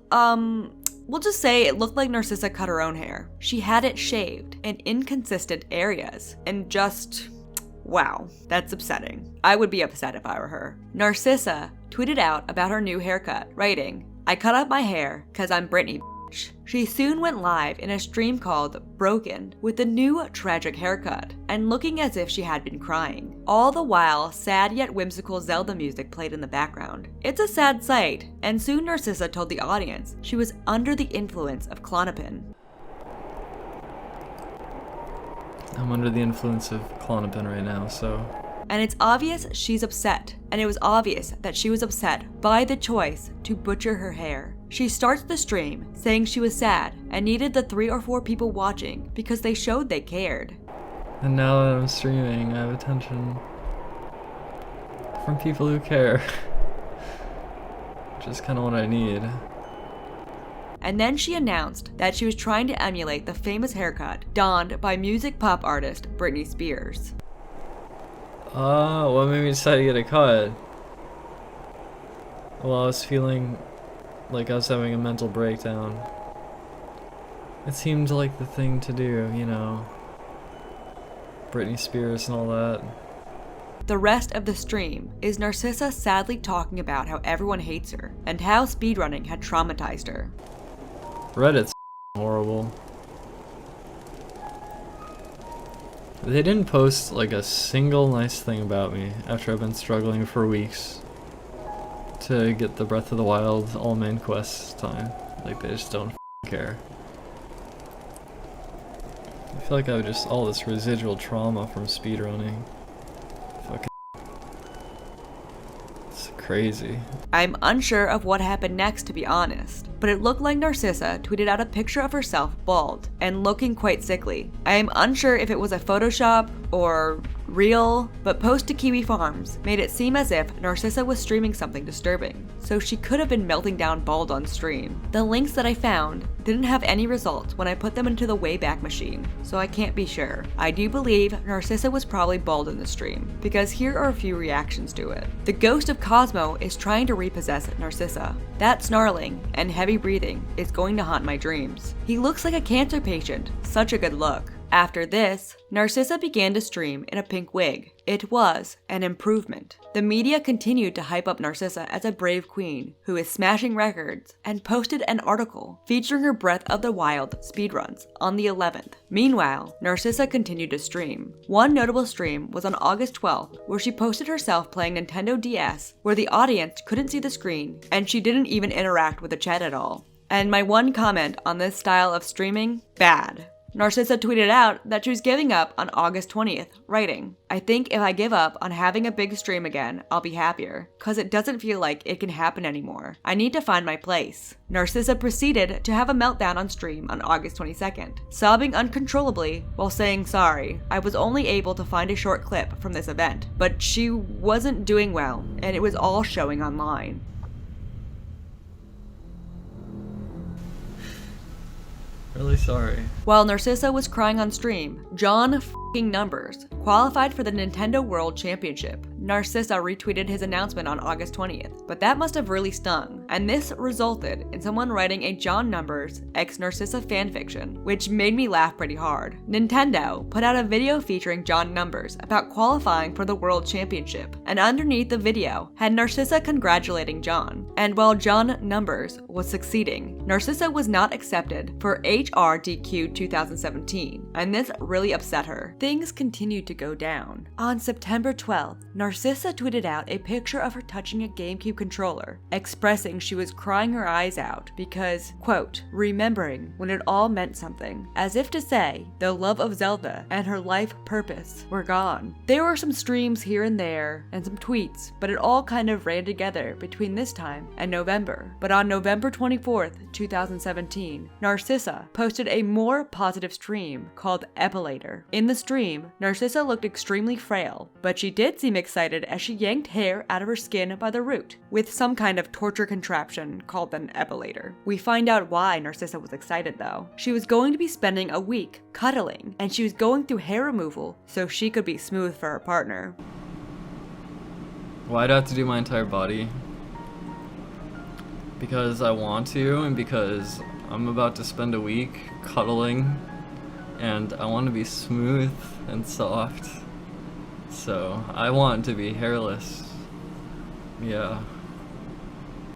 just say it looked like Narcissa cut her own hair. She had it shaved in inconsistent areas, and just, wow, that's upsetting. I would be upset if I were her. Narcissa tweeted out about her new haircut, writing, "I cut up my hair 'cause I'm Britney." She soon went live in a stream called Broken with the new tragic haircut and looking as if she had been crying. All the while, sad yet whimsical Zelda music played in the background. It's a sad sight, and soon Narcissa told the audience she was under the influence of Klonopin. I'm under the influence of Klonopin right now, so... And it's obvious she's upset, and it was obvious that she was upset by the choice to butcher her hair. She starts the stream saying she was sad and needed the 3 or 4 people watching because they showed they cared. And now that I'm streaming, I have attention from people who care. Which is kind of what I need. And then she announced that she was trying to emulate the famous haircut donned by music pop artist Britney Spears. Oh, what made me decide to get a cut? Well, I was feeling like I was having a mental breakdown. It seemed like the thing to do, you know. Britney Spears and all that. The rest of the stream is Narcissa sadly talking about how everyone hates her and how speedrunning had traumatized her. Reddit's horrible. They didn't post like a single nice thing about me after I've been struggling for weeks to get the Breath of the Wild all main quest time. Like, they just don't care. I feel like I have just all this residual trauma from speedrunning. Fucking it's crazy. I'm unsure of what happened next, to be honest, but it looked like Narcissa tweeted out a picture of herself bald and looking quite sickly. I am unsure if it was a Photoshop or real, but post to Kiwi Farms made it seem as if Narcissa was streaming something disturbing, so she could have been melting down bald on stream. The links that I found didn't have any results when I put them into the Wayback Machine, so I can't be sure. I do believe Narcissa was probably bald in the stream, because here are a few reactions to it. The ghost of Cosmo is trying to repossess Narcissa. That snarling and heavy breathing is going to haunt my dreams. He looks like a cancer patient, such a good look. After this, Narcissa began to stream in a pink wig. It was an improvement. The media continued to hype up Narcissa as a brave queen who is smashing records and posted an article featuring her Breath of the Wild speedruns on the 11th. Meanwhile, Narcissa continued to stream. One notable stream was on August 12th where she posted herself playing Nintendo DS where the audience couldn't see the screen and she didn't even interact with the chat at all. And my one comment on this style of streaming, bad. Narcissa tweeted out that she was giving up on August 20th, writing, "I think if I give up on having a big stream again, I'll be happier, cause it doesn't feel like it can happen anymore. I need to find my place." Narcissa proceeded to have a meltdown on stream on August 22nd, sobbing uncontrollably while saying sorry. I was only able to find a short clip from this event, but she wasn't doing well, and it was all showing online. Really sorry. While Narcissa was crying on stream, John f***ing Numbers qualified for the Nintendo World Championship. Narcissa retweeted his announcement on August 20th, but that must have really stung, and this resulted in someone writing a John Numbers x Narcissa fanfiction, which made me laugh pretty hard. Nintendo put out a video featuring John Numbers about qualifying for the World Championship, and underneath the video had Narcissa congratulating John. And while John Numbers was succeeding, Narcissa was not accepted for HRDQ 2017, and this really upset her. Things continued to go down. On September 12th, Narcissa tweeted out a picture of her touching a GameCube controller, expressing she was crying her eyes out because, quote, remembering when it all meant something, as if to say the love of Zelda and her life purpose were gone. There were some streams here and there and some tweets, but it all kind of ran together between this time and November. But on November 24th, 2017, Narcissa posted a more positive stream called Epilator. In the stream, Narcissa looked extremely frail, but she did seem excited as she yanked hair out of her skin by the root, with some kind of torture contraption called an epilator. We find out why Narcissa was excited though. She was going to be spending a week cuddling, and she was going through hair removal so she could be smooth for her partner. Why'd I have to do my entire body? Because I want to, and because I'm about to spend a week cuddling, and I want to be smooth and soft. So, I want to be hairless. Yeah.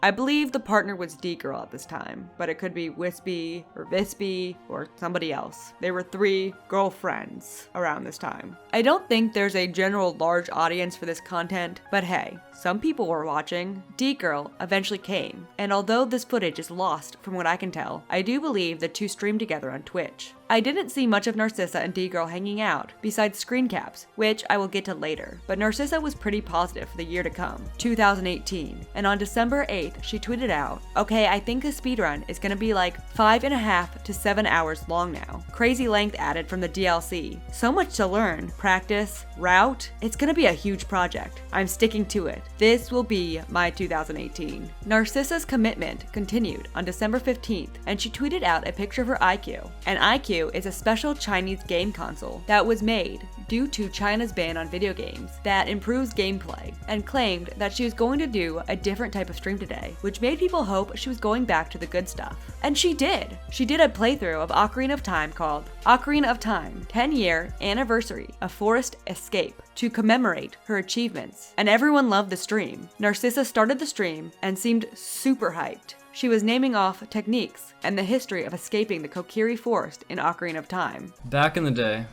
I believe the partner was D-Girl at this time, but it could be Wispy or Vispy or somebody else. There were 3 girlfriends around this time. I don't think there's a general large audience for this content, but hey, some people were watching. D-Girl eventually came, and although this footage is lost from what I can tell, I do believe the two streamed together on Twitch. I didn't see much of Narcissa and D-Girl hanging out, besides screen caps, which I will get to later, but Narcissa was pretty positive for the year to come, 2018, and on December 8th, she tweeted out, "Okay, I think the speedrun is gonna be like 5.5 to 7 hours long now. Crazy length added from the DLC. So much to learn, practice, route. It's gonna be a huge project. I'm sticking to it. This will be my 2018. Narcissa's commitment continued on December 15th, and she tweeted out a picture of her iQue. An iQue is a special Chinese game console that was made due to China's ban on video games that improves gameplay, and claimed that she was going to do a different type of stream today, which made people hope she was going back to the good stuff. And she did! She did a playthrough of Ocarina of Time called Ocarina of Time 10-Year Anniversary of Forest Escape to commemorate her achievements, and everyone loved the stream. Narcissa started the stream and seemed super hyped. She was naming off techniques and the history of escaping the Kokiri Forest in Ocarina of Time. Back in the day,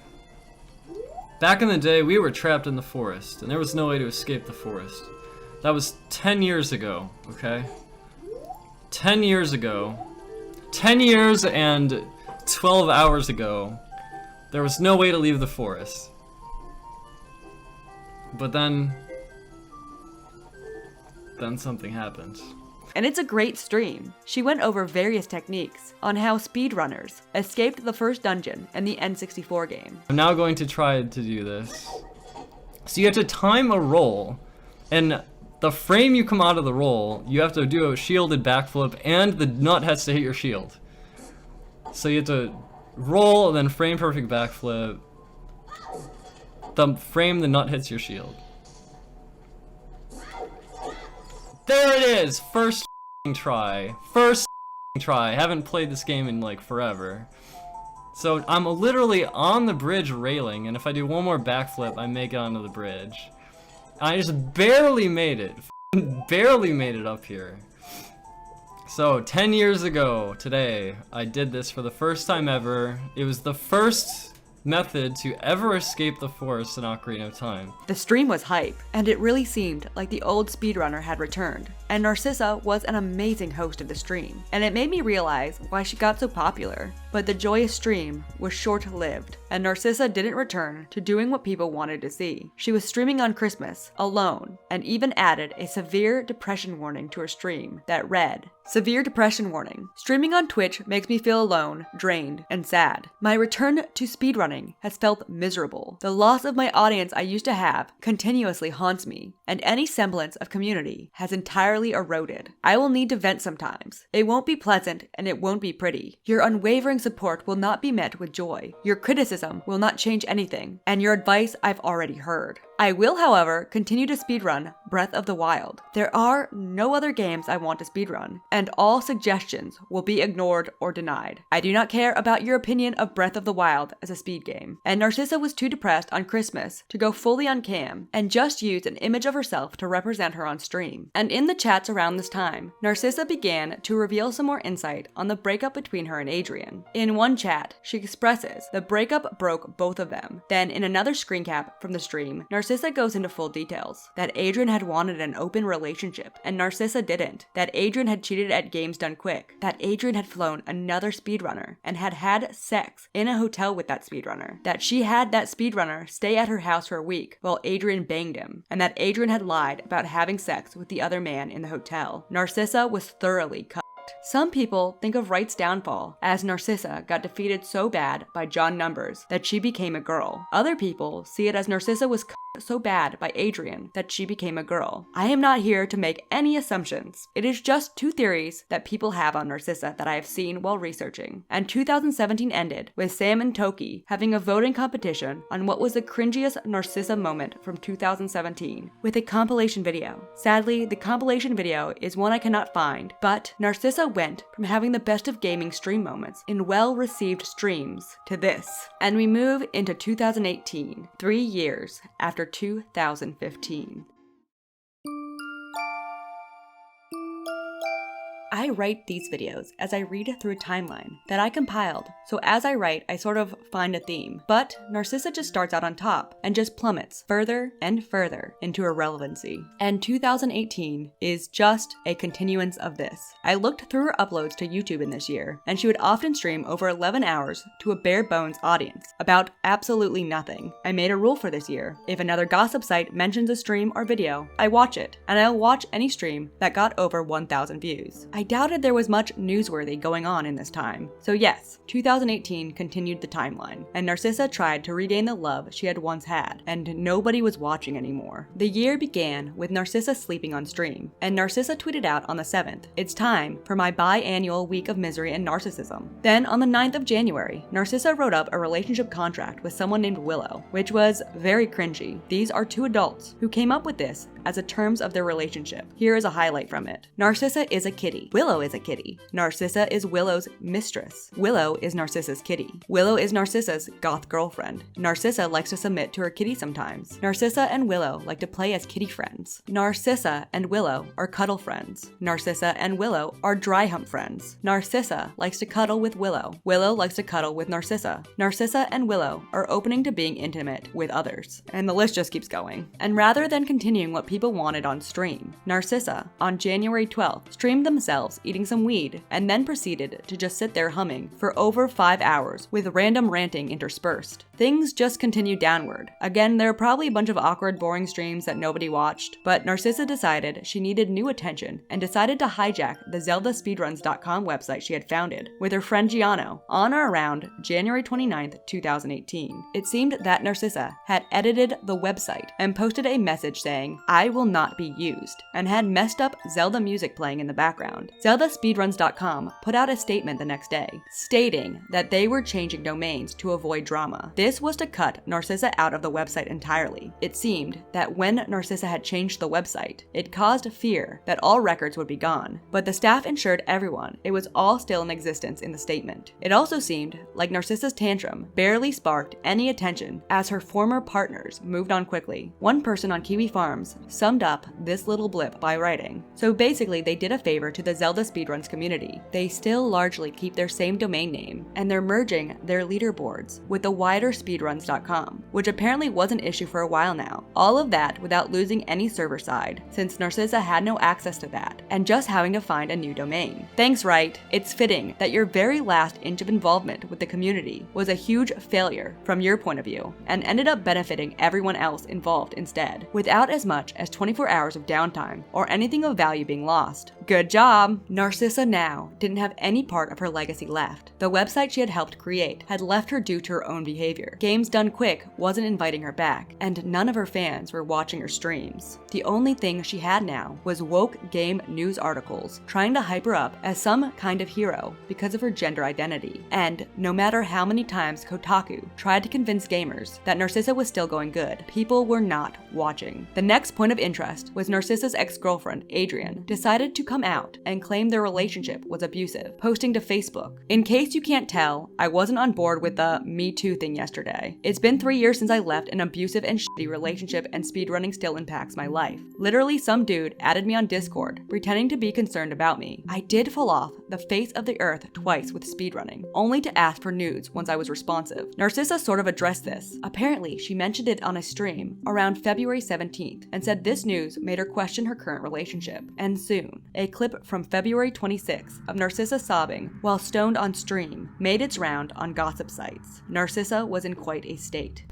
we were trapped in the forest, and there was no way to escape the forest. That was 10 years ago, okay? 10 years ago. 10 years and 12 hours ago, there was no way to leave the forest. But then something happened. and it's a great stream. She went over various techniques on how speedrunners escaped the first dungeon in the N64 game. I'm now going to try to do this. So you have to time a roll, and the frame you come out of the roll, you have to do a shielded backflip, and the nut has to hit your shield. So you have to roll, and then frame perfect backflip. The nut hits your shield. There it is! First try. First try. Haven't played this game in like forever. So I'm literally on the bridge railing, and if I do one more backflip, I make it onto the bridge. I just barely made it. Barely made it up here. So 10 years ago today, I did this for the first time ever. It was the first method to ever escape the forest in Ocarina of Time. The stream was hype, and it really seemed like the old speedrunner had returned, and Narcissa was an amazing host of the stream, and it made me realize why she got so popular. But the joyous stream was short-lived, and Narcissa didn't return to doing what people wanted to see. She was streaming on Christmas, alone, and even added a severe depression warning to her stream that read, "Severe depression warning. Streaming on Twitch makes me feel alone, drained, and sad. My return to speedrunning has felt miserable. The loss of my audience I used to have continuously haunts me, and any semblance of community has entirely eroded. I will need to vent sometimes. It won't be pleasant, and it won't be pretty. Your unwavering support will not be met with joy. Your criticism will not change anything, and your advice I've already heard. I will, however, continue to speedrun Breath of the Wild. There are no other games I want to speedrun, and all suggestions will be ignored or denied. I do not care about your opinion of Breath of the Wild as a speed game." And Narcissa was too depressed on Christmas to go fully on cam, and just used an image of herself to represent her on stream. And in the chats around this time, Narcissa began to reveal some more insight on the breakup between her and Adrian. In one chat, she expresses the breakup broke both of them. Then in another screen cap from the stream, Narcissa goes into full details. That Adrian had wanted an open relationship, and Narcissa didn't. That Adrian had cheated at Games Done Quick. That Adrian had flown another speedrunner, and had had sex in a hotel with that speedrunner. That she had that speedrunner stay at her house for a week while Adrian banged him. And that Adrian had lied about having sex with the other man in the hotel. Narcissa was thoroughly cut. Some people think of Wright's downfall as Narcissa got defeated so bad by John Numbers that she became a girl. Other people see it as Narcissa was cut so bad by Adrian that she became a girl. I am not here to make any assumptions. It is just two theories that people have on Narcissa that I have seen while researching. And 2017 ended with Sam and Toki having a voting competition on what was the cringiest Narcissa moment from 2017 with a compilation video. Sadly, the compilation video is one I cannot find, but Narcissa went from having the best of gaming stream moments in well-received streams to this. And we move into 2018, 3 years after 2015. I write these videos as I read through a timeline that I compiled, so as I write, I sort of find a theme. But Narcissa just starts out on top and just plummets further and further into irrelevancy. And 2018 is just a continuance of this. I looked through her uploads to YouTube in this year, and she would often stream over 11 hours to a bare bones audience about absolutely nothing. I made a rule for this year. If another gossip site mentions a stream or video, I watch it, and I'll watch any stream that got over 1,000 views. I doubted there was much newsworthy going on in this time. So yes, 2018 continued the timeline, and Narcissa tried to regain the love she had once had, and nobody was watching anymore. The year began with Narcissa sleeping on stream, and Narcissa tweeted out on the 7th, "It's time for my biannual week of misery and narcissism." Then on the 9th of January, Narcissa wrote up a relationship contract with someone named Willow, which was very cringy. These are two adults who came up with this as the terms of their relationship. Here is a highlight from it. Narcissa is a kitty. Willow is a kitty. Narcissa is Willow's mistress. Willow is Narcissa's kitty. Willow is Narcissa's goth girlfriend. Narcissa likes to submit to her kitty sometimes. Narcissa and Willow like to play as kitty friends. Narcissa and Willow are cuddle friends. Narcissa and Willow are dry hump friends. Narcissa likes to cuddle with Willow. Willow likes to cuddle with Narcissa. Narcissa and Willow are opening to being intimate with others. And the list just keeps going. And rather than continuing what people wanted on stream. Narcissa, on January 12th, streamed themselves eating some weed and then proceeded to just sit there humming for over 5 hours with random ranting interspersed. Things just continued downward. Again, there are probably a bunch of awkward, boring streams that nobody watched, but Narcissa decided she needed new attention and decided to hijack the ZeldaSpeedruns.com website she had founded with her friend Giano on or around January 29th, 2018. It seemed that Narcissa had edited the website and posted a message saying, "I will not be used," and had messed up Zelda music playing in the background. ZeldaSpeedruns.com put out a statement the next day, stating that they were changing domains to avoid drama. This was to cut Narcissa out of the website entirely. It seemed that when Narcissa had changed the website, it caused fear that all records would be gone, but the staff ensured everyone it was all still in existence in the statement. It also seemed like Narcissa's tantrum barely sparked any attention as her former partners moved on quickly. One person on Kiwi Farms summed up this little blip by writing, "So basically they did a favor to the Zelda Speedruns community. They still largely keep their same domain name, and they're merging their leaderboards with the wider speedruns.com, which apparently was an issue for a while now. All of that without losing any server side, since Narcissa had no access to that, and just having to find a new domain. Thanks, Wright. It's fitting that your very last inch of involvement with the community was a huge failure from your point of view, and ended up benefiting everyone else involved instead, without as much as 24 hours of downtime or anything of value being lost. Good job!" Narcissa now didn't have any part of her legacy left. The website she had helped create had left her due to her own behavior. Games Done Quick wasn't inviting her back, and none of her fans were watching her streams. The only thing she had now was woke game news articles trying to hype her up as some kind of hero because of her gender identity. And no matter how many times Kotaku tried to convince gamers that Narcissa was still going good, people were not watching. The next point of interest was Narcissa's ex-girlfriend, Adrian, decided to come out and claim their relationship was abusive, posting to Facebook, "In case you can't tell, I wasn't on board with the Me Too thing yesterday. It's been 3 years since I left an abusive and shitty relationship, and speedrunning still impacts my life. Literally, some dude added me on Discord, pretending to be concerned about me. I did fall off the face of the earth twice with speedrunning, only to ask for nudes once I was responsive." Narcissa sort of addressed this. Apparently, she mentioned it on a stream around February 17th and said this news made her question her current relationship. And soon, a clip from February 26th of Narcissa sobbing while stoned on stream made its round on gossip sites. Narcissa was in quite a state.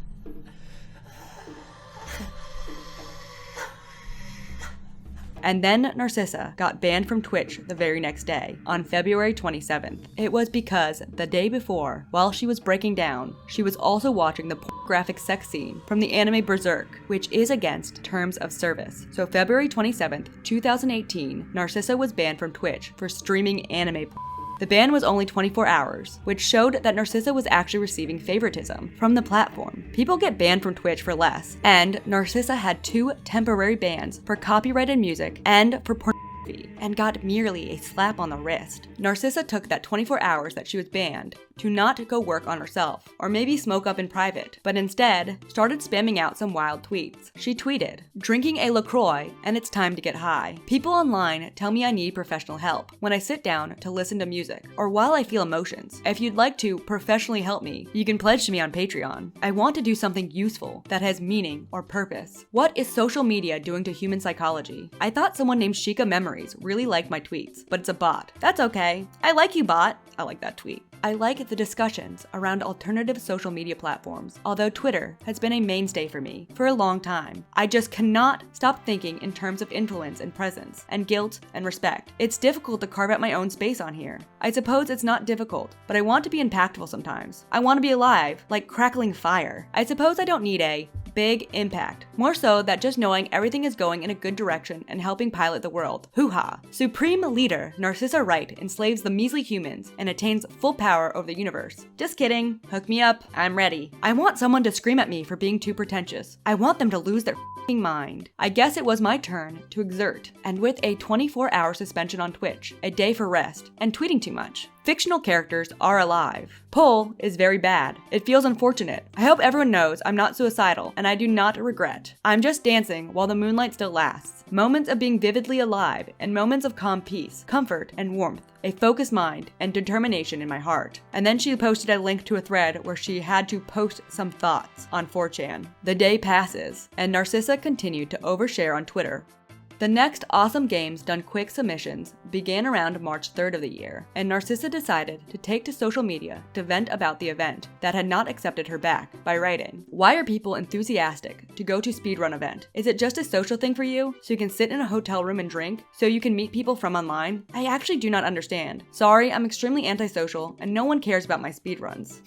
And then Narcissa got banned from Twitch the very next day, on February 27th. It was because the day before, while she was breaking down, she was also watching the pornographic sex scene from the anime Berserk, which is against terms of service. So February 27th, 2018, Narcissa was banned from Twitch for streaming anime porn. The ban was only 24 hours, which showed that Narcissa was actually receiving favoritism from the platform. People get banned from Twitch for less, and Narcissa had 2 temporary bans for copyrighted music and for pornography, and got merely a slap on the wrist. Narcissa took that 24 hours that she was banned to not go work on herself, or maybe smoke up in private, but instead started spamming out some wild tweets. She tweeted, "Drinking a LaCroix, and it's time to get high. People online tell me I need professional help when I sit down to listen to music, or while I feel emotions. If you'd like to professionally help me, you can pledge to me on Patreon. I want to do something useful that has meaning or purpose." What is social media doing to human psychology? I thought someone named Sheikah Memories really liked my tweets, but it's a bot. That's okay. I like you, bot. I like that tweet. I like the discussions around alternative social media platforms, although Twitter has been a mainstay for me for a long time. I just cannot stop thinking in terms of influence and presence, and guilt and respect. It's difficult to carve out my own space on here. I suppose it's not difficult, but I want to be impactful sometimes. I want to be alive, like crackling fire. I suppose I don't need a big impact. More so that just knowing everything is going in a good direction and helping pilot the world. Hoo-ha. Supreme Leader Narcissa Wright enslaves the measly humans and attains full power over the universe. Just kidding. Hook me up. I'm ready. I want someone to scream at me for being too pretentious. I want them to lose their mind. I guess it was my turn to exert, and with a 24-hour suspension on Twitch, a day for rest, and tweeting too much, fictional characters are alive. Pull is very bad. It feels unfortunate. I hope everyone knows I'm not suicidal, and I do not regret. I'm just dancing while the moonlight still lasts. Moments of being vividly alive, and moments of calm peace, comfort, and warmth. A focused mind, and determination in my heart. And then she posted a link to a thread where she had to post some thoughts on 4chan. The day passes, and Narcissa continued to overshare on Twitter. The next Awesome Games Done Quick submissions began around March 3rd of the year, and Narcissa decided to take to social media to vent about the event that had not accepted her back by writing, "Why are people enthusiastic to go to speedrun event? Is it just a social thing for you, so you can sit in a hotel room and drink, so you can meet people from online? I actually do not understand. Sorry, I'm extremely antisocial, and no one cares about my speedruns.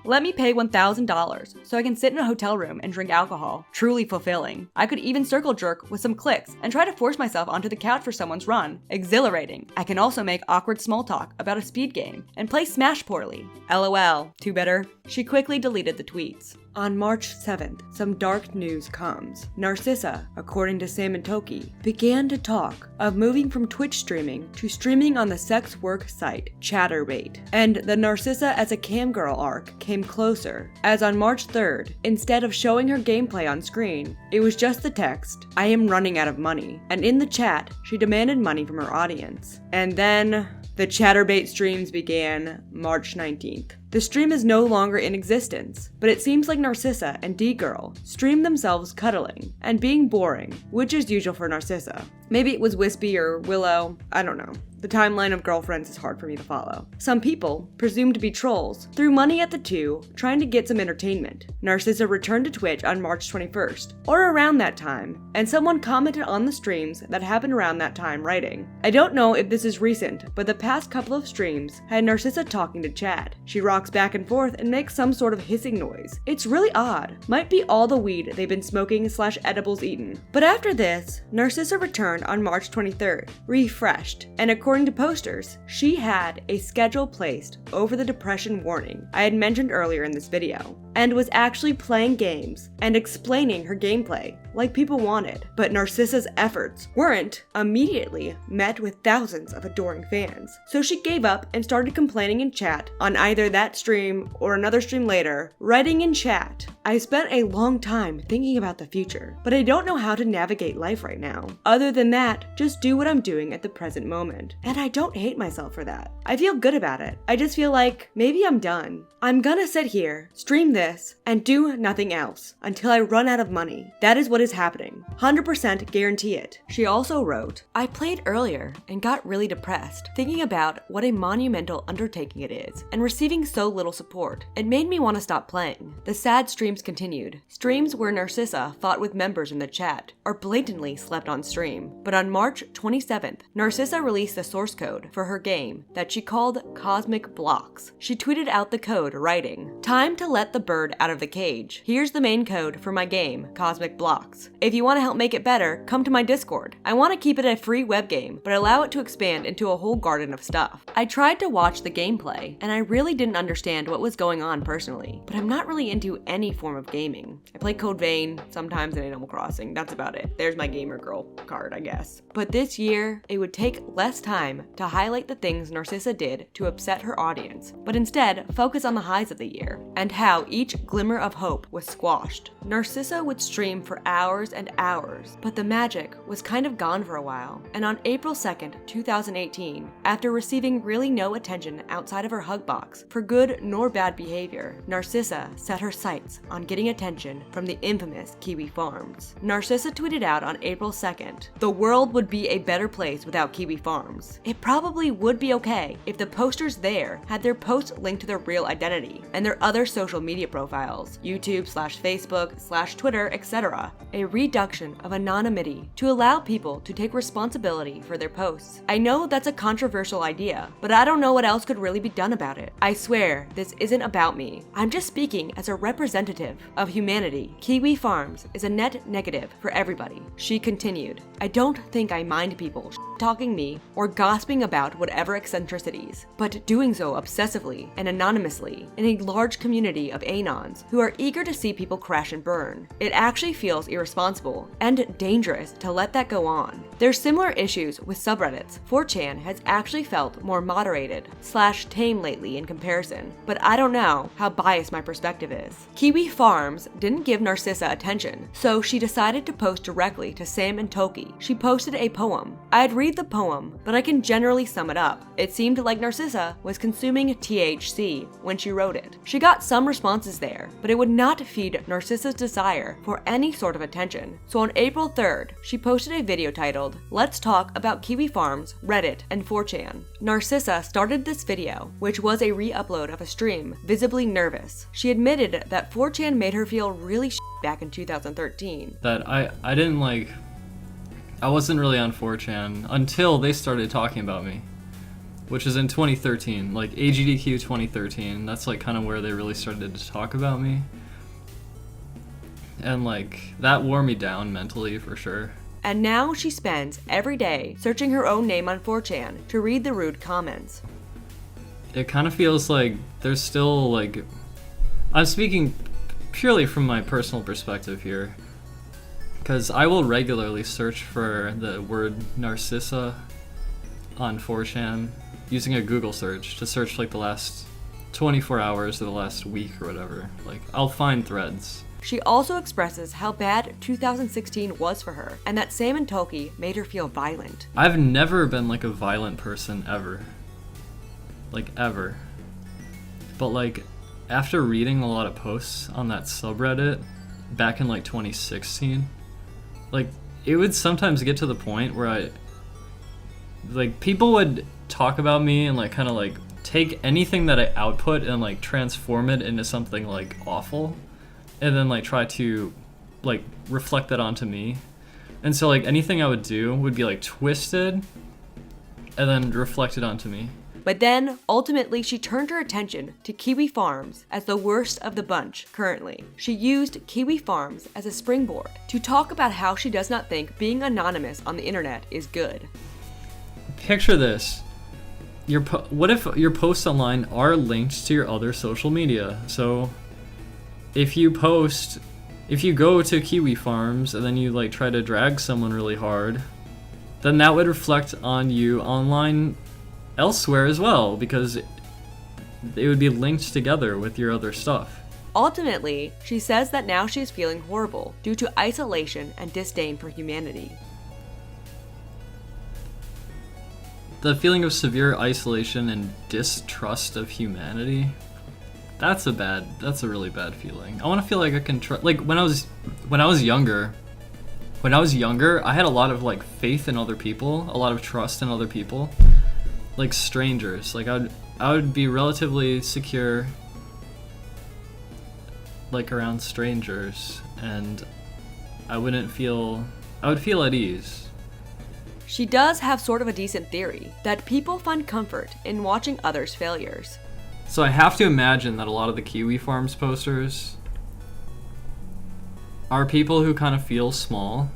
Let me pay $1,000 so I can sit in a hotel room and drink alcohol. Truly fulfilling. I could even circle jerk with some clicks and try to force myself onto the couch for someone's run. Exhilarating. I can also make awkward small talk about a speed game and play Smash poorly. LOL. Too better." She quickly deleted the tweets. On March 7th, some dark news comes. Narcissa, according to Sam and Toki, began to talk of moving from Twitch streaming to streaming on the sex work site Chatterbait. And the Narcissa as a camgirl arc came closer, as on March 3rd, instead of showing her gameplay on screen, it was just the text, "I am running out of money," and in the chat, she demanded money from her audience. And then the Chatterbait streams began March 19th. The stream is no longer in existence, but it seems like Narcissa and D-Girl stream themselves cuddling and being boring, which is usual for Narcissa. Maybe it was Wispy or Willow, I don't know. The timeline of girlfriends is hard for me to follow. Some people, presumed to be trolls, threw money at the two, trying to get some entertainment. Narcissa returned to Twitch on March 21st, or around that time, and someone commented on the streams that happened around that time writing, "I don't know if this is recent, but the past couple of streams had Narcissa talking to Chad. She rocks back and forth and makes some sort of hissing noise. It's really odd. Might be all the weed they've been smoking / edibles eaten." But after this, Narcissa returned on March 23rd, refreshed, and according to posters, she had a schedule placed over the depression warning I had mentioned earlier in this video, and was actually playing games and explaining her gameplay like people wanted. But Narcissa's efforts weren't immediately met with thousands of adoring fans, so she gave up and started complaining in chat on either that stream or another stream later, writing in chat, "I spent a long time thinking about the future, but I don't know how to navigate life right now. Other than that, just do what I'm doing at the present moment. And I don't hate myself for that. I feel good about it. I just feel like maybe I'm done. I'm gonna sit here, stream this, and do nothing else until I run out of money. That is what is happening. 100% guarantee it." She also wrote, "I played earlier and got really depressed, thinking about what a monumental undertaking it is, and receiving so little support. It made me want to stop playing." The sad streams continued. Streams where Narcissa fought with members in the chat, or blatantly slept on stream. But on March 27th, Narcissa released the source code for her game that she called Cosmic Blocks. She tweeted out the code writing, "Time to let the bird out of the cage. Here's the main code for my game, Cosmic Blocks. If you want to help make it better, come to my Discord. I want to keep it a free web game, but allow it to expand into a whole garden of stuff." I tried to watch the gameplay, and I really didn't understand what was going on personally, but I'm not really into any form of gaming. I play Code Vein, sometimes in Animal Crossing, that's about it. There's my gamer girl card, I guess. But this year, it would take less time to highlight the things Narcissa did to upset her audience, but instead focus on the highs of the year, and how each glimmer of hope was squashed. Narcissa would stream for hours and hours, but the magic was kind of gone for a while, and on April 2nd, 2018, after receiving really no attention outside of her hug box for good nor bad behavior, Narcissa set her sights on getting attention from the infamous Kiwi Farms. Narcissa tweeted out on April 2nd, "The world would be a better place without Kiwi Farms. It probably would be okay if the posters there had their posts linked to their real identity and their other social media profiles, YouTube/Facebook/Twitter, etc. A reduction of anonymity to allow people to take responsibility for their posts. I know that's a controversial idea, but I don't know what else could really be done about it. I swear, this isn't about me. I'm just speaking as a representative of humanity. Kiwi Farms is a net negative for everybody." She continued, "I don't think I mind people talking me or gossiping about whatever eccentricities, but doing so obsessively and anonymously in a large community of anons who are eager to see people crash and burn. It actually feels irresponsible and dangerous to let that go on. There's similar issues with subreddits. 4chan has actually felt more moderated / tame lately in comparison, but I don't know how biased my perspective is. Kiwi Farms didn't give Narcissa attention, so she decided to post directly to Sam and Toki. She posted a poem. I'd read the poem, but I can generally sum it up. It seemed like Narcissa was consuming THC when she wrote it. She got some responses there, but it would not feed Narcissa's desire for any sort of attention. So on April 3rd, she posted a video titled, "Let's Talk About Kiwi Farms, Reddit, and 4chan." Narcissa started this video, which was a re-upload of a stream, visibly nervous. She admitted that 4chan made her feel really back in 2013. That I didn't like, I wasn't really on 4chan until they started talking about me, which is in 2013, like AGDQ 2013. That's like kind of where they really started to talk about me. And like, that wore me down mentally for sure. And now she spends every day searching her own name on 4chan to read the rude comments. It kind of feels like there's still like, I'm speaking purely from my personal perspective here, because I will regularly search for the word Narcissa on 4chan using a Google search to search like the last 24 hours or the last week or whatever. Like, I'll find threads. She also expresses how bad 2016 was for her, and that Sam and Toki made her feel violent. I've never been like a violent person ever. Like, ever. But like, after reading a lot of posts on that subreddit back in like 2016, like, it would sometimes get to the point where like, people would talk about me and like kind of like take anything that I output and like transform it into something like awful, and then like try to like reflect that onto me. And so like anything I would do would be like twisted and then reflected onto me. But then, ultimately, she turned her attention to Kiwi Farms as the worst of the bunch currently. She used Kiwi Farms as a springboard to talk about how she does not think being anonymous on the internet is good. Picture this. What if your posts online are linked to your other social media? So if you go to Kiwi Farms and then you like try to drag someone really hard, then that would reflect on you online elsewhere as well, because it would be linked together with your other stuff. Ultimately, she says that now she is feeling horrible due to isolation and disdain for humanity. The feeling of severe isolation and distrust of humanity, that's a really bad feeling. I want to feel like I can trust. Like when I was younger, I had a lot of like faith in other people, a lot of trust in other people. Like strangers, like I would be relatively secure like around strangers, and I would feel at ease. She does have sort of a decent theory that people find comfort in watching others' failures. So I have to imagine that a lot of the Kiwi Farms posters are people who kind of feel small.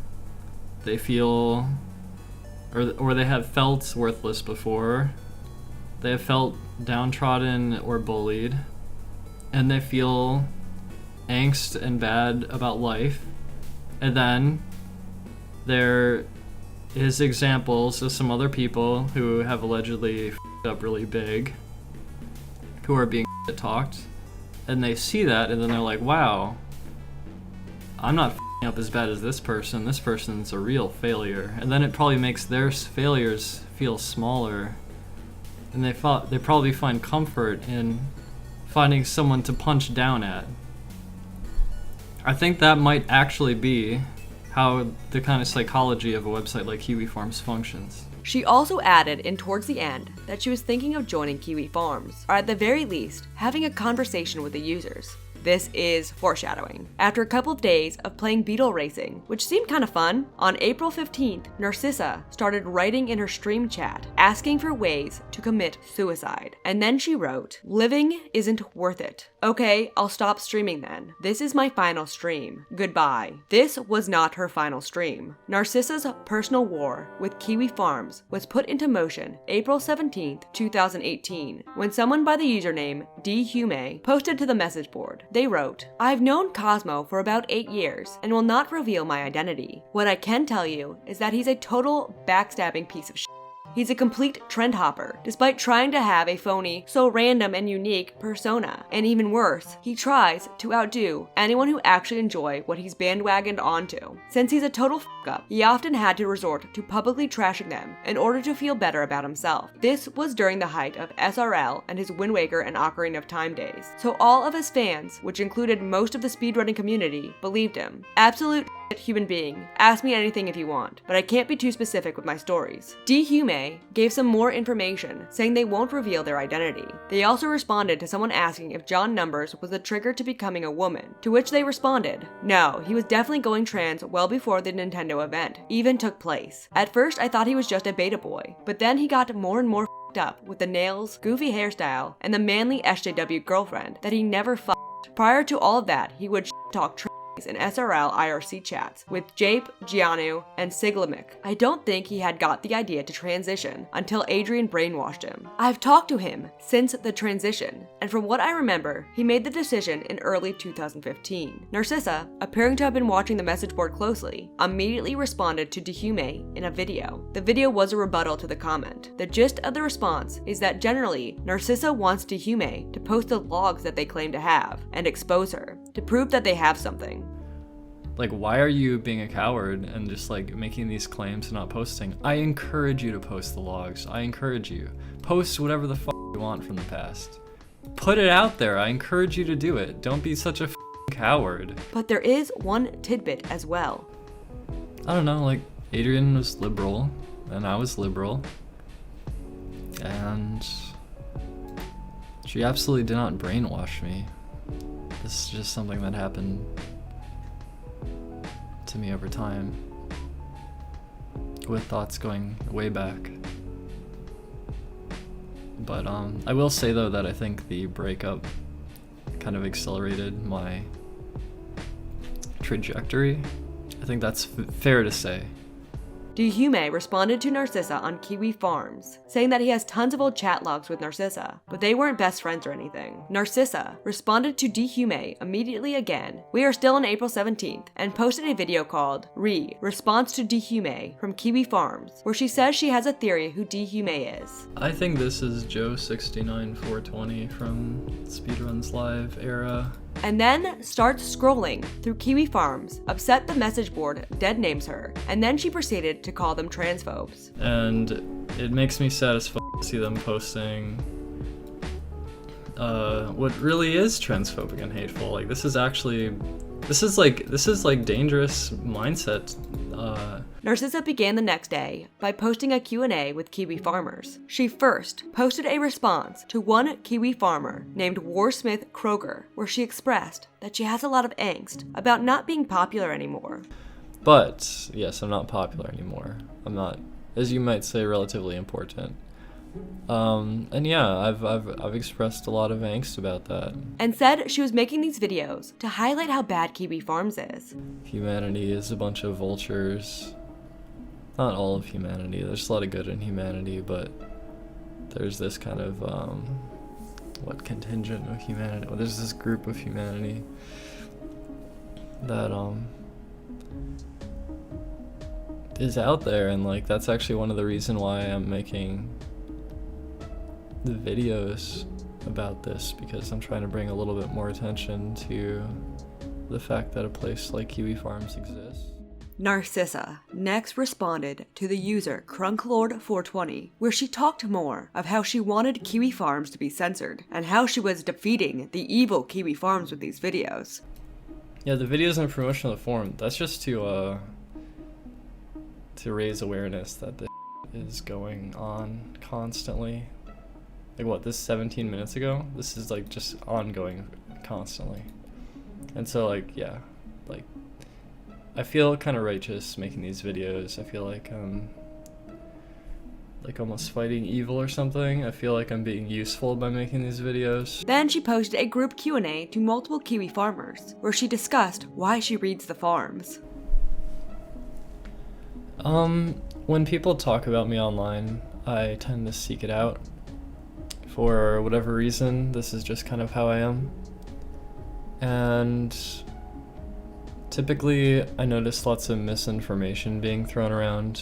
They feel, or they have felt worthless before. They have felt downtrodden or bullied, and they feel angst and bad about life. And then there is examples of some other people who have allegedly f***ed up really big, who are being talked, and they see that and then they're like, wow, I'm not f***ing up as bad as this person. This person's a real failure. And then it probably makes their failures feel smaller, and they probably find comfort in finding someone to punch down at. I think that might actually be how the kind of psychology of a website like Kiwi Farms functions. She also added in towards the end that she was thinking of joining Kiwi Farms, or at the very least, having a conversation with the users. This is foreshadowing. After a couple of days of playing beetle racing, which seemed kind of fun, on April 15th, Narcissa started writing in her stream chat, asking for ways to commit suicide. And then she wrote, "Living isn't worth it. Okay, I'll stop streaming then. This is my final stream. Goodbye." This was not her final stream. Narcissa's personal war with Kiwi Farms was put into motion April 17th, 2018, when someone by the username DHume posted to the message board, They wrote, "I've known Cosmo for about 8 years and will not reveal my identity. What I can tell you is that he's a total backstabbing piece of shit. He's a complete trend hopper, despite trying to have a phony, so random and unique persona. And even worse, he tries to outdo anyone who actually enjoy what he's bandwagoned onto. Since he's a total f***up, he often had to resort to publicly trashing them in order to feel better about himself. This was during the height of SRL and his Wind Waker and Ocarina of Time days. So all of his fans, which included most of the speedrunning community, believed him. Absolute human being. Ask me anything if you want, but I can't be too specific with my stories." Dehume gave some more information, saying they won't reveal their identity. They also responded to someone asking if John Numbers was the trigger to becoming a woman, to which they responded, "No, he was definitely going trans well before the Nintendo event even took place. At first I thought he was just a beta boy, but then he got more and more f***ed up with the nails, goofy hairstyle, and the manly SJW girlfriend that he never f***ed. Prior to all of that, he would talk in SRL IRC chats with Jape, Gianu, and Siglamic. I don't think he had got the idea to transition until Adrian brainwashed him. I've talked to him since the transition, and from what I remember, he made the decision in early 2015. Narcissa, appearing to have been watching the message board closely, immediately responded to Dehume in a video. The video was a rebuttal to the comment. The gist of the response is that generally, Narcissa wants Dehume to post the logs that they claim to have and expose her, to prove that they have something. Like, why are you being a coward and just like making these claims and not posting? I encourage you to post the logs. I encourage you. Post whatever the fuck you want from the past. Put it out there. I encourage you to do it. Don't be such a coward. But there is one tidbit as well. I don't know, like, Adrian was liberal and I was liberal. And she absolutely did not brainwash me. This is just something that happened to me over time, with thoughts going way back. But I will say though that I think the breakup kind of accelerated my trajectory. I think that's fair to say. Dehume responded to Narcissa on Kiwi Farms, saying that he has tons of old chat logs with Narcissa, but they weren't best friends or anything. Narcissa responded to Dehume immediately again, we are still on April 17th, and posted a video called Response to Dehume from Kiwi Farms, where she says she has a theory who Dehume is. I think this is Joe69420 from Speedruns Live era. And then starts scrolling through Kiwi Farms, upset the message board dead names her, and then she proceeded to call them transphobes. And it makes me sad as fuck to see them posting what really is transphobic and hateful. Like, this is like dangerous mindset. Narcissa began the next day by posting a Q&A with Kiwi farmers. She first posted a response to one Kiwi farmer named Warsmith Kroger, where she expressed that she has a lot of angst about not being popular anymore. But yes, I'm not popular anymore. I'm not, as you might say, relatively important. And yeah, I've expressed a lot of angst about that. And said she was making these videos to highlight how bad Kiwi Farms is. Humanity is a bunch of vultures. Not all of humanity. There's a lot of good in humanity, but there's this kind of what contingent of humanity? Well, there's this group of humanity that is out there, and like that's actually one of the reasons why I'm making the videos about this, because I'm trying to bring a little bit more attention to the fact that a place like Kiwi Farms exists. Narcissa next responded to the user Crunklord420, where she talked more of how she wanted Kiwi Farms to be censored and how she was defeating the evil Kiwi Farms with these videos. Yeah, the videos in promotional form, that's just to raise awareness that this is going on constantly. Like what, this 17 minutes ago? This is like just ongoing constantly. And so like, yeah, like I feel kind of righteous making these videos. I feel like I'm like almost fighting evil or something. I feel like I'm being useful by making these videos. Then she posted a group Q&A to multiple Kiwi farmers, where she discussed why she reads the farms. When people talk about me online, I tend to seek it out. For whatever reason, this is just kind of how I am. And typically I notice lots of misinformation being thrown around,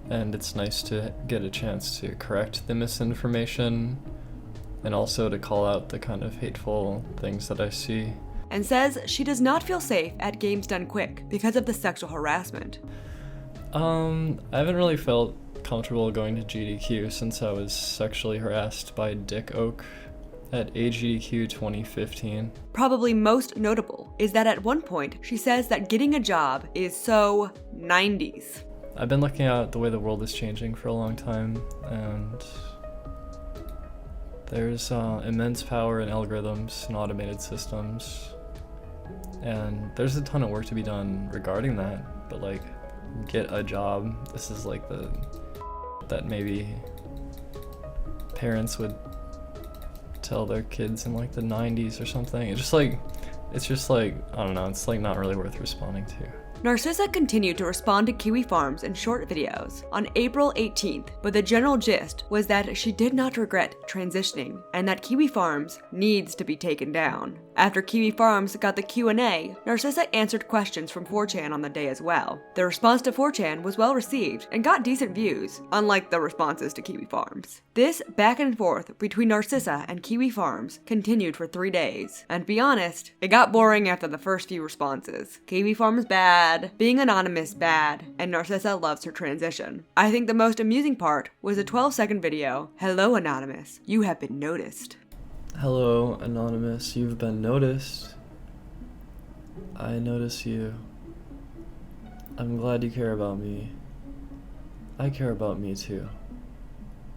and it's nice to get a chance to correct the misinformation and also to call out the kind of hateful things that I see. And says she does not feel safe at games done quick because of the sexual harassment. I haven't really felt comfortable going to GDQ since I was sexually harassed by Dick Oak at AGDQ 2015. Probably most notable is that at one point she says that getting a job is so 90s. I've been looking at the way the world is changing for a long time, and there's immense power in algorithms and automated systems, and there's a ton of work to be done regarding that, but like, get a job. This is like that maybe parents would tell their kids in like the 90s or something. It's just like, I don't know, it's like not really worth responding to. Narcissa continued to respond to Kiwi Farms in short videos on April 18th, but the general gist was that she did not regret transitioning and that Kiwi Farms needs to be taken down. After Kiwi Farms got the Q&A, Narcissa answered questions from 4chan on the day as well. The response to 4chan was well received and got decent views, unlike the responses to Kiwi Farms. This back and forth between Narcissa and Kiwi Farms continued for 3 days, and to be honest, it got boring after the first few responses. Kiwi Farms bad, being anonymous bad, and Narcissa loves her transition. I think the most amusing part was a 12-second video, "Hello Anonymous, you have been noticed." Hello, Anonymous, you've been noticed. I notice you. I'm glad you care about me. I care about me too.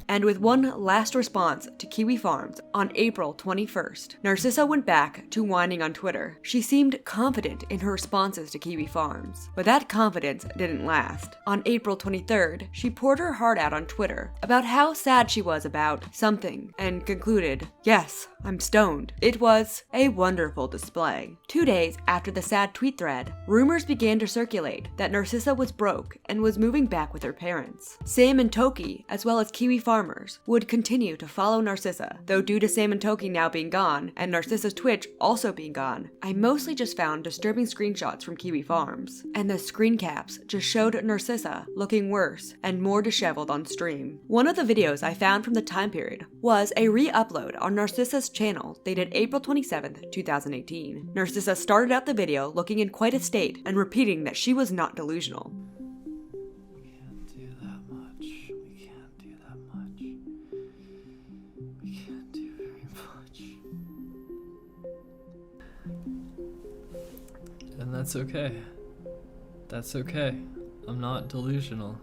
And with one last response to Kiwi Farms on April 21st, Narcissa went back to whining on Twitter. She seemed confident in her responses to Kiwi Farms, but that confidence didn't last. On April 23rd, she poured her heart out on Twitter about how sad she was about something and concluded, "Yes, I'm stoned." It was a wonderful display. 2 days after the sad tweet thread, rumors began to circulate that Narcissa was broke and was moving back with her parents. Sam and Toki, as well as Kiwi Farmers, would continue to follow Narcissa, though due to Sam and Toki now being gone, and Narcissa's Twitch also being gone, I mostly just found disturbing screenshots from Kiwi Farms, and the screen caps just showed Narcissa looking worse and more disheveled on stream. One of the videos I found from the time period was a re-upload on Narcissa's channel dated April 27th, 2018. Narcissa started out the video looking in quite a state and repeating that she was not delusional. And that's okay. That's okay. I'm not delusional.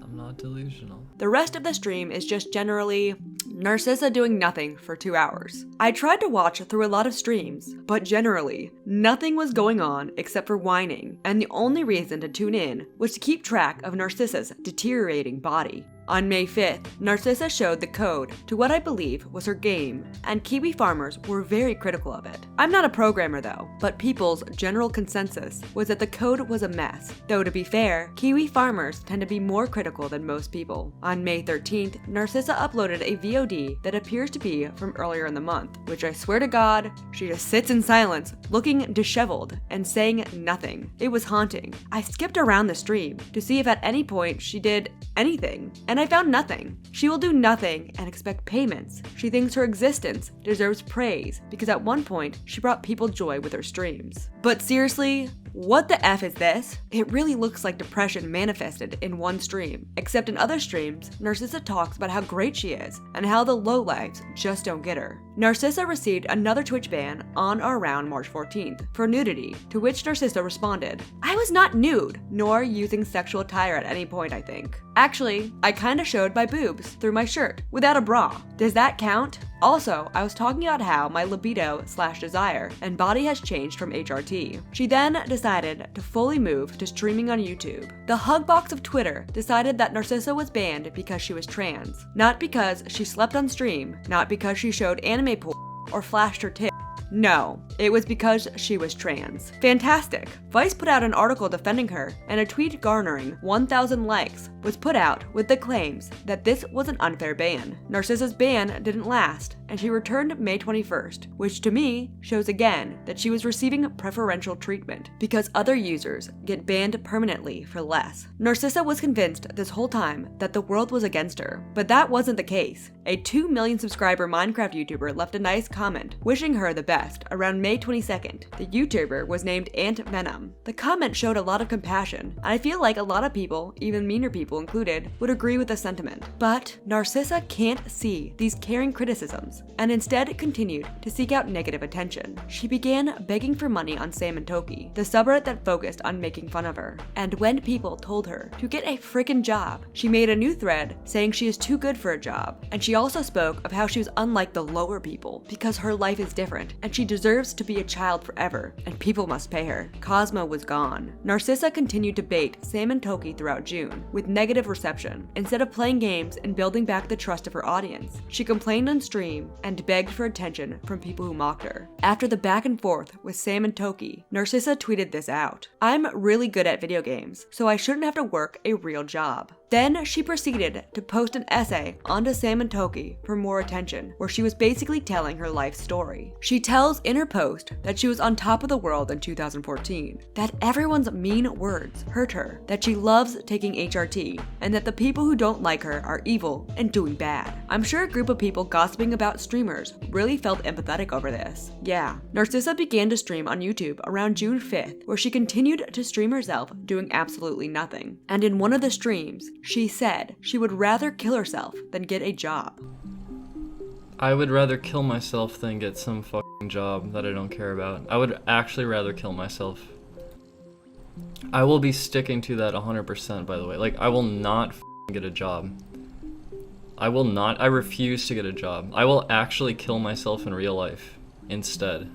I'm not delusional. The rest of the stream is just generally Narcissa doing nothing for 2 hours. I tried to watch through a lot of streams, but generally, nothing was going on except for whining, and the only reason to tune in was to keep track of Narcissa's deteriorating body. On May 5th, Narcissa showed the code to what I believe was her game, and Kiwi Farmers were very critical of it. I'm not a programmer though, but people's general consensus was that the code was a mess, though to be fair, Kiwi Farmers tend to be more critical than most people. On May 13th, Narcissa uploaded a VOD that appears to be from earlier in the month, which I swear to God, she just sits in silence, looking disheveled and saying nothing. It was haunting. I skipped around the stream to see if at any point she did anything, and I found nothing. She will do nothing and expect payments. She thinks her existence deserves praise because at one point she brought people joy with her streams. But seriously, what the F is this? It really looks like depression manifested in one stream, except in other streams, Narcissa talks about how great she is and how the lowlives just don't get her. Narcissa received another Twitch ban on or around March 14th for nudity, to which Narcissa responded, "I was not nude, nor using sexual attire at any point, I think. Actually, I kinda showed my boobs through my shirt, without a bra. Does that count? Also, I was talking about how my libido/desire and body has changed from HRT. She then decided to fully move to streaming on YouTube. The Hugbox of Twitter decided that Narcissa was banned because she was trans, not because she slept on stream, not because she showed anime porn or flashed her tits. No, it was because she was trans. Fantastic. Vice put out an article defending her and a tweet garnering 1,000 likes was put out with the claims that this was an unfair ban. Narcissa's ban didn't last, and she returned May 21st, which to me shows again that she was receiving preferential treatment because other users get banned permanently for less. Narcissa was convinced this whole time that the world was against her, but that wasn't the case. A 2 million subscriber Minecraft YouTuber left a nice comment wishing her the best around May 22nd. The YouTuber was named Ant Venom. The comment showed a lot of compassion, and I feel like a lot of people, even meaner people included, would agree with the sentiment. But Narcissa can't see these caring criticisms and instead continued to seek out negative attention. She began begging for money on Sam and Toki, the subreddit that focused on making fun of her. And when people told her to get a freaking job, she made a new thread saying she is too good for a job. And she also spoke of how she was unlike the lower people because her life is different and she deserves to be a child forever and people must pay her. Cosmo was gone. Narcissa continued to bait Sam and Toki throughout June with negative reception. Instead of playing games and building back the trust of her audience, she complained on stream and begged for attention from people who mocked her. After the back and forth with Sam and Toki, Narcissa tweeted this out: "I'm really good at video games, so I shouldn't have to work a real job." Then she proceeded to post an essay onto Sam and Toki for more attention, where she was basically telling her life story. She tells in her post that she was on top of the world in 2014, that everyone's mean words hurt her, that she loves taking HRT, and that the people who don't like her are evil and doing bad. I'm sure a group of people gossiping about streamers really felt empathetic over this. Yeah, Narcissa began to stream on YouTube around June 5th, where she continued to stream herself doing absolutely nothing. And in one of the streams, she said she would rather kill herself than get a job. I would rather kill myself than get some fucking job that I don't care about. I would actually rather kill myself. I will be sticking to that 100%, by the way. Like, I will not get a job. I refuse to get a job. I will actually kill myself in real life instead.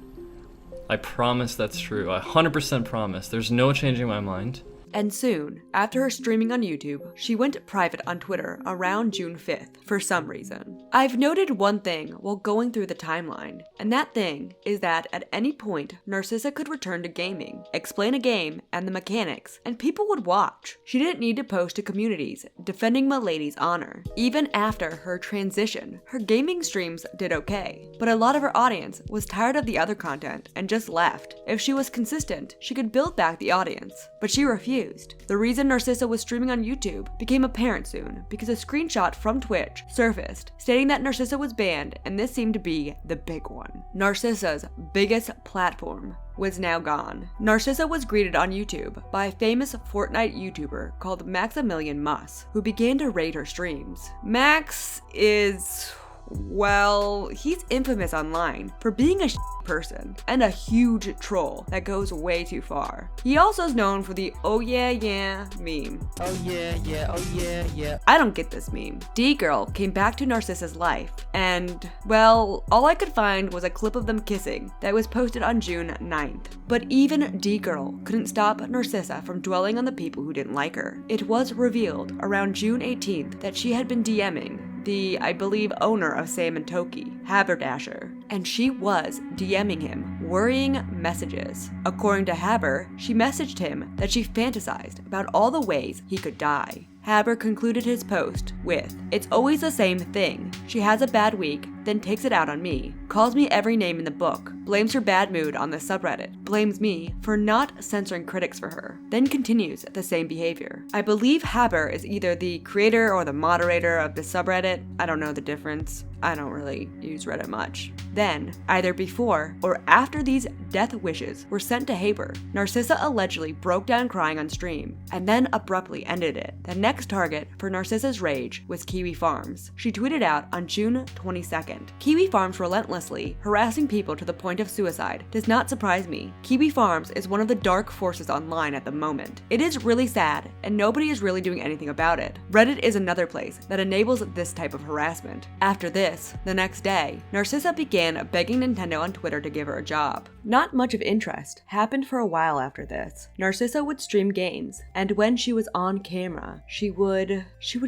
I promise that's true. I 100% promise. There's no changing my mind. And soon, after her streaming on YouTube, she went private on Twitter around June 5th for some reason. I've noted one thing while going through the timeline, and that thing is that at any point, Narcissa could return to gaming, explain a game and the mechanics, and people would watch. She didn't need to post to communities defending Milady's honor. Even after her transition, her gaming streams did okay, but a lot of her audience was tired of the other content and just left. If she was consistent, she could build back the audience, but she refused. The reason Narcissa was streaming on YouTube became apparent soon because a screenshot from Twitch surfaced stating that Narcissa was banned, and this seemed to be the big one. Narcissa's biggest platform was now gone. Narcissa was greeted on YouTube by a famous Fortnite YouTuber called Maximilian Muss, who began to raid her streams. Max is... well, he's infamous online for being a person and a huge troll that goes way too far. He also is known for the "oh yeah yeah" meme. Oh yeah yeah, oh yeah yeah. I don't get this meme. D-Girl came back to Narcissa's life and, well, all I could find was a clip of them kissing that was posted on June 9th. But even D-Girl couldn't stop Narcissa from dwelling on the people who didn't like her. It was revealed around June 18th that she had been DMing the, I believe, owner of Sam and Toki, Haberdasher, and she was DMing him worrying messages. According to Haber, she messaged him that she fantasized about all the ways he could die. Haber concluded his post with, "It's always the same thing. She has a bad week, then takes it out on me, calls me every name in the book, blames her bad mood on the subreddit, blames me for not censoring critics for her, then continues the same behavior." I believe Haber is either the creator or the moderator of the subreddit. I don't know the difference. I don't really use Reddit much. Then, either before or after these death wishes were sent to Haber, Narcissa allegedly broke down crying on stream and then abruptly ended it. The next target for Narcissa's rage was Kiwi Farms. She tweeted out on June 22nd, "Kiwi Farms relentlessly harassing people to the point of suicide does not surprise me. Kiwi Farms is one of the dark forces online at the moment. It is really sad and nobody is really doing anything about it. Reddit is another place that enables this type of harassment." After this, the next day, Narcissa began begging Nintendo on Twitter to give her a job. Not much of interest happened for a while after this. Narcissa would stream games, and when she was on camera, she would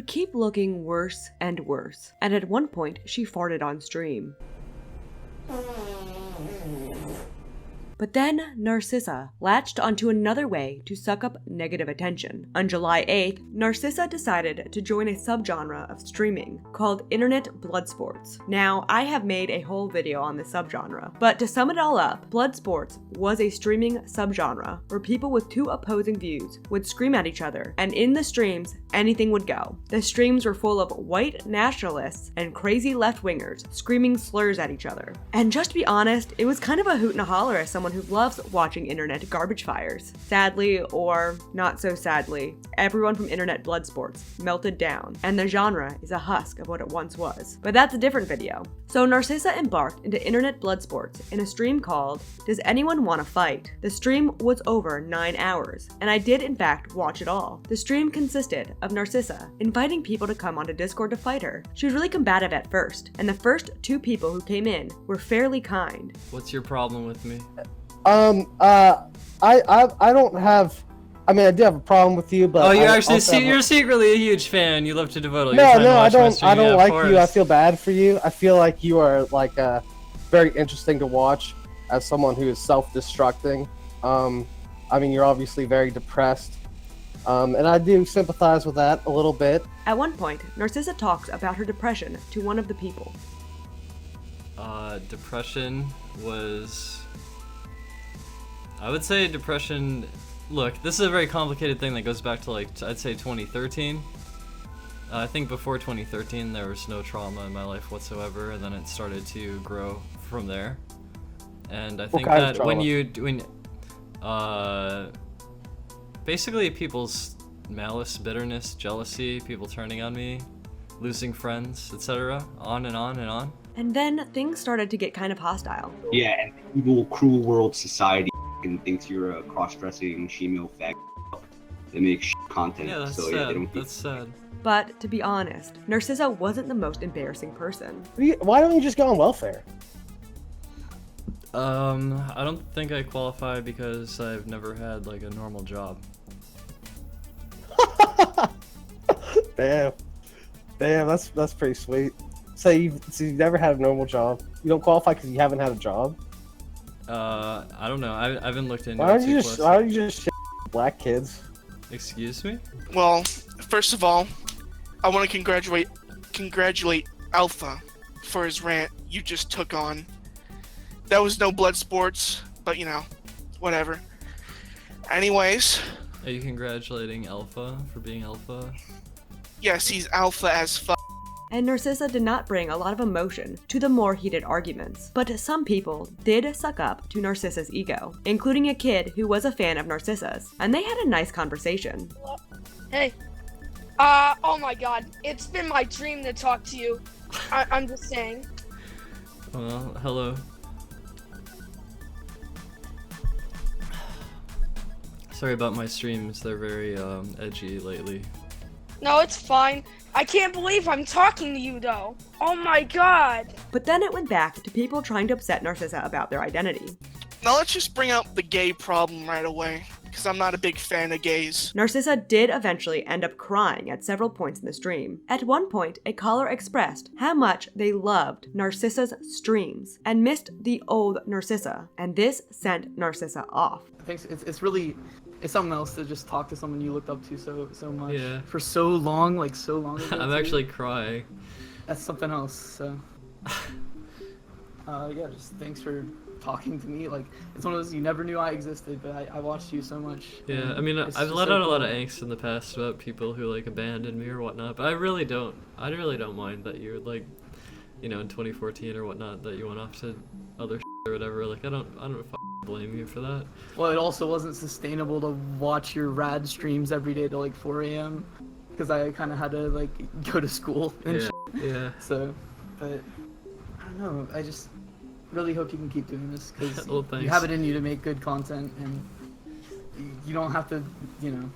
keep looking worse and worse. And at one point, she farted on stream. But then Narcissa latched onto another way to suck up negative attention. On July 8th, Narcissa decided to join a subgenre of streaming called Internet Blood Sports. Now, I have made a whole video on this subgenre, but to sum it all up, Blood Sports was a streaming subgenre where people with two opposing views would scream at each other, and in the streams, anything would go. The streams were full of white nationalists and crazy left-wingers screaming slurs at each other. And just to be honest, it was kind of a hoot and a holler as someone who loves watching internet garbage fires. Sadly, or not so sadly, everyone from Internet Blood Sports melted down, and the genre is a husk of what it once was. But that's a different video. So Narcissa embarked into Internet Blood Sports in a stream called Does Anyone Wanna Fight? The stream was over 9 hours, and I did in fact watch it all. The stream consisted of Narcissa inviting people to come onto Discord to fight her. She was really combative at first, and the first 2 people who came in were fairly kind. What's your problem with me? I don't have. I mean, I do have a problem with you, but you're secretly a huge fan. You love to devote all your No, time to I watch my don't. stream. I don't Yeah, of like course. you. I feel bad for you. I feel like you are like very interesting to watch as someone who is self-destructing. I mean, you're obviously very depressed, and I do sympathize with that a little bit. At one point, Narcissa talks about her depression to one of the people. Depression was... I would say depression... Look, this is a very complicated thing that goes back to, like, I'd say 2013. I think before 2013 there was no trauma in my life whatsoever, and then it started to grow from there. And I think that basically people's malice, bitterness, jealousy, people turning on me, losing friends, etc., on and on and on. And then things started to get kind of hostile. Yeah, and evil, cruel world society and thinks you're a cross-dressing shemale fag. They make content, Yeah, that's so sad. yeah, they don't. That's sad. But to be honest, Narcissa wasn't the most embarrassing person. Why don't you just go on welfare? I don't think I qualify because I've never had like a normal job. Damn, that's pretty sweet. So you've never had a normal job. You don't qualify because you haven't had a job. I don't know. I haven't looked into Why it don't too you just closely. Why don't you just shit black kids? Excuse me? Well, first of all, I want to congratulate Alpha for his rant you just took on. That was no blood sports, but you know, whatever. Anyways. Are you congratulating Alpha for being Alpha? Yes, he's alpha as fuck. And Narcissa did not bring a lot of emotion to the more heated arguments, but some people did suck up to Narcissa's ego, including a kid who was a fan of Narcissa's, and they had a nice conversation. Hey. Oh my god, it's been my dream to talk to you. I'm just saying. Well, hello. Sorry about my streams, they're very edgy lately. No, it's fine. I can't believe I'm talking to you though. Oh my god. But then it went back to people trying to upset Narcissa about their identity. Now let's just bring out the gay problem right away, because I'm not a big fan of gays. Narcissa did eventually end up crying at several points in the stream. At one point, a caller expressed how much they loved Narcissa's streams and missed the old Narcissa, and this sent Narcissa off. I think it's something else to just talk to someone you looked up to so much. Yeah. For so long, like so long ago. I'm actually crying. That's something else, so. Yeah, just thanks for talking to me. Like, it's one of those, you never knew I existed, but I watched you so much. Yeah, I mean, I've let out a lot of angst in the past about people who, like, abandoned me or whatnot, but I really don't mind that you're, like, you know, in 2014 or whatnot, that you went off to other or whatever. Like, I don't blame you for that. Well, it also wasn't sustainable to watch your rad streams every day till like 4 a.m. because I kind of had to like go to school and shit. Yeah. So, but I don't know. I just really hope you can keep doing this because Well, you thanks. have it in you to make good content, and you don't have to. You know,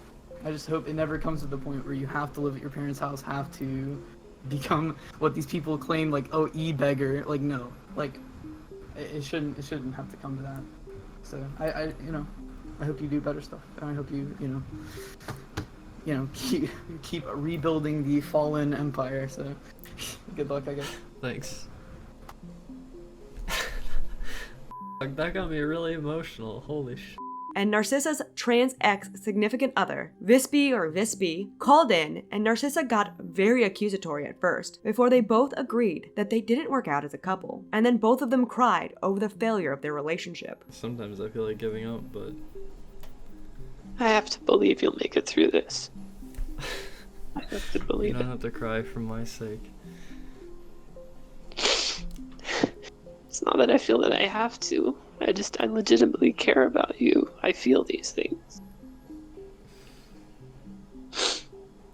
I just hope it never comes to the point where you have to live at your parents' house, have to become what these people claim, like, oh, e-beggar. Like, no, like it shouldn't have to come to that. So I hope you do better stuff, and I hope you keep rebuilding the fallen empire. So good luck, I guess. Thanks. That got me really emotional. Holy sh. And Narcissa's trans ex-significant other, Vispy, called in, and Narcissa got very accusatory at first, before they both agreed that they didn't work out as a couple, and then both of them cried over the failure of their relationship. Sometimes I feel like giving up, but... I have to believe you'll make it through this. I have to believe You don't have to cry for my sake. It's not that I feel that I have to. I legitimately care about you. I feel these things.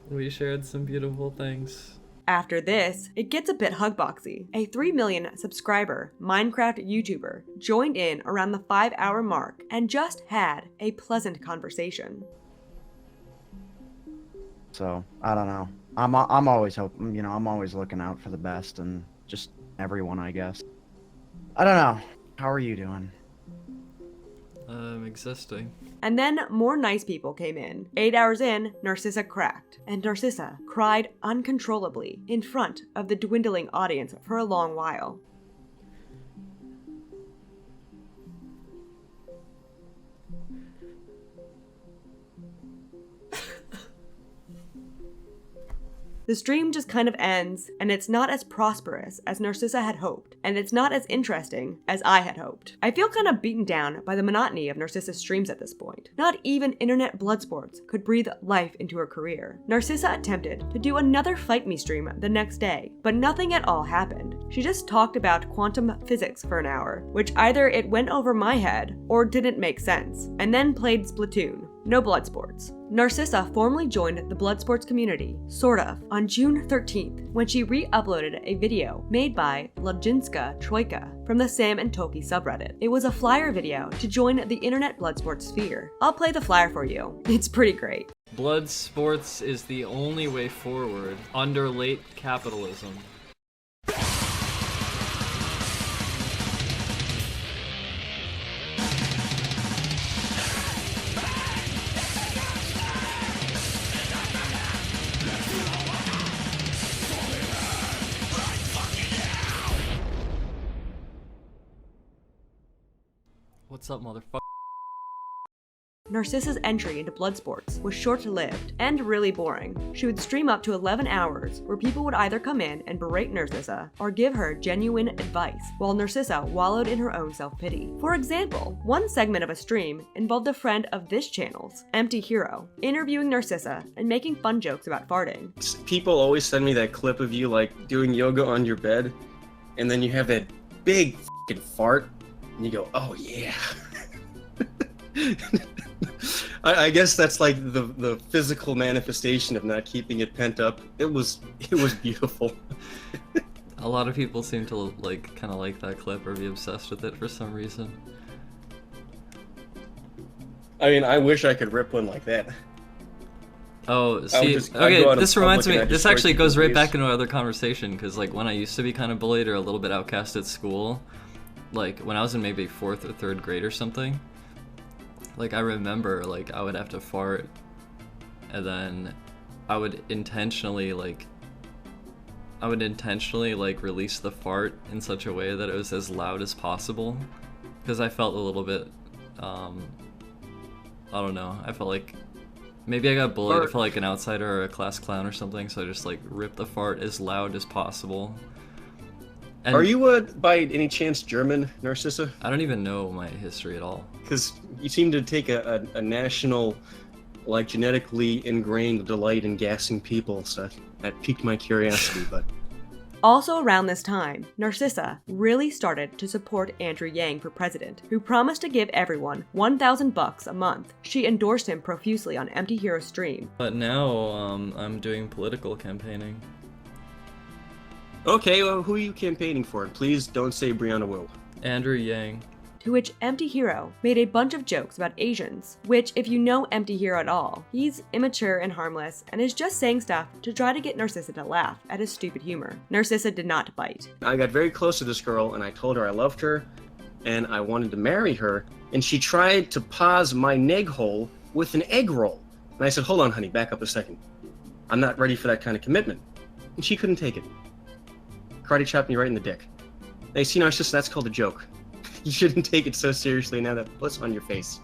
We shared some beautiful things. After this, it gets a bit hugboxy. A 3 million subscriber Minecraft YouTuber joined in around the 5-hour mark and just had a pleasant conversation. So, I don't know. I'm always hoping, you know, I'm always looking out for the best and just everyone, I guess. I don't know. How are you doing? Existing. And then more nice people came in. 8 hours in, Narcissa cracked, and Narcissa cried uncontrollably in front of the dwindling audience for a long while. The stream just kind of ends, and it's not as prosperous as Narcissa had hoped, and it's not as interesting as I had hoped. I feel kind of beaten down by the monotony of Narcissa's streams at this point. Not even internet blood sports could breathe life into her career. Narcissa attempted to do another Fight Me stream the next day, but nothing at all happened. She just talked about quantum physics for an hour, which either it went over my head or didn't make sense, and then played Splatoon. No blood sports. Narcissa formally joined the blood sports community, sort of, on June 13th, when she re-uploaded a video made by Lajinska Troika from the Sam and Toki subreddit. It was a flyer video to join the internet blood sports sphere. I'll play the flyer for you. It's pretty great. Blood sports is the only way forward under late capitalism. What's up, motherfucker? Narcissa's entry into blood sports was short-lived and really boring. She would stream up to 11 hours where people would either come in and berate Narcissa or give her genuine advice while Narcissa wallowed in her own self-pity. For example, one segment of a stream involved a friend of this channel's, Empty Hero, interviewing Narcissa and making fun jokes about farting. People always send me that clip of you like doing yoga on your bed and then you have that big f***ing fart and you go, oh yeah. I guess that's like the physical manifestation of not keeping it pent up. It was beautiful. A lot of people seem to like kind of like that clip or be obsessed with it for some reason. I mean, I wish I could rip one like that. Oh, see, okay, this reminds me, this actually goes right back into another conversation, because like when I used to be kind of bullied or a little bit outcast at school, like when I was in maybe 4th or 3rd grade or something, like I remember like I would have to fart and then I would intentionally release the fart in such a way that it was as loud as possible, because I felt a little bit, I don't know, I felt like maybe I got bullied, I felt like an outsider or a class clown or something, so I just like ripped the fart as loud as possible. And are you, by any chance, German, Narcissa? I don't even know my history at all. Because you seem to take a national, like, genetically ingrained delight in gassing people, so that piqued my curiosity, but... Also around this time, Narcissa really started to support Andrew Yang for president, who promised to give everyone $1,000 a month. She endorsed him profusely on Empty Hero stream. But now, I'm doing political campaigning. Okay, well, who are you campaigning for? Please don't say Brianna Wu. Andrew Yang. To which Empty Hero made a bunch of jokes about Asians, which if you know Empty Hero at all, he's immature and harmless and is just saying stuff to try to get Narcissa to laugh at his stupid humor. Narcissa did not bite. I got very close to this girl and I told her I loved her and I wanted to marry her, and she tried to pause my neg hole with an egg roll. And I said, hold on honey, back up a second. I'm not ready for that kind of commitment. And she couldn't take it. Karate chopped me right in the dick. Hey, see, Narcissa, that's called a joke. You shouldn't take it so seriously now that puss on your face.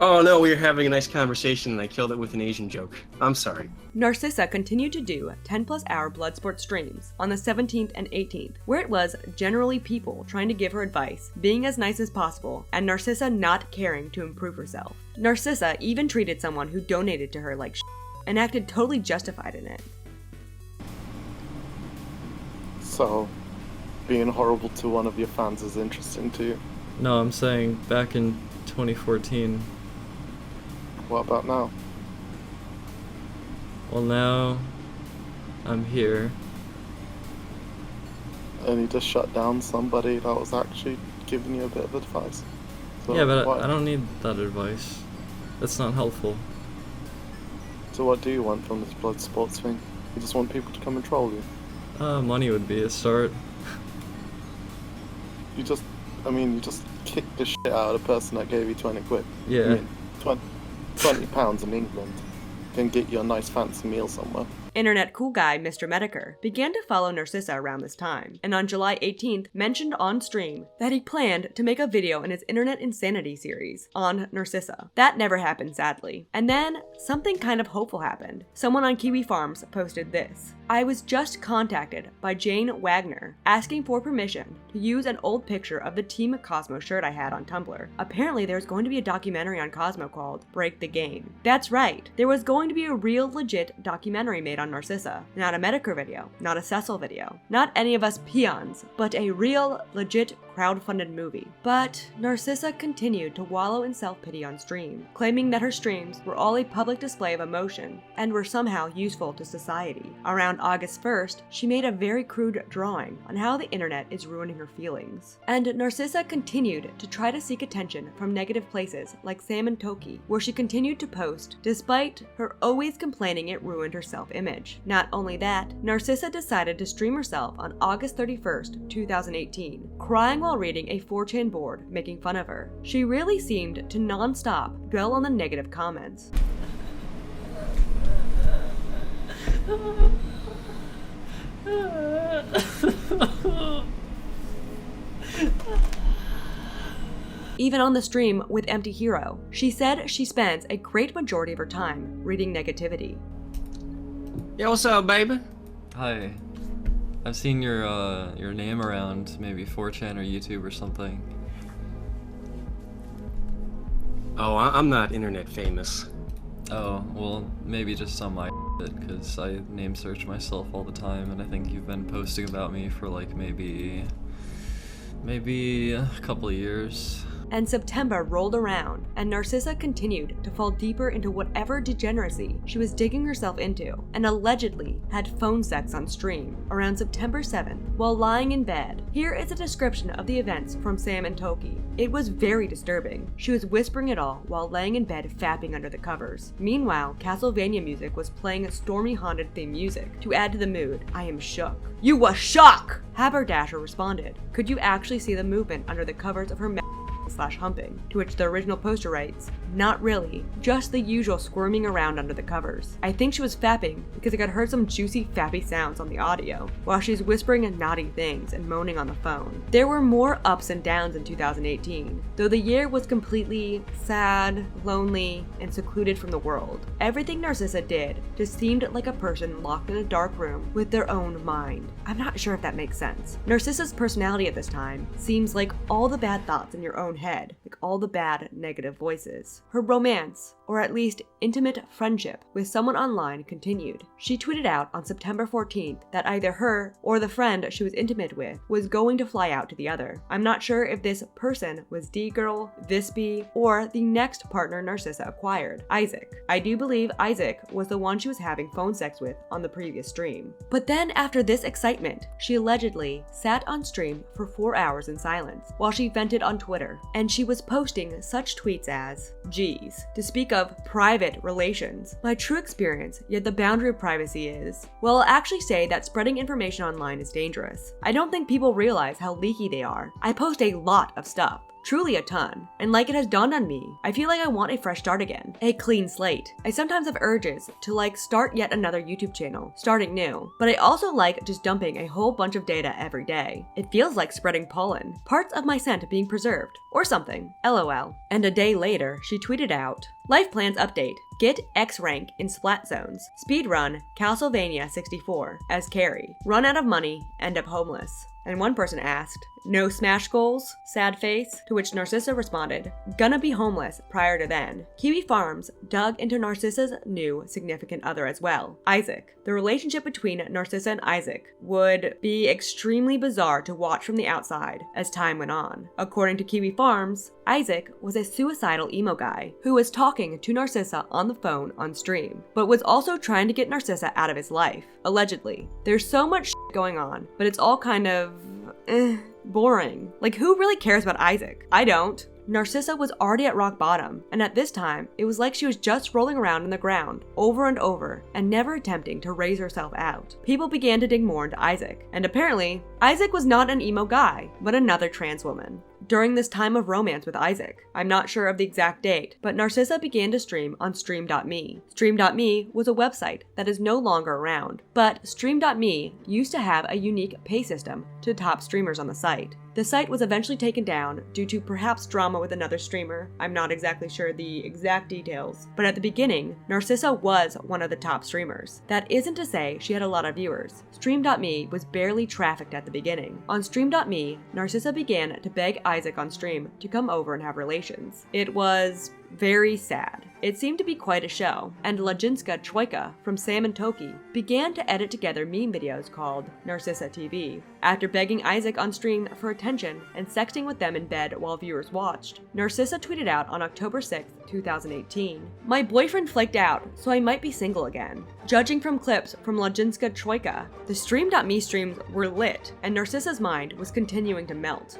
Oh no, we were having a nice conversation and I killed it with an Asian joke. I'm sorry. Narcissa continued to do 10+ hour Bloodsport streams on the 17th and 18th, where it was generally people trying to give her advice, being as nice as possible, and Narcissa not caring to improve herself. Narcissa even treated someone who donated to her like and acted totally justified in it. So, being horrible to one of your fans is interesting to you? No, I'm saying back in 2014. What about now? Well, now I'm here. And you just shut down somebody that was actually giving you a bit of advice. So Yeah, but I don't need that advice. That's not helpful. So what do you want from this blood sports thing? You just want people to come and troll you? Money would be a start. You just kick the shit out of the person that gave you 20 quid. Yeah. I mean, 20 pounds in England can get you a nice fancy meal somewhere. Internet cool guy Mr. Mediker began to follow Narcissa around this time, and on July 18th mentioned on stream that he planned to make a video in his Internet Insanity series on Narcissa. That never happened, sadly. And then something kind of hopeful happened. Someone on Kiwi Farms posted this. I was just contacted by Jane Wagner asking for permission to use an old picture of the Team Cosmo shirt I had on Tumblr. Apparently there's going to be a documentary on Cosmo called Break the Game. That's right, there was going to be a real legit documentary made on Narcissa. Not a Mediker video, not a Cecil video, not any of us peons, but a real legit crowdfunded movie. But Narcissa continued to wallow in self-pity on stream, claiming that her streams were all a public display of emotion and were somehow useful to society. Around August 1st, she made a very crude drawing on how the internet is ruining her feelings. And Narcissa continued to try to seek attention from negative places like Sam and Toki, where she continued to post, despite her always complaining it ruined her self-image. Not only that, Narcissa decided to stream herself on August 31st, 2018, crying while reading a 4chan board making fun of her. She really seemed to non-stop dwell on the negative comments. Even on the stream with Empty Hero, she said she spends a great majority of her time reading negativity. Yo, what's up, baby? Hi. I've seen your name around, maybe 4chan or YouTube or something. Oh, I'm not internet famous. Oh, well, maybe just on my shit, because I name search myself all the time, and I think you've been posting about me for like maybe a couple of years. And September rolled around, and Narcissa continued to fall deeper into whatever degeneracy she was digging herself into, and allegedly had phone sex on stream around September 7th while lying in bed. Here is a description of the events from Sam and Toki. It was very disturbing. She was whispering it all while laying in bed fapping under the covers. Meanwhile, Castlevania music was playing stormy haunted theme music. To add to the mood, I am shook. You was shook! Haberdasher responded. Could you actually see the movement under the covers of her /humping, to which the original poster writes, not really, just the usual squirming around under the covers. I think she was fapping because I could heard some juicy fappy sounds on the audio, while she's whispering and naughty things and moaning on the phone. There were more ups and downs in 2018, though the year was completely sad, lonely, and secluded from the world. Everything Narcissa did just seemed like a person locked in a dark room with their own mind. I'm not sure if that makes sense. Narcissa's personality at this time seems like all the bad thoughts in your own head, like all the bad negative voices. Her romance, or at least intimate friendship, with someone online continued. She tweeted out on September 14th that either her or the friend she was intimate with was going to fly out to the other. I'm not sure if this person was D-Girl, Vispy, or the next partner Narcissa acquired, Isaac. I do believe Isaac was the one she was having phone sex with on the previous stream. But then after this excitement, she allegedly sat on stream for 4 hours in silence while she vented on Twitter, and she was posting such tweets as, geez, to speak of private relations, my true experience, yet the boundary of privacy is, well, I'll actually say that spreading information online is dangerous. I don't think people realize how leaky they are. I post a lot of stuff. Truly a ton. And like it has dawned on me, I feel like I want a fresh start again. A clean slate. I sometimes have urges to like start yet another YouTube channel, starting new. But I also like just dumping a whole bunch of data every day. It feels like spreading pollen. Parts of my scent being preserved. Or something. LOL. And a day later, she tweeted out, Life plans update. Get X rank in Splat Zones. Speedrun Castlevania 64 as Carrie. Run out of money, end up homeless. And one person asked, no Smash goals? Sad face. To which Narcissa responded, gonna be homeless prior to then. Kiwi Farms dug into Narcissa's new significant other as well, Isaac. The relationship between Narcissa and Isaac would be extremely bizarre to watch from the outside as time went on. According to Kiwi Farms, Isaac was a suicidal emo guy who was talking to Narcissa on the phone on stream, but was also trying to get Narcissa out of his life, allegedly. There's so much shit going on, but it's all kind of, boring. Like, who really cares about Isaac? I don't. Narcissa was already at rock bottom, and at this time, it was like she was just rolling around in the ground over and over and never attempting to raise herself out. People began to dig more into Isaac, and apparently, Isaac was not an emo guy, but another trans woman. During this time of romance with Isaac, I'm not sure of the exact date, but Narcissa began to stream on Stream.me. Stream.me was a website that is no longer around, but Stream.me used to have a unique pay system to top streamers on the site. The site was eventually taken down due to perhaps drama with another streamer. I'm not exactly sure the exact details, but at the beginning, Narcissa was one of the top streamers. That isn't to say she had a lot of viewers. Stream.me was barely trafficked at the beginning. On Stream.me, Narcissa began to beg Isaac on stream to come over and have relations. It was very sad. It seemed to be quite a show, and Lajinska Troika from Sam and Toki began to edit together meme videos called Narcissa TV. After begging Isaac on stream for attention and sexting with them in bed while viewers watched, Narcissa tweeted out on October 6, 2018, my boyfriend flaked out, so I might be single again. Judging from clips from Lajinska Troika, the Stream.me streams were lit, and Narcissa's mind was continuing to melt.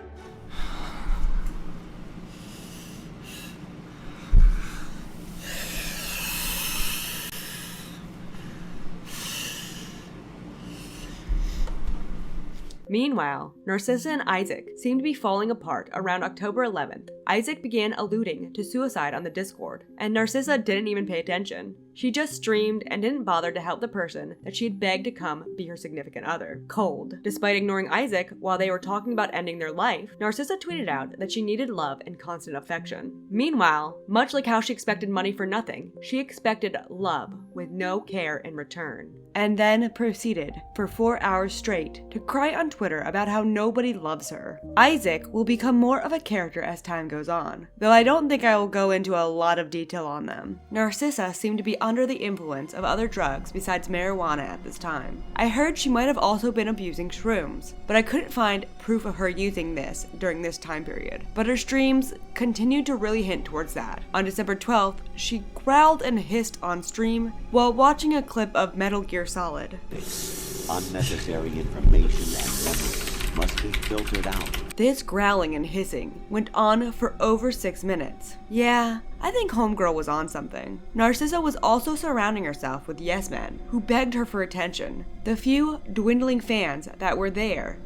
Meanwhile, Narcissa and Isaac seemed to be falling apart around October 11th. Isaac began alluding to suicide on the Discord, and Narcissa didn't even pay attention. She just streamed and didn't bother to help the person that she had begged to come be her significant other. Cold. Despite ignoring Isaac while they were talking about ending their life, Narcissa tweeted out that she needed love and constant affection. Meanwhile, much like how she expected money for nothing, she expected love with no care in return. And then proceeded for 4 hours straight to cry on Twitter about how nobody loves her. Isaac will become more of a character as time goes on, though I don't think I will go into a lot of detail on them. Narcissa seemed to be under the influence of other drugs besides marijuana at this time. I heard she might have also been abusing shrooms, but I couldn't find proof of her using this during this time period. But her streams continued to really hint towards that. On December 12th, she growled and hissed on stream while watching a clip of Metal Gear Solid. Unnecessary information and memories must be filtered out. This growling and hissing went on for over 6 minutes. Yeah, I think Homegirl was on something. Narcissa was also surrounding herself with yes men who begged her for attention. The few dwindling fans that were there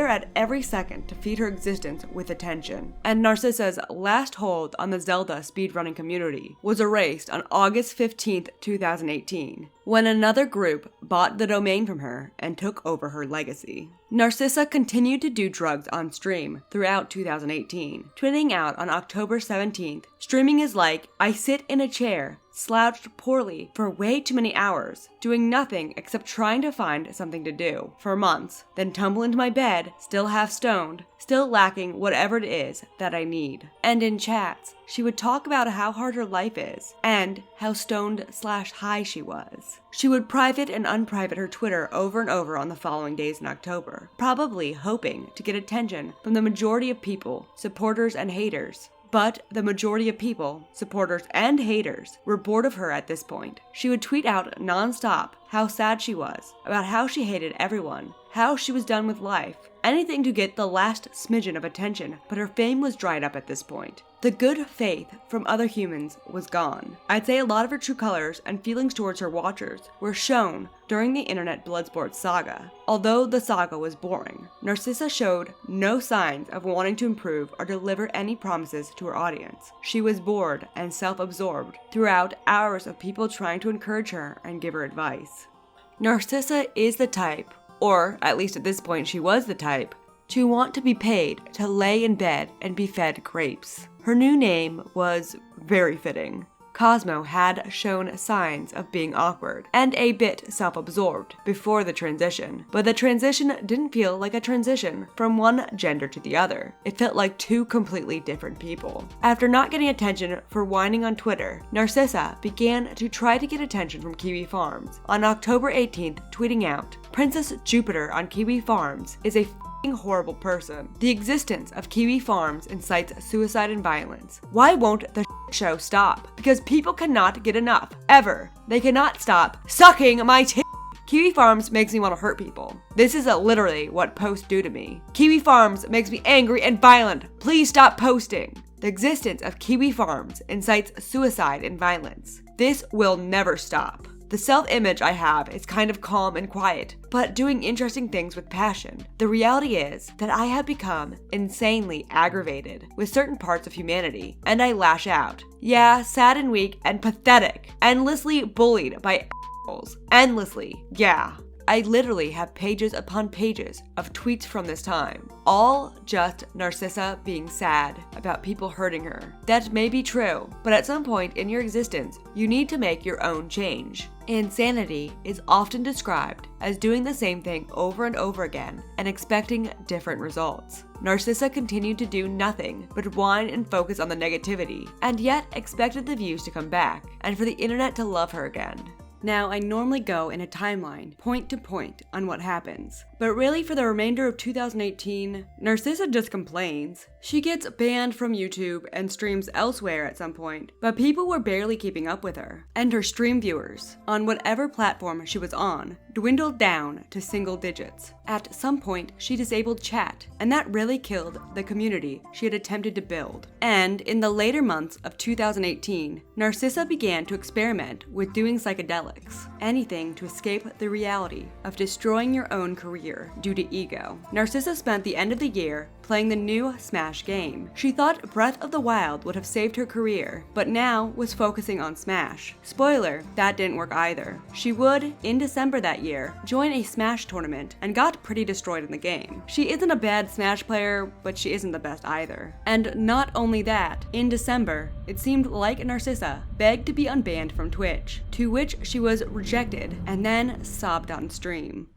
at every second to feed her existence with attention. And Narcissa's last hold on the Zelda speedrunning community was erased on August 15th, 2018, when another group bought the domain from her and took over her legacy. Narcissa continued to do drugs on stream throughout 2018, tweeting out on October 17th, streaming is like, I sit in a chair, slouched poorly for way too many hours, doing nothing except trying to find something to do for months, then tumble into my bed, still half stoned, still lacking whatever it is that I need. And in chats, she would talk about how hard her life is, and how stoned/high she was. She would private and unprivate her Twitter over and over on the following days in October, probably hoping to get attention from the majority of people, supporters and haters. But the majority of people, supporters and haters, were bored of her at this point. She would tweet out non-stop how sad she was, about how she hated everyone, how she was done with life, anything to get the last smidgen of attention, but her fame was dried up at this point. The good faith from other humans was gone. I'd say a lot of her true colors and feelings towards her watchers were shown during the internet Bloodsport saga. Although the saga was boring, Narcissa showed no signs of wanting to improve or deliver any promises to her audience. She was bored and self-absorbed throughout hours of people trying to encourage her and give her advice. Narcissa is the type, or at least at this point she was the type, to want to be paid to lay in bed and be fed grapes. Her new name was very fitting. Cosmo had shown signs of being awkward and a bit self-absorbed before the transition, but the transition didn't feel like a transition from one gender to the other. It felt like two completely different people. After not getting attention for whining on Twitter, Narcissa began to try to get attention from Kiwi Farms. On October 18th, tweeting out, "Princess Jupiter on Kiwi Farms is a horrible person. The existence of Kiwi Farms incites suicide and violence. Why won't the show stop? Because people cannot get enough. Ever. They cannot stop sucking my tit. Kiwi Farms makes me want to hurt people. This is literally what posts do to me. Kiwi Farms makes me angry and violent. Please stop posting. The existence of Kiwi Farms incites suicide and violence. This will never stop. The self-image I have is kind of calm and quiet, but doing interesting things with passion. The reality is that I have become insanely aggravated with certain parts of humanity, and I lash out. Yeah, sad and weak and pathetic. Endlessly bullied by assholes. Endlessly, yeah. I literally have pages upon pages of tweets from this time, all just Narcissa being sad about people hurting her. That may be true, but at some point in your existence, you need to make your own change. Insanity is often described as doing the same thing over and over again and expecting different results. Narcissa continued to do nothing but whine and focus on the negativity, and yet expected the views to come back and for the internet to love her again. Now, I normally go in a timeline, point to point, on what happens. But really, for the remainder of 2018, Narcissa just complains. She gets banned from YouTube and streams elsewhere at some point, but people were barely keeping up with her. And her stream viewers, on whatever platform she was on, dwindled down to single digits. At some point, she disabled chat, and that really killed the community she had attempted to build. And in the later months of 2018, Narcissa began to experiment with doing psychedelics, anything to escape the reality of destroying your own career due to ego. Narcissa spent the end of the year playing the new Smash game. She thought Breath of the Wild would have saved her career, but now was focusing on Smash. Spoiler, that didn't work either. She would, in December that year, join a Smash tournament and got pretty destroyed in the game. She isn't a bad Smash player, but she isn't the best either. And not only that, in December, it seemed like Narcissa begged to be unbanned from Twitch, to which she was rejected and then sobbed on stream.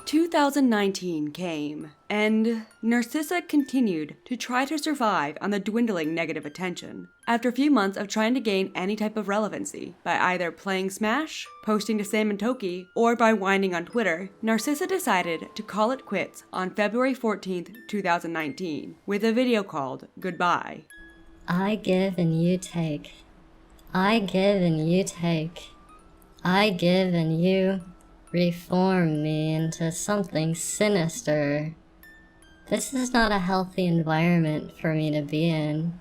2019 came, and Narcissa continued to try to survive on the dwindling negative attention. After a few months of trying to gain any type of relevancy, by either playing Smash, posting to Sam and Toki, or by whining on Twitter, Narcissa decided to call it quits on February 14th, 2019, with a video called Goodbye. I give and you take. I give and you take. I give and you reform me into something sinister. This is not a healthy environment for me to be in.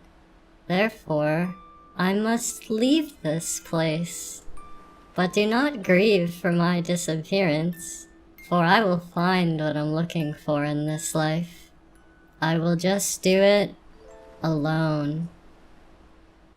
Therefore, I must leave this place. But do not grieve for my disappearance, for I will find what I'm looking for in this life. I will just do it alone.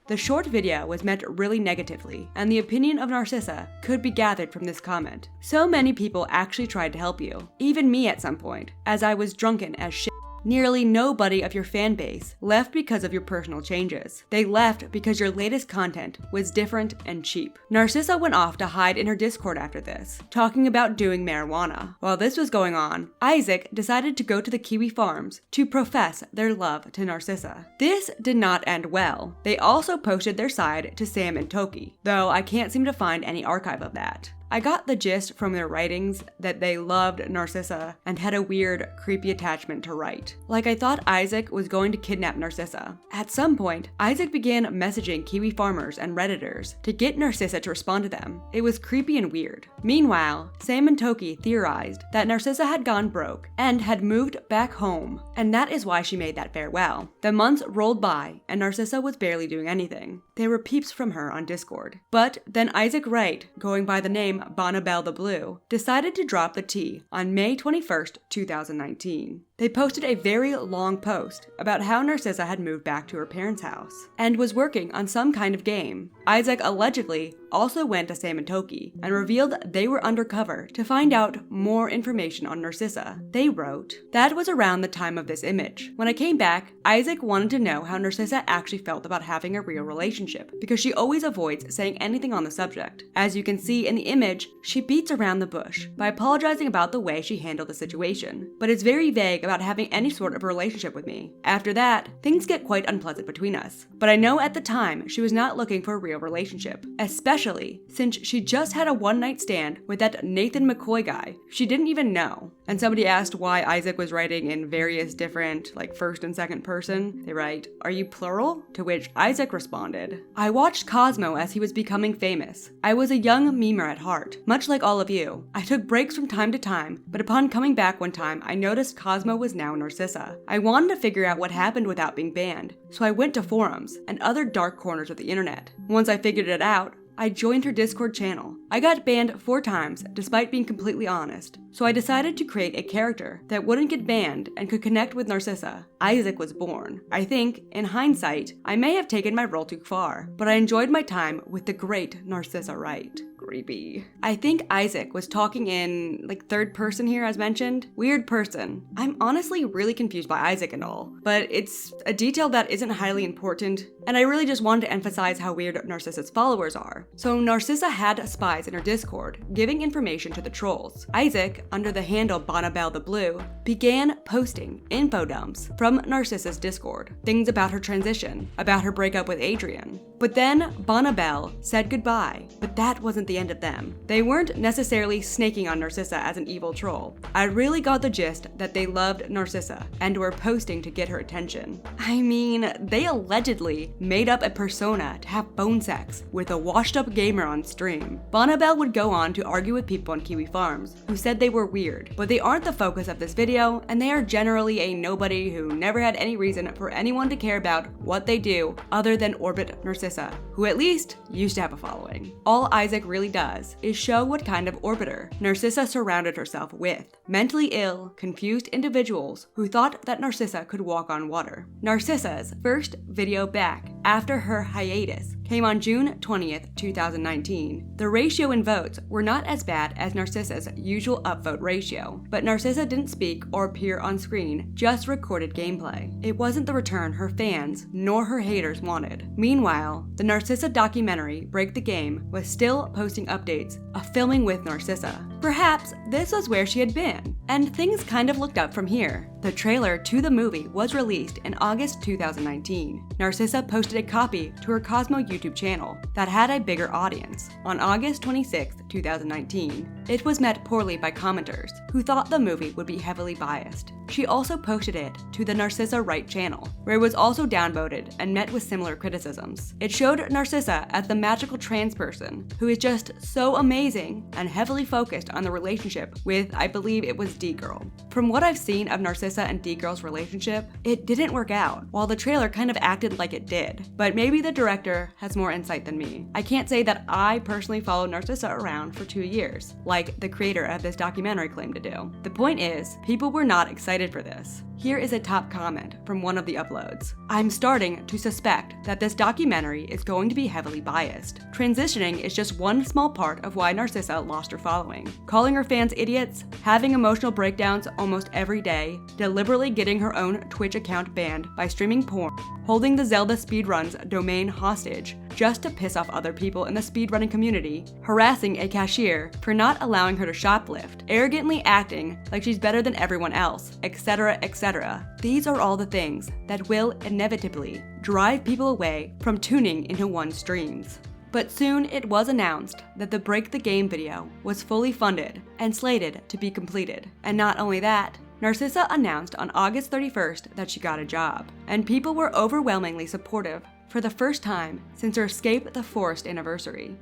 The short video was met really negatively, and the opinion of Narcissa could be gathered from this comment. So many people actually tried to help you, even me at some point, as I was drunken as shit. Nearly nobody of your fan base left because of your personal changes. They left because your latest content was different and cheap. Narcissa went off to hide in her Discord after this, talking about doing marijuana. While this was going on, Isaac decided to go to the Kiwi Farms to profess their love to Narcissa. This did not end well. They also posted their side to Sam and Toki, though I can't seem to find any archive of that. I got the gist from their writings that they loved Narcissa and had a weird, creepy attachment to Wright. Like, I thought Isaac was going to kidnap Narcissa. At some point, Isaac began messaging Kiwi farmers and Redditors to get Narcissa to respond to them. It was creepy and weird. Meanwhile, Sam and Toki theorized that Narcissa had gone broke and had moved back home, and that is why she made that farewell. The months rolled by, and Narcissa was barely doing anything. There were peeps from her on Discord. But then Isaac Wright, going by the name Bonnabelle the Blue, decided to drop the tea on May 21st, 2019. They posted a very long post about how Narcissa had moved back to her parents' house and was working on some kind of game. Isaac allegedly also went to Sam and Toki and revealed they were undercover to find out more information on Narcissa. They wrote, "That was around the time of this image. When I came back, Isaac wanted to know how Narcissa actually felt about having a real relationship, because she always avoids saying anything on the subject. As you can see in the image, she beats around the bush by apologizing about the way she handled the situation, but is very vague about having any sort of relationship with me. After that, things get quite unpleasant between us. But I know at the time she was not looking for a real relationship, especially since she just had a one-night stand with that Nathan McCoy guy she didn't even know." And somebody asked why Isaac was writing in various different, like, first and second person. They write, "Are you plural?" To which Isaac responded, "I watched Cosmo as he was becoming famous. I was a young memer at heart, much like all of you. I took breaks from time to time, but upon coming back one time, I noticed Cosmo was now Narcissa. I wanted to figure out what happened without being banned, so I went to forums and other dark corners of the internet. Once I figured it out, I joined her Discord channel. I got banned 4 times, despite being completely honest. So I decided to create a character that wouldn't get banned and could connect with Narcissa. Isaac was born. I think, in hindsight, I may have taken my role too far, but I enjoyed my time with the great Narcissa Wright." Creepy. I think Isaac was talking in, like, third person here as mentioned. Weird person. I'm honestly really confused by Isaac and all, but it's a detail that isn't highly important, and I really just wanted to emphasize how weird Narcissa's followers are. So Narcissa had spies in her Discord, giving information to the trolls. Isaac, under the handle Bonnabelle the Blue, began posting info dumps from Narcissa's Discord. Things about her transition, about her breakup with Adrian. But then Bonnabelle said goodbye, but that wasn't the end of them. They weren't necessarily snaking on Narcissa as an evil troll. I really got the gist that they loved Narcissa and were posting to get her attention. I mean, they allegedly made up a persona to have phone sex with a washed-up gamer on stream. Bonnabelle would go on to argue with people on Kiwi Farms who said they were weird, but they aren't the focus of this video, and they are generally a nobody who never had any reason for anyone to care about what they do other than orbit Narcissa, who at least used to have a following. All Isaac really does is show what kind of orbiter Narcissa surrounded herself with. Mentally ill, confused individuals who thought that Narcissa could walk on water. Narcissa's first video back after her hiatus came on June 20th, 2019. The ratio in votes were not as bad as Narcissa's usual upvote ratio, but Narcissa didn't speak or appear on screen, just recorded gameplay. It wasn't the return her fans nor her haters wanted. Meanwhile, the Narcissa documentary Break the Game was still posting updates of filming with Narcissa. Perhaps this was where she had been, and things kind of looked up from here. The trailer to the movie was released in August 2019. Narcissa posted a copy to her Cosmo YouTube channel that had a bigger audience. On August 26, 2019, it was met poorly by commenters who thought the movie would be heavily biased. She also posted it to the Narcissa Wright channel, where it was also downvoted and met with similar criticisms. It showed Narcissa as the magical trans person who is just so amazing and heavily focused on the relationship with, I believe it was D-Girl. From what I've seen of Narcissa and D-Girl's relationship, it didn't work out, while the trailer kind of acted like it did. But maybe the director has more insight than me. I can't say that I personally followed Narcissa around for 2 years, like the creator of this documentary claimed to do. The point is, people were not excited for this. Here is a top comment from one of the uploads. "I'm starting to suspect that this documentary is going to be heavily biased. Transitioning is just one small part of why Narcissa lost her following. Calling her fans idiots, having emotional breakdowns almost every day, deliberately getting her own Twitch account banned by streaming porn, holding the Zelda speedruns domain hostage just to piss off other people in the speedrunning community, harassing a cashier for not allowing her to shoplift, arrogantly acting like she's better than everyone else, etc., etc. These are all the things that will inevitably drive people away from tuning into one's streams. But soon it was announced that the Break the Game video was fully funded and slated to be completed. And not only that, Narcissa announced on August 31st that she got a job, and people were overwhelmingly supportive for the first time since her Escape the Forest anniversary.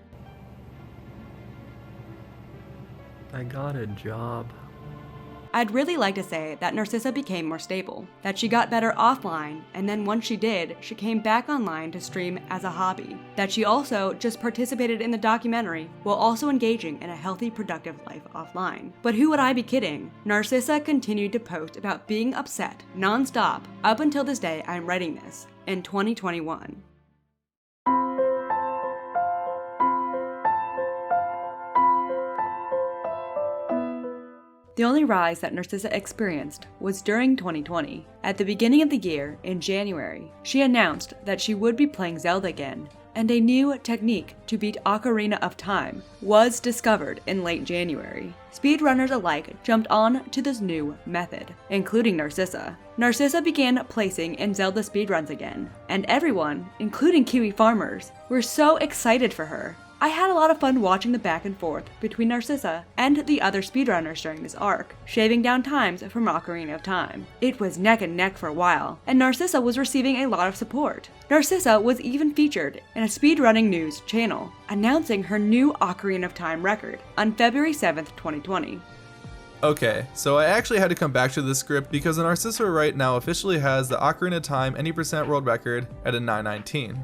I got a job. I'd really like to say that Narcissa became more stable, that she got better offline, and then once she did, she came back online to stream as a hobby, that she also just participated in the documentary while also engaging in a healthy, productive life offline. But who would I be kidding? Narcissa continued to post about being upset non-stop up until this day I'm writing this, in 2021. The only rise that Narcissa experienced was during 2020. At the beginning of the year, in January, she announced that she would be playing Zelda again, and a new technique to beat Ocarina of Time was discovered in late January. Speedrunners alike jumped on to this new method, including Narcissa. Narcissa began placing in Zelda speedruns again, and everyone, including Kiwi farmers, were so excited for her. I had a lot of fun watching the back and forth between Narcissa and the other speedrunners during this arc, shaving down times from Ocarina of Time. It was neck and neck for a while, and Narcissa was receiving a lot of support. Narcissa was even featured in a speedrunning news channel, announcing her new Ocarina of Time record on February 7th, 2020. Okay, so I actually had to come back to this script because Narcissa Wright now officially has the Ocarina of Time any percent world record at a 919.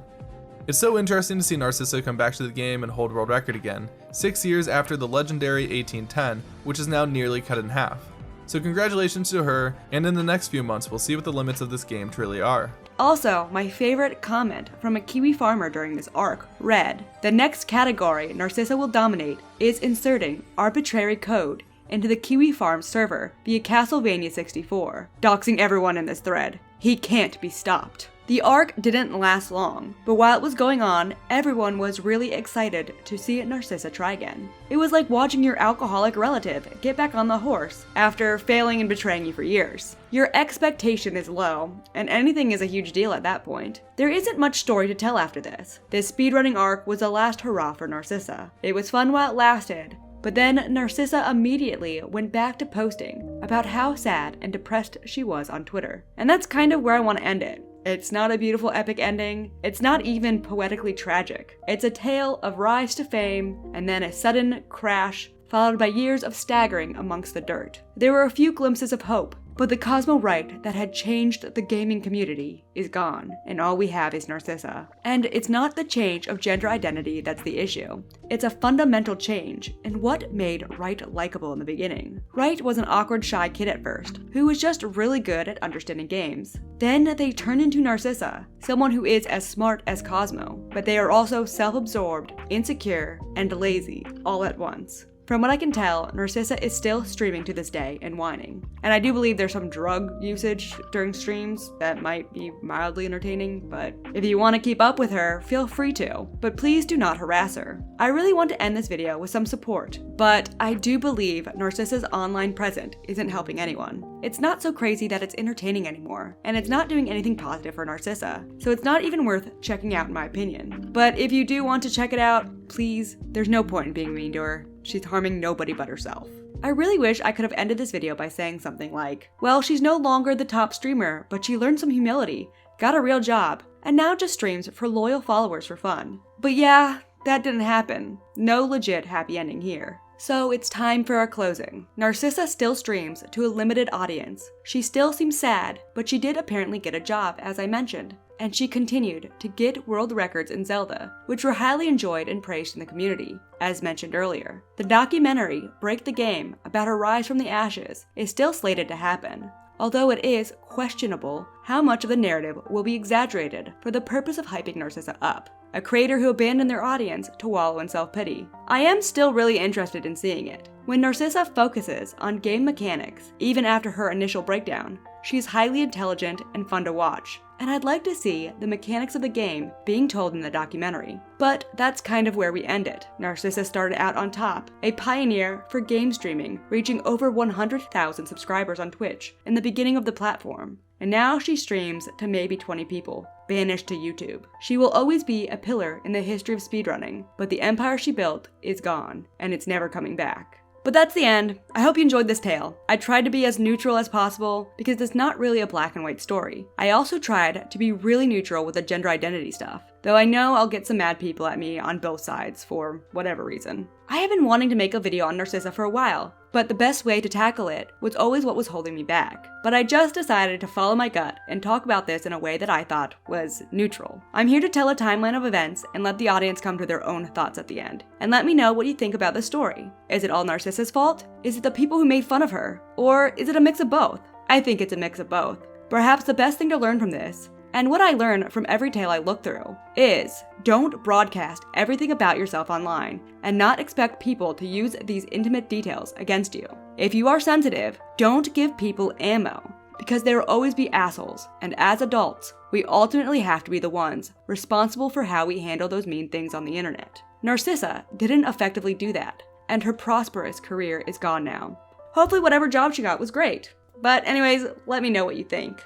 It's so interesting to see Narcissa come back to the game and hold world record again, 6 years after the legendary 1810, which is now nearly cut in half. So congratulations to her, and in the next few months we'll see what the limits of this game truly are. Also, my favorite comment from a Kiwi farmer during this arc read, "The next category Narcissa will dominate is inserting arbitrary code into the Kiwi Farm server via Castlevania 64, doxing everyone in this thread. He can't be stopped." The arc didn't last long, but while it was going on, everyone was really excited to see Narcissa try again. It was like watching your alcoholic relative get back on the horse after failing and betraying you for years. Your expectation is low, and anything is a huge deal at that point. There isn't much story to tell after this. This speedrunning arc was a last hurrah for Narcissa. It was fun while it lasted, but then Narcissa immediately went back to posting about how sad and depressed she was on Twitter. And that's kind of where I want to end it. It's not a beautiful epic ending, it's not even poetically tragic. It's a tale of rise to fame, and then a sudden crash, followed by years of staggering amongst the dirt. There were a few glimpses of hope, but the Cosmo Wright that had changed the gaming community is gone, and all we have is Narcissa. And it's not the change of gender identity that's the issue. It's a fundamental change in what made Wright likable in the beginning. Wright was an awkward, shy kid at first, who was just really good at understanding games. Then they turn into Narcissa, someone who is as smart as Cosmo, but they are also self-absorbed, insecure, and lazy all at once. From what I can tell, Narcissa is still streaming to this day and whining. And I do believe there's some drug usage during streams that might be mildly entertaining, but if you want to keep up with her, feel free to. But please do not harass her. I really want to end this video with some support, but I do believe Narcissa's online presence isn't helping anyone. It's not so crazy that it's entertaining anymore, and it's not doing anything positive for Narcissa, so it's not even worth checking out in my opinion. But if you do want to check it out, please, there's no point in being mean to her. She's harming nobody but herself. I really wish I could have ended this video by saying something like, well, she's no longer the top streamer, but she learned some humility, got a real job, and now just streams for loyal followers for fun. But yeah, that didn't happen. No legit happy ending here. So it's time for our closing. Narcissa still streams to a limited audience. She still seems sad, but she did apparently get a job, as I mentioned. And she continued to get world records in Zelda, which were highly enjoyed and praised in the community, as mentioned earlier. The documentary, Break the Game, about her rise from the ashes, is still slated to happen, although it is questionable how much of the narrative will be exaggerated for the purpose of hyping Narcissa up, a creator who abandoned their audience to wallow in self-pity. I am still really interested in seeing it. When Narcissa focuses on game mechanics, even after her initial breakdown, she is highly intelligent and fun to watch, and I'd like to see the mechanics of the game being told in the documentary. But that's kind of where we end it. Narcissa started out on top, a pioneer for game streaming, reaching over 100,000 subscribers on Twitch in the beginning of the platform. And now she streams to maybe 20 people, banished to YouTube. She will always be a pillar in the history of speedrunning, but the empire she built is gone, and it's never coming back. But that's the end. I hope you enjoyed this tale. I tried to be as neutral as possible because it's not really a black and white story. I also tried to be really neutral with the gender identity stuff, though I know I'll get some mad people at me on both sides for whatever reason. I have been wanting to make a video on Narcissa for a while, but the best way to tackle it was always what was holding me back. But I just decided to follow my gut and talk about this in a way that I thought was neutral. I'm here to tell a timeline of events and let the audience come to their own thoughts at the end. And let me know what you think about the story. Is it all Narcissa's fault? Is it the people who made fun of her? Or is it a mix of both? I think it's a mix of both. Perhaps the best thing to learn from this, and what I learned from every tale I look through, is don't broadcast everything about yourself online and not expect people to use these intimate details against you. If you are sensitive, don't give people ammo, because there will always be assholes, and as adults, we ultimately have to be the ones responsible for how we handle those mean things on the internet. Narcissa didn't effectively do that, and her prosperous career is gone now. Hopefully whatever job she got was great. But anyways, let me know what you think.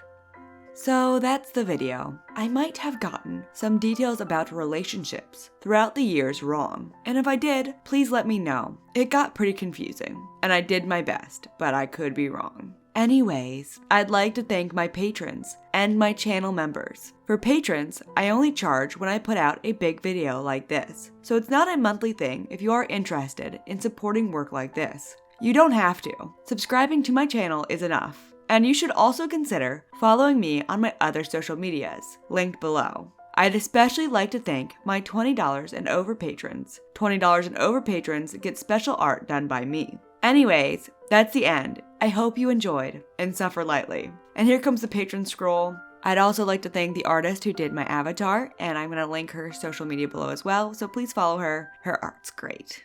So that's the video. I might have gotten some details about relationships throughout the years wrong, and if I did, please let me know. It got pretty confusing, and I did my best, but I could be wrong. Anyways, I'd like to thank my patrons and my channel members. For patrons, I only charge when I put out a big video like this, so it's not a monthly thing if you are interested in supporting work like this. You don't have to. Subscribing to my channel is enough. And you should also consider following me on my other social medias, linked below. I'd especially like to thank my $20 and over patrons. $20 and over patrons get special art done by me. Anyways, that's the end. I hope you enjoyed, and suffer lightly. And here comes the patron scroll. I'd also like to thank the artist who did my avatar, and I'm going to link her social media below as well, so please follow her. Her art's great.